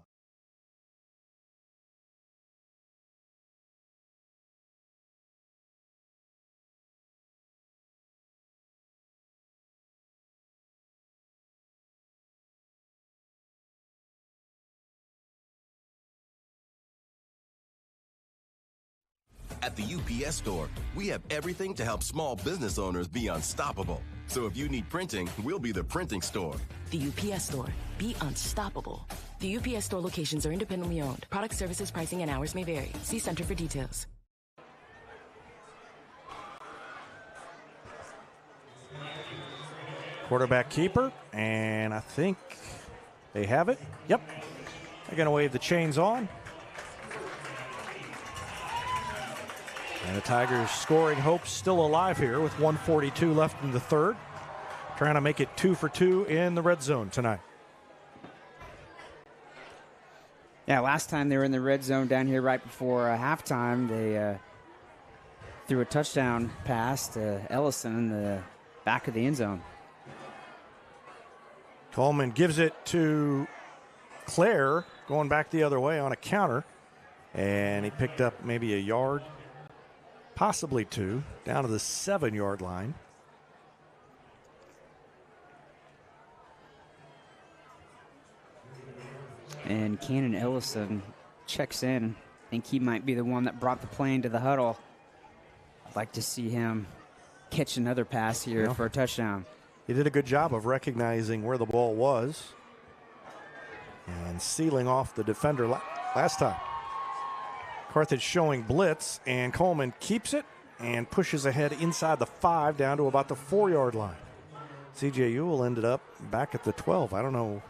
S15: At the UPS Store, we have everything to help small business owners be unstoppable. So if you need printing, we'll be the printing store.
S16: The UPS Store. Be unstoppable. The UPS Store locations are independently owned. Product, services, pricing, and hours may vary. See Center for details.
S3: Quarterback keeper, and I think they have it. Yep. They're going to wave the chains on. And the Tigers' scoring hopes still alive here with 1:42 left in the third. Trying to make it 2 for 2 in the red zone tonight.
S4: Yeah, last time they were in the red zone down here right before halftime, they threw a touchdown pass to Ellison in the back of the end zone.
S3: Coleman gives it to Claire, going back the other way on a counter. And he picked up maybe a yard, possibly 2, down to the 7-yard line.
S4: And Cannon Ellison checks in. I think he might be the one that brought the play into the huddle. I'd like to see him catch another pass here for a touchdown.
S3: He did a good job of recognizing where the ball was and sealing off the defender last time. Carthage showing blitz, and Coleman keeps it and pushes ahead inside the 5 down to about the 4-yard line. CJ Ewell ended up back at the 12. I don't know.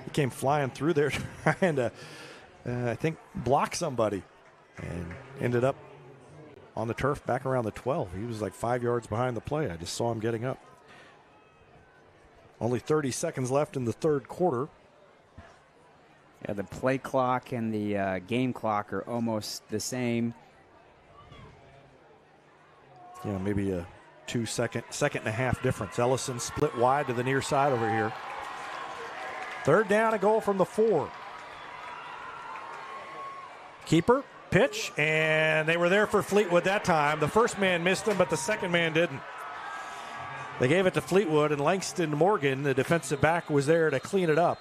S3: He came flying through there trying to, I think, block somebody and ended up on the turf back around the 12. He was like 5 yards behind the play. I just saw him getting up. Only 30 seconds left in the third quarter.
S4: Yeah, the play clock and the game clock are almost the same.
S3: Yeah, maybe a second and a half difference. Ellison split wide to the near side over here. Third down, a goal from the 4. Keeper, pitch, and they were there for Fleetwood that time. The first man missed him, but the second man didn't. They gave it to Fleetwood, and Langston Morgan, the defensive back, was there to clean it up.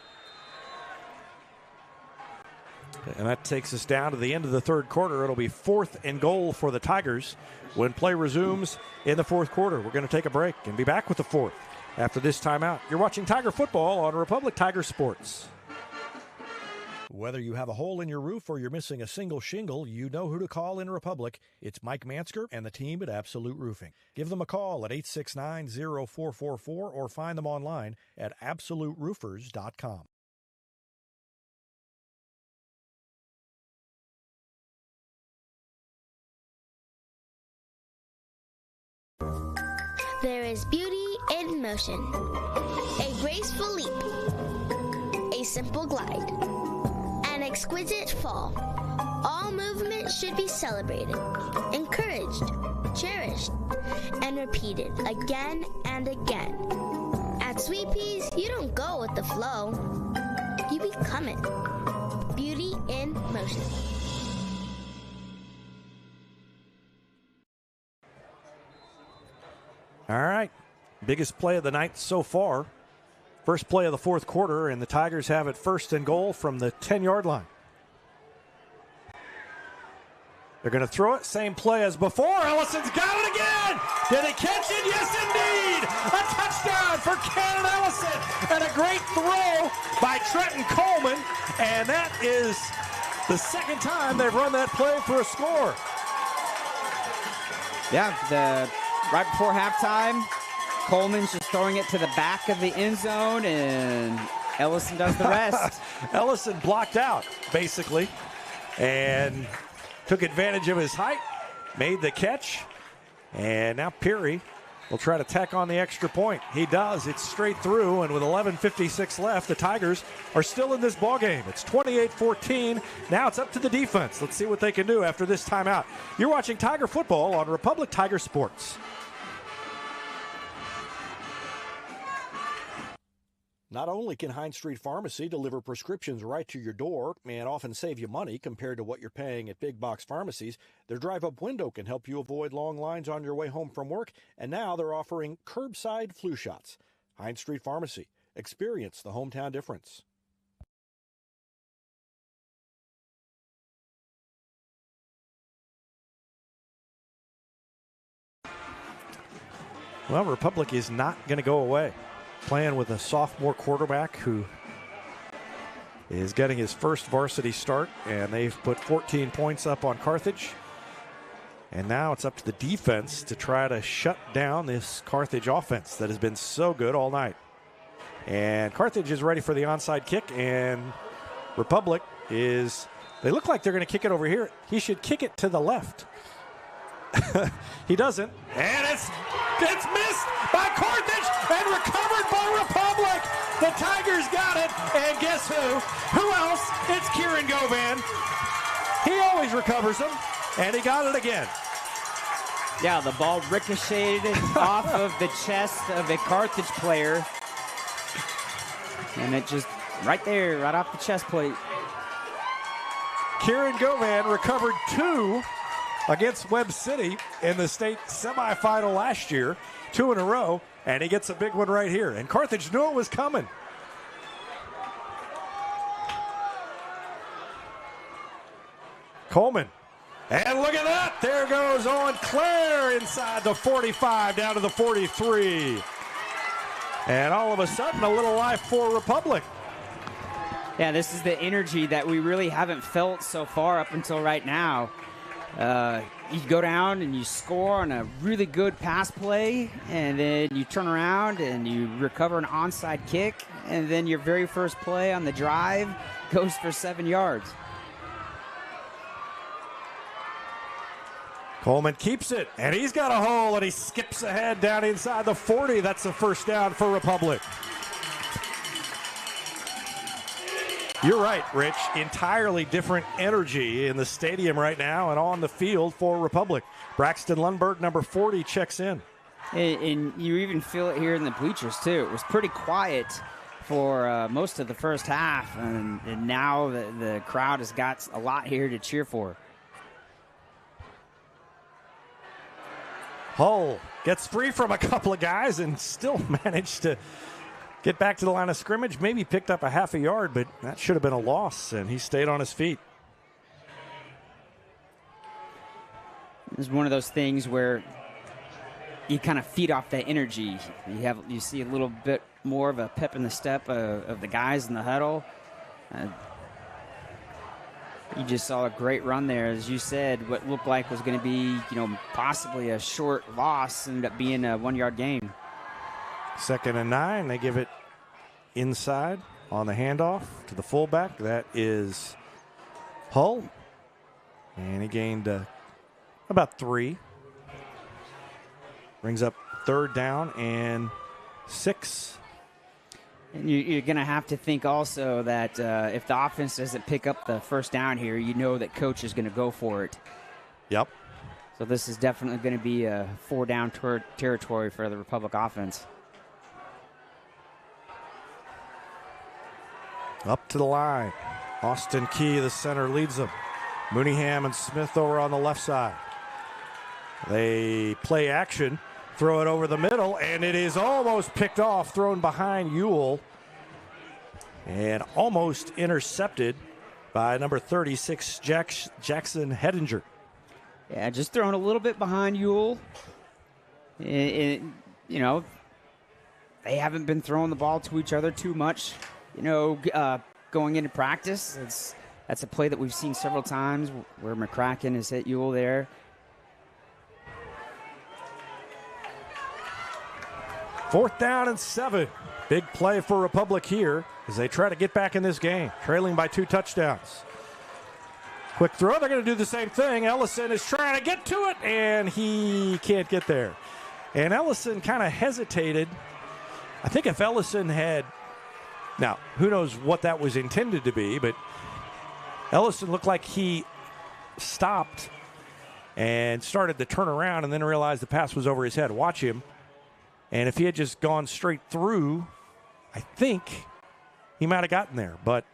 S3: And that takes us down to the end of the third quarter. It'll be 4th and goal for the Tigers when play resumes in the fourth quarter. We're going to take a break and be back with the fourth after this timeout. You're watching Tiger Football on Republic Tiger Sports.
S13: Whether you have a hole in your roof or you're missing a single shingle, you know who to call in Republic. It's Mike Mansker and the team at Absolute Roofing. Give them a call at 869-0444 or find them online at absoluteroofers.com.
S5: There is beauty in motion. A graceful leap. A simple glide. An exquisite fall. All movement should be celebrated, encouraged, cherished, and repeated again and again. At Sweet Peas, you don't go with the flow. You become it. Beauty in motion.
S3: All right, biggest play of the night so far. First play of the fourth quarter, and the Tigers have it 1st and goal from the 10-yard line. They're going to throw it, same play as before. Ellison's got it again. Did he catch it? Yes, indeed. A touchdown for Cannon Ellison, and a great throw Trenton Coleman, and that is the second time they've run that play for a score.
S4: Yeah, right before halftime, Coleman's just throwing it to the back of the end zone, and Ellison does the rest.
S3: Ellison blocked out, basically, and took advantage of his height, made the catch, and now Peary will try to tack on the extra point. He does. It's straight through, and with 11:56 left, the Tigers are still in this ballgame. It's 28-14. Now it's up to the defense. Let's see what they can do after this timeout. You're watching Tiger football on Republic Tiger Sports.
S10: Not only can Hines Street Pharmacy deliver prescriptions right to your door and often save you money compared to what you're paying at big box pharmacies, their drive-up window can help you avoid long lines on your way home from work, and now they're offering curbside flu shots. Hines Street Pharmacy. Experience the hometown difference.
S3: Well, Republic is not going to go away. Playing with a sophomore quarterback who is getting his first varsity start, and they've put 14 points up on Carthage. And now it's up to the defense to try to shut down this Carthage offense that has been so good all night. And Carthage is ready for the onside kick, and Republic is, they look like they're going to kick it over here. He should kick it to the left. He doesn't, and it's missed by Carthage and recovered by Republic. The Tigers got it, and guess who? Who else? It's Kieran Govan. He always recovers them, and he got it again.
S4: Yeah, the ball ricocheted off of the chest of a Carthage player, and it just right there, right off the chest plate.
S3: Kieran Govan recovered 2 against Webb City in the state semifinal last year, 2 in a row, and he gets a big one right here. And Carthage knew it was coming. Coleman. And look at that. There goes Owen Clare inside the 45 down to the 43. And all of a sudden, a little life for Republic.
S4: Yeah, this is the energy that we really haven't felt so far up until right now. You go down and you score on a really good pass play, and then you turn around and you recover an onside kick, and then your very first play on the drive goes for 7 yards.
S3: Coleman keeps it, and he's got a hole, and he skips ahead down inside the 40. That's a first down for Republic. You're right, Rich. Entirely different energy in the stadium right now and on the field for Republic. Braxton Lundberg, number 40, checks in.
S4: And you even feel it here in the bleachers, too. It was pretty quiet for most of the first half, and now the crowd has got a lot here to cheer for.
S3: Hull gets free from a couple of guys and still managed to get back to the line of scrimmage. Maybe picked up a half a yard, but that should have been a loss, and he stayed on his feet.
S4: It's one of those things where you kind of feed off that energy. You see a little bit more of a pep in the step of the guys in the huddle. You just saw a great run there. As you said, what looked like was going to be, possibly a short loss ended up being a 1 yard gain.
S3: 2nd and 9. They give it inside on the handoff to the fullback. That is Hull. And he gained about 3. Brings up 3rd down and 6.
S4: And you're going to have to think also that if the offense doesn't pick up the first down here, you know that coach is going to go for it.
S3: Yep.
S4: So this is definitely going to be a 4-down territory for the Republic offense.
S3: Up to the line. Austin Key, the center, leads them. Mooneyham and Smith over on the left side. They play action, throw it over the middle, and it is almost picked off, thrown behind Ewell, and almost intercepted by number 36, Jackson Hedinger.
S4: Yeah, just thrown a little bit behind Ewell. They haven't been throwing the ball to each other too much going into practice. That's a play that we've seen several times where McCracken has hit Ewell there.
S3: Fourth down and 7. Big play for Republic here as they try to get back in this game, trailing by 2 touchdowns. Quick throw. They're going to do the same thing. Ellison is trying to get to it, and he can't get there. And Ellison kind of hesitated. I think if Ellison had, now, who knows what that was intended to be, but Ellison looked like he stopped and started to turn around and then realized the pass was over his head. Watch him. And if he had just gone straight through, I think he might have gotten there. But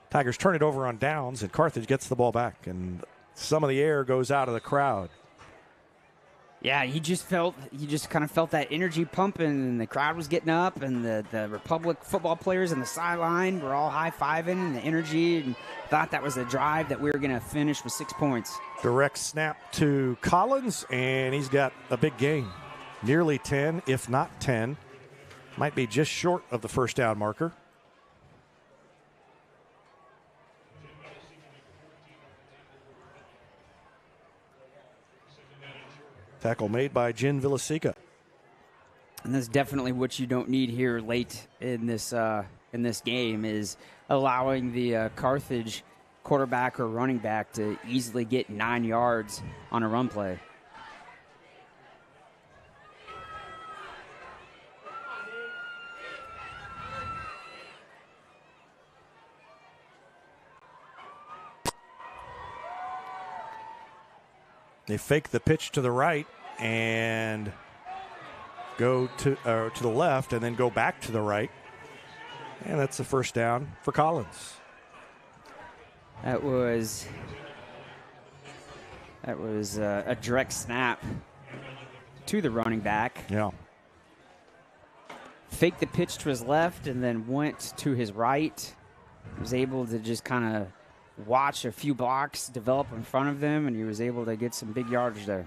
S3: Tigers turn it over on downs, and Carthage gets the ball back. And some of the air goes out of the crowd.
S4: Yeah, you just kind of felt that energy pumping, and the crowd was getting up, and the Republic football players on the sideline were all high-fiving, and the energy, and thought that was a drive that we were going to finish with 6 points.
S3: Direct snap to Collins, and he's got a big gain. Nearly 10, if not 10. Might be just short of the first down marker. Tackle made by Jin Villasica.
S4: And that's definitely what you don't need here late in this game, is allowing the Carthage quarterback or running back to easily get 9 yards on a run play.
S3: They fake the pitch to the right and go to the left and then go back to the right. And that's the first down for Collins.
S4: That was a direct snap to the running back.
S3: Yeah.
S4: Faked the pitch to his left and then went to his right. Was able to just kind of watch a few blocks develop in front of them, and he was able to get some big yardage there.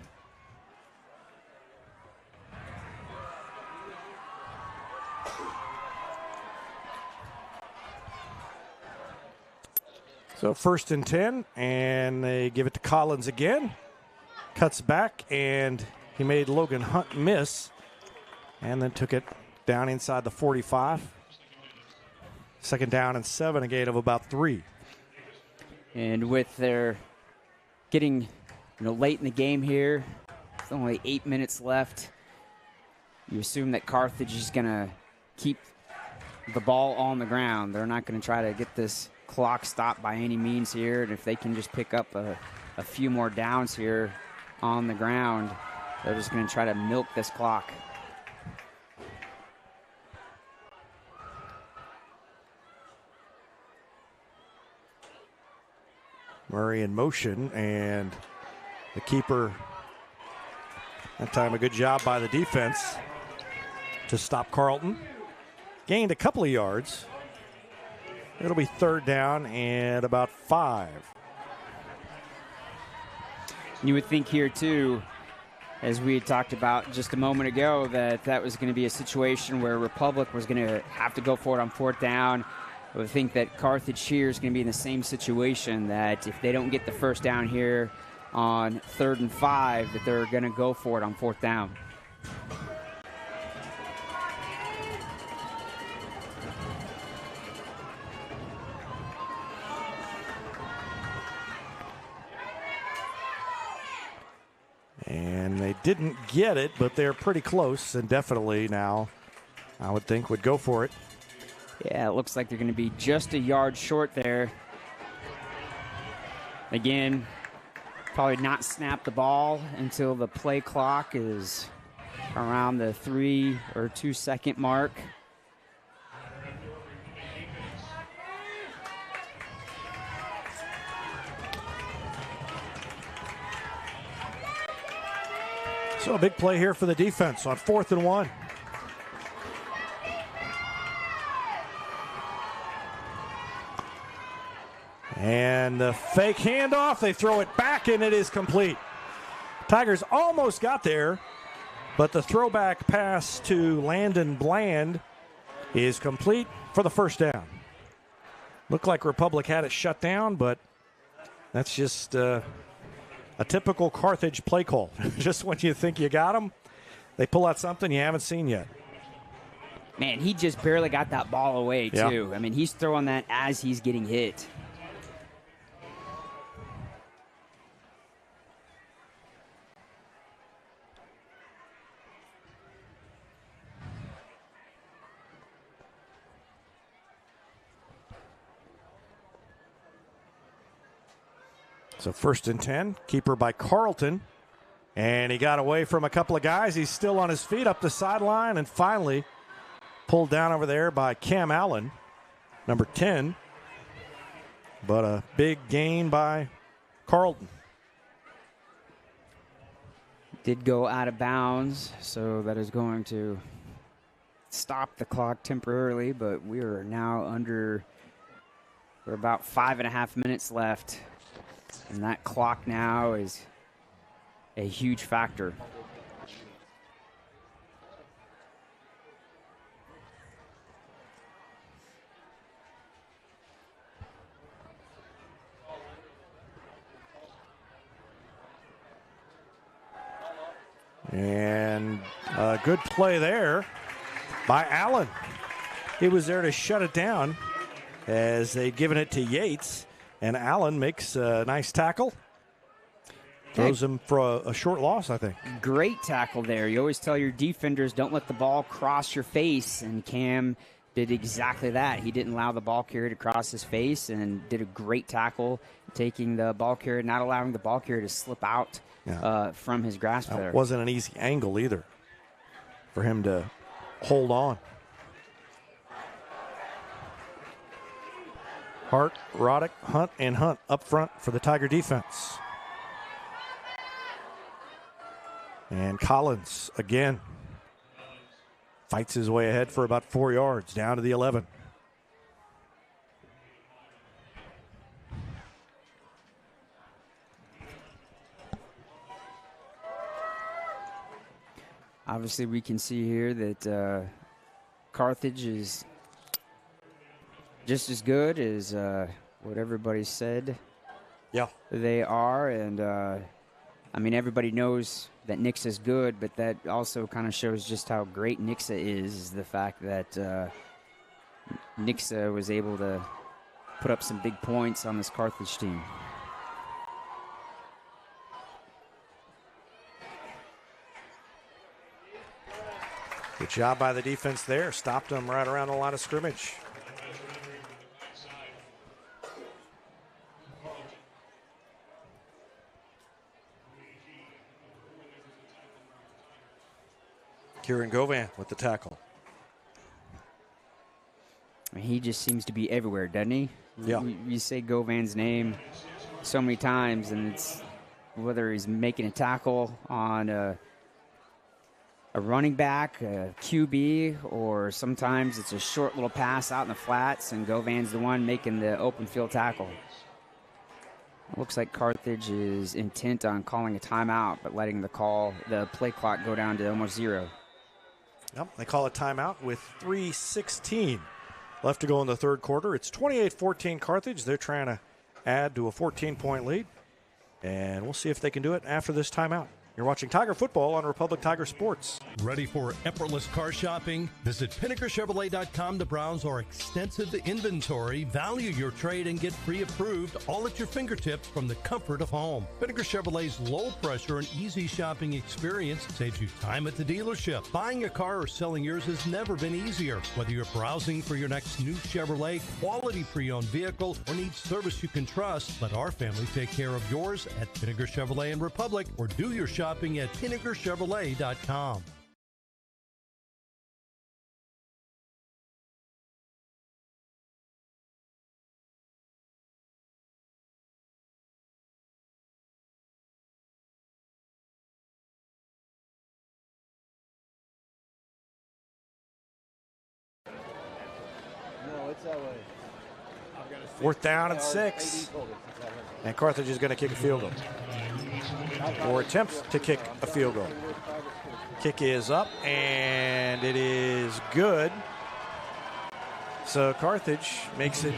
S3: So 1st and 10, and they give it to Collins again. Cuts back, and he made Logan Hunt miss, and then took it down inside the 45. 2nd down and 7, a gain of about 3.
S4: And with their getting late in the game here, with only 8 minutes left, you assume that Carthage is going to keep the ball on the ground. They're not going to try to get this clock stopped by any means here. And if they can just pick up a few more downs here on the ground, they're just going to try to milk this clock.
S3: Murray in motion, and the keeper, that time a good job by the defense to stop Carlton. Gained a couple of yards. It'll be 3rd down and about 5.
S4: You would think here, too, as we had talked about just a moment ago, that was going to be a situation where Republic was going to have to go for it on 4th down. I would think that Carthage here is going to be in the same situation, that if they don't get the first down here on 3rd and 5, that they're going to go for it on 4th down.
S3: And they didn't get it, but they're pretty close, and definitely now, I would think, would go for it.
S4: Yeah, it looks like they're going to be just a yard short there. Again, probably not snap the ball until the play clock is around the 3 or 2 second mark.
S3: So a big play here for the defense on 4th and 1. And the fake handoff, they throw it back, and it is complete. Tigers almost got there, but the throwback pass to Landon Bland is complete for the first down. Looked like Republic had it shut down, but that's just a typical Carthage play call. Just when you think you got them, they pull out something you haven't seen yet.
S4: Man, he just barely got that ball away, too.
S3: Yeah.
S4: I mean, he's throwing that as he's getting hit.
S3: So 1st and 10, keeper by Carlton. And he got away from a couple of guys. He's still on his feet up the sideline and finally pulled down over there by Cam Allen, number 10. But a big gain by Carlton.
S4: Did go out of bounds, so that is going to stop the clock temporarily, but we are now we're about 5.5 minutes left. And that clock now is a huge factor.
S3: And a good play there by Allen. He was there to shut it down as they'd given it to Yates. And Allen makes a nice tackle. Throws him for a short loss, I think.
S4: Great tackle there. You always tell your defenders, don't let the ball cross your face. And Cam did exactly that. He didn't allow the ball carrier to cross his face and did a great tackle, taking the ball carrier, not allowing the ball carrier to slip out from his grasp there.
S3: It wasn't an easy angle either for him to hold on. Hart, Roddick, Hunt, and Hunt up front for the Tiger defense. And Collins again fights his way ahead for about 4 yards, down to the 11.
S4: Obviously, we can see here that Carthage is just as good as what everybody said they are. And, I mean, everybody knows that Nixa is good, but that also kind of shows just how great Nixa is the fact that Nixa was able to put up some big points on this Carthage team.
S3: Good job by the defense there. Stopped them right around the line of scrimmage. Kieran Govan with the tackle.
S4: He just seems to be everywhere, doesn't he?
S3: Yeah.
S4: You say Govan's name so many times, and it's whether he's making a tackle on a running back, a QB, or sometimes it's a short little pass out in the flats, and Govan's the one making the open field tackle. It looks like Carthage is intent on calling a timeout, but letting the play clock go down to almost zero.
S3: Yep, they call a timeout with 3:16 left to go in the third quarter. It's 28-14 Carthage. They're trying to add to a 14-point lead, and we'll see if they can do it after this timeout. You're watching Tiger Football on Republic Tiger Sports.
S6: Ready for effortless car shopping? Visit PinnakerChevrolet.com to browse our extensive inventory, value your trade, and get pre-approved all at your fingertips from the comfort of home. Pinnaker Chevrolet's low-pressure and easy shopping experience saves you time at the dealership. Buying a car or selling yours has never been easier. Whether you're browsing for your next new Chevrolet, quality pre-owned vehicle, or need service you can trust, let our family take care of yours at Pinnaker Chevrolet in Republic, or do your shopping at PinnakerChevrolet.com.
S2: No, it's that way.
S3: Fourth down and 6. And Carthage is going to kick a field goal. Or attempts to kick a field goal. Kick is up, and it is good. So Carthage makes it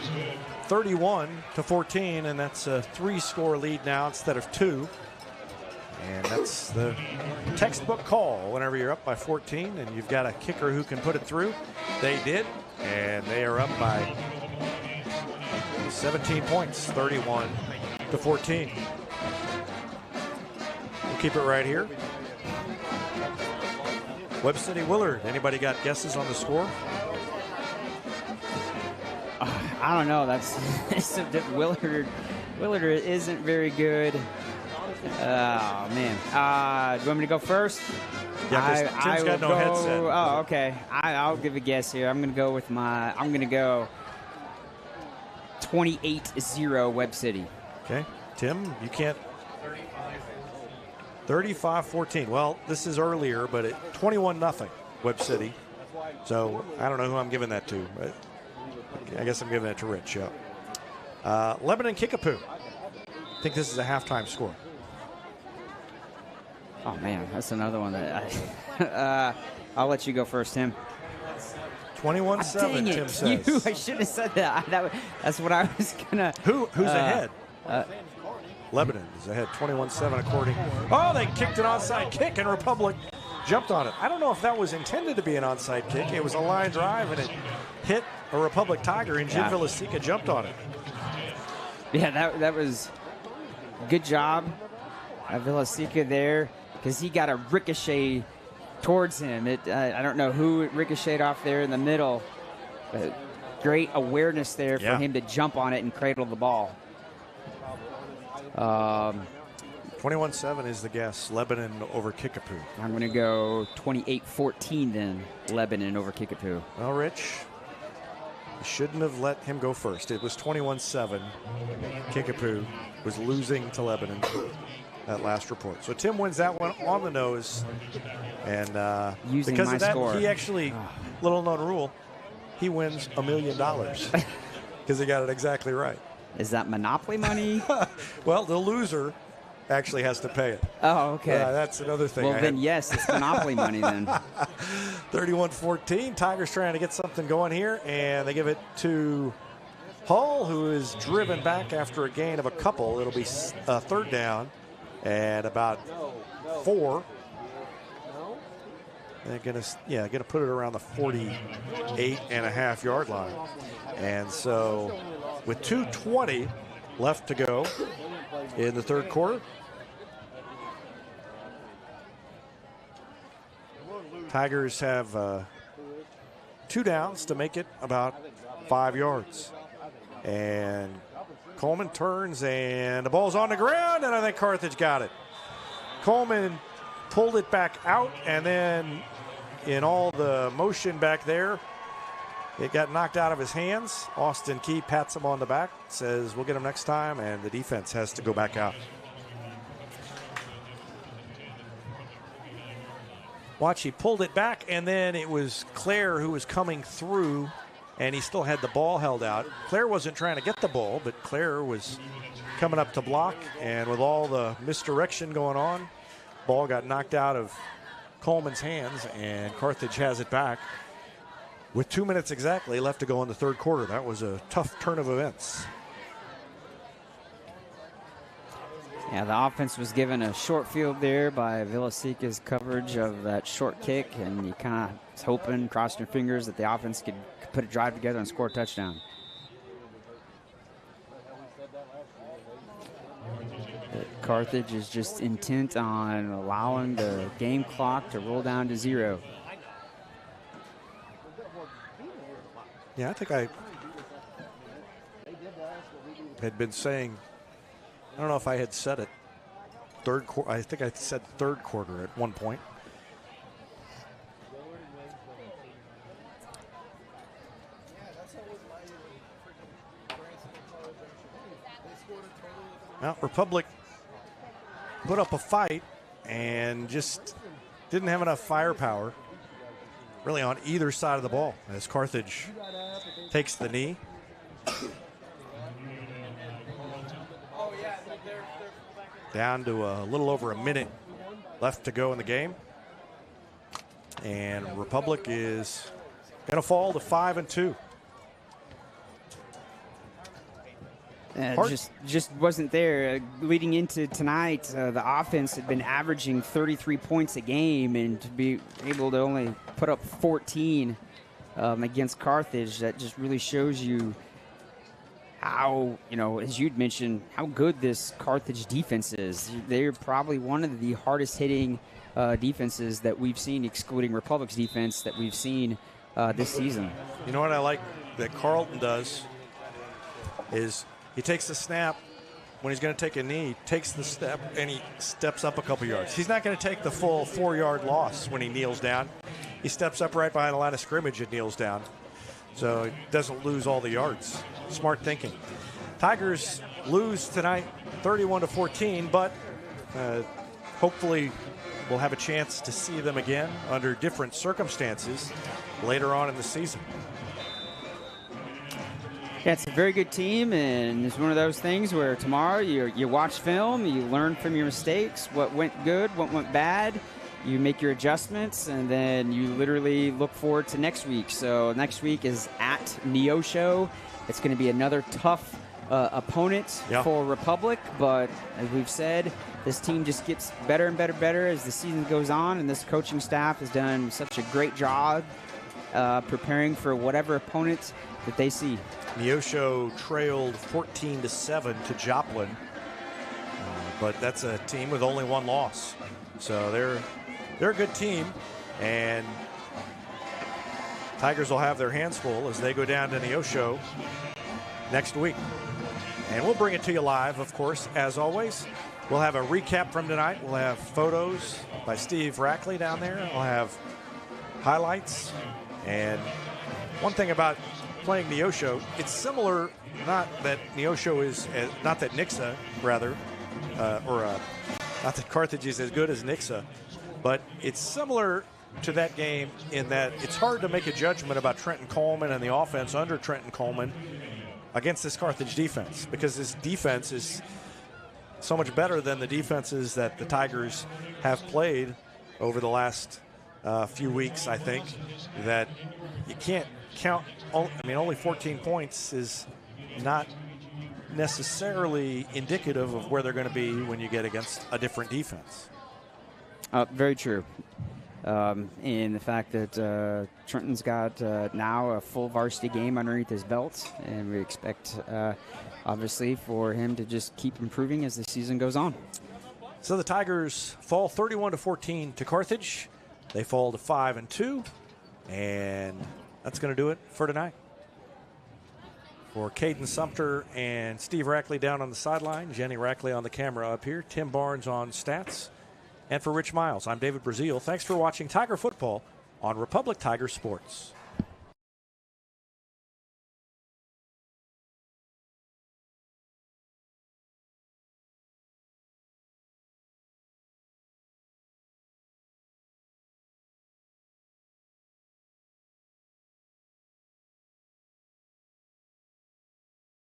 S3: 31-14, and that's a 3-score lead now instead of 2. And that's the textbook call whenever you're up by 14 and you've got a kicker who can put it through. They did, and they are up by 17 points, 31-14. We'll keep it right here. Webb City Willard, anybody got guesses on the score?
S4: I don't know. That's Willard isn't very good. Oh man. Do you want me to go first?
S3: Yeah, because Tim's got no headset.
S4: Oh, okay. I'll give a guess here. I'm gonna go 28-0 Webb City.
S3: Okay. Tim, you can't. 35-14. Well, this is earlier, but 21-0 Webb City. So I don't know who I'm giving that to, but I guess I'm giving it to Rich. Yeah. Lebanon Kickapoo. I think this is a halftime score.
S4: Oh man, that's another one that I'll let you go first, Tim.
S3: 21-7. Tim says.
S4: I should have said that. That's what I was gonna.
S3: Who's ahead? Lebanon is ahead, 21-7 according. Oh, they kicked an onside kick, and Republic jumped on it. I don't know if that was intended to be an onside kick. It was a line drive, and it hit a Republic Tiger, and Jim Villasika jumped on it.
S4: Yeah, that was good job of Villasika there, because he got a ricochet towards him. I don't know who it ricocheted off there in the middle, but great awareness there for him to jump on it and cradle the ball.
S3: 21-7 is the guess. Lebanon over Kickapoo.
S4: I'm going to go 28-14 then. Lebanon over Kickapoo.
S3: Well, Rich, you shouldn't have let him go first. It was 21-7. Kickapoo was losing to Lebanon. That last report. So Tim wins that one on the nose. And because of that, he actually, little known rule, he wins $1 million because he got it exactly right.
S4: Is that Monopoly money?
S3: Well, the loser actually has to pay it.
S4: Oh, okay.
S3: That's another thing.
S4: Well, then, yes, it's Monopoly money then.
S3: 31-14. Tigers trying to get something going here, and they give it to Hull, who is driven back after a gain of a couple. It'll be third down and about 4. They're gonna put it around the 48.5-yard line. And so with 2:20 left to go in the third quarter, Tigers have 2 downs to make it about 5 yards. And Coleman turns, and the ball's on the ground, and I think Carthage got it. Coleman pulled it back out, and then in all the motion back there, it got knocked out of his hands. Austin Key pats him on the back, says, we'll get him next time, and the defense has to go back out. Watch, he pulled it back, and then it was Claire who was coming through, and he still had the ball held out. Claire wasn't trying to get the ball, but Claire was coming up to block, and with all the misdirection going on, ball got knocked out of Coleman's hands, and Carthage has it back with 2 minutes exactly left to go in the third quarter. That was a tough turn of events.
S4: Yeah, the offense was given a short field there by Villasika's coverage of that short kick, and you kind of was hoping, crossing your fingers, that the offense could put a drive together and score a touchdown. Carthage is just intent on allowing the game clock to roll down to 0.
S3: Yeah, I think I had been saying, I don't know if I had said it, third quarter. I think I said third quarter at one point. Well, Republic put up a fight and just didn't have enough firepower really on either side of the ball as Carthage takes the knee. Down to a little over a minute left to go in the game. And Republic is going to fall to 5-2.
S4: Just wasn't there. Leading into tonight, the offense had been averaging 33 points a game, and to be able to only put up 14 against Carthage, that just really shows you how, as you'd mentioned, how good this Carthage defense is. They're probably one of the hardest hitting defenses that we've seen, excluding Republic's defense, that we've seen this season.
S3: You know what I like that Carlton does is he takes the snap when he's going to take a knee, takes the step, and he steps up a couple yards. He's not going to take the full 4-yard loss when he kneels down. He steps up right behind the line of scrimmage and kneels down, so he doesn't lose all the yards. Smart thinking. Tigers lose tonight 31-14, but hopefully we'll have a chance to see them again under different circumstances later on in the season.
S4: Yeah, it's a very good team, and it's one of those things where tomorrow you watch film, you learn from your mistakes, what went good, what went bad, you make your adjustments, and then you literally look forward to next week. So next week is at Neosho. It's going to be another tough opponent for Republic, but as we've said, this team just gets better and better as the season goes on, and this coaching staff has done such a great job preparing for whatever opponents that they see.
S3: Neosho trailed 14-7 to Joplin, but that's a team with only one loss. So they're a good team, and Tigers will have their hands full as they go down to Neosho next week. And we'll bring it to you live, of course, as always. We'll have a recap from tonight. We'll have photos by Steve Rackley down there. We'll have highlights. And one thing about playing Neosho, it's similar, not that Neosho is, not that Nixa, rather, not that Carthage is as good as Nixa, but it's similar to that game in that it's hard to make a judgment about Trenton Coleman and the offense under Trenton Coleman against this Carthage defense, because this defense is so much better than the defenses that the Tigers have played over the last few weeks. I think that you can't count. Only 14 points is not necessarily indicative of where they're going to be when you get against a different defense.
S4: Very true. And the fact that Trenton's got now a full varsity game underneath his belt, and we expect, obviously, for him to just keep improving as the season goes on.
S3: So the Tigers fall 31-14 to Carthage. They fall to 5-2, and that's going to do it for tonight. For Caden Sumter and Steve Rackley down on the sideline, Jenny Rackley on the camera up here, Tim Barnes on stats, and for Rich Miles, I'm David Brazil. Thanks for watching Tiger Football on Republic Tiger Sports.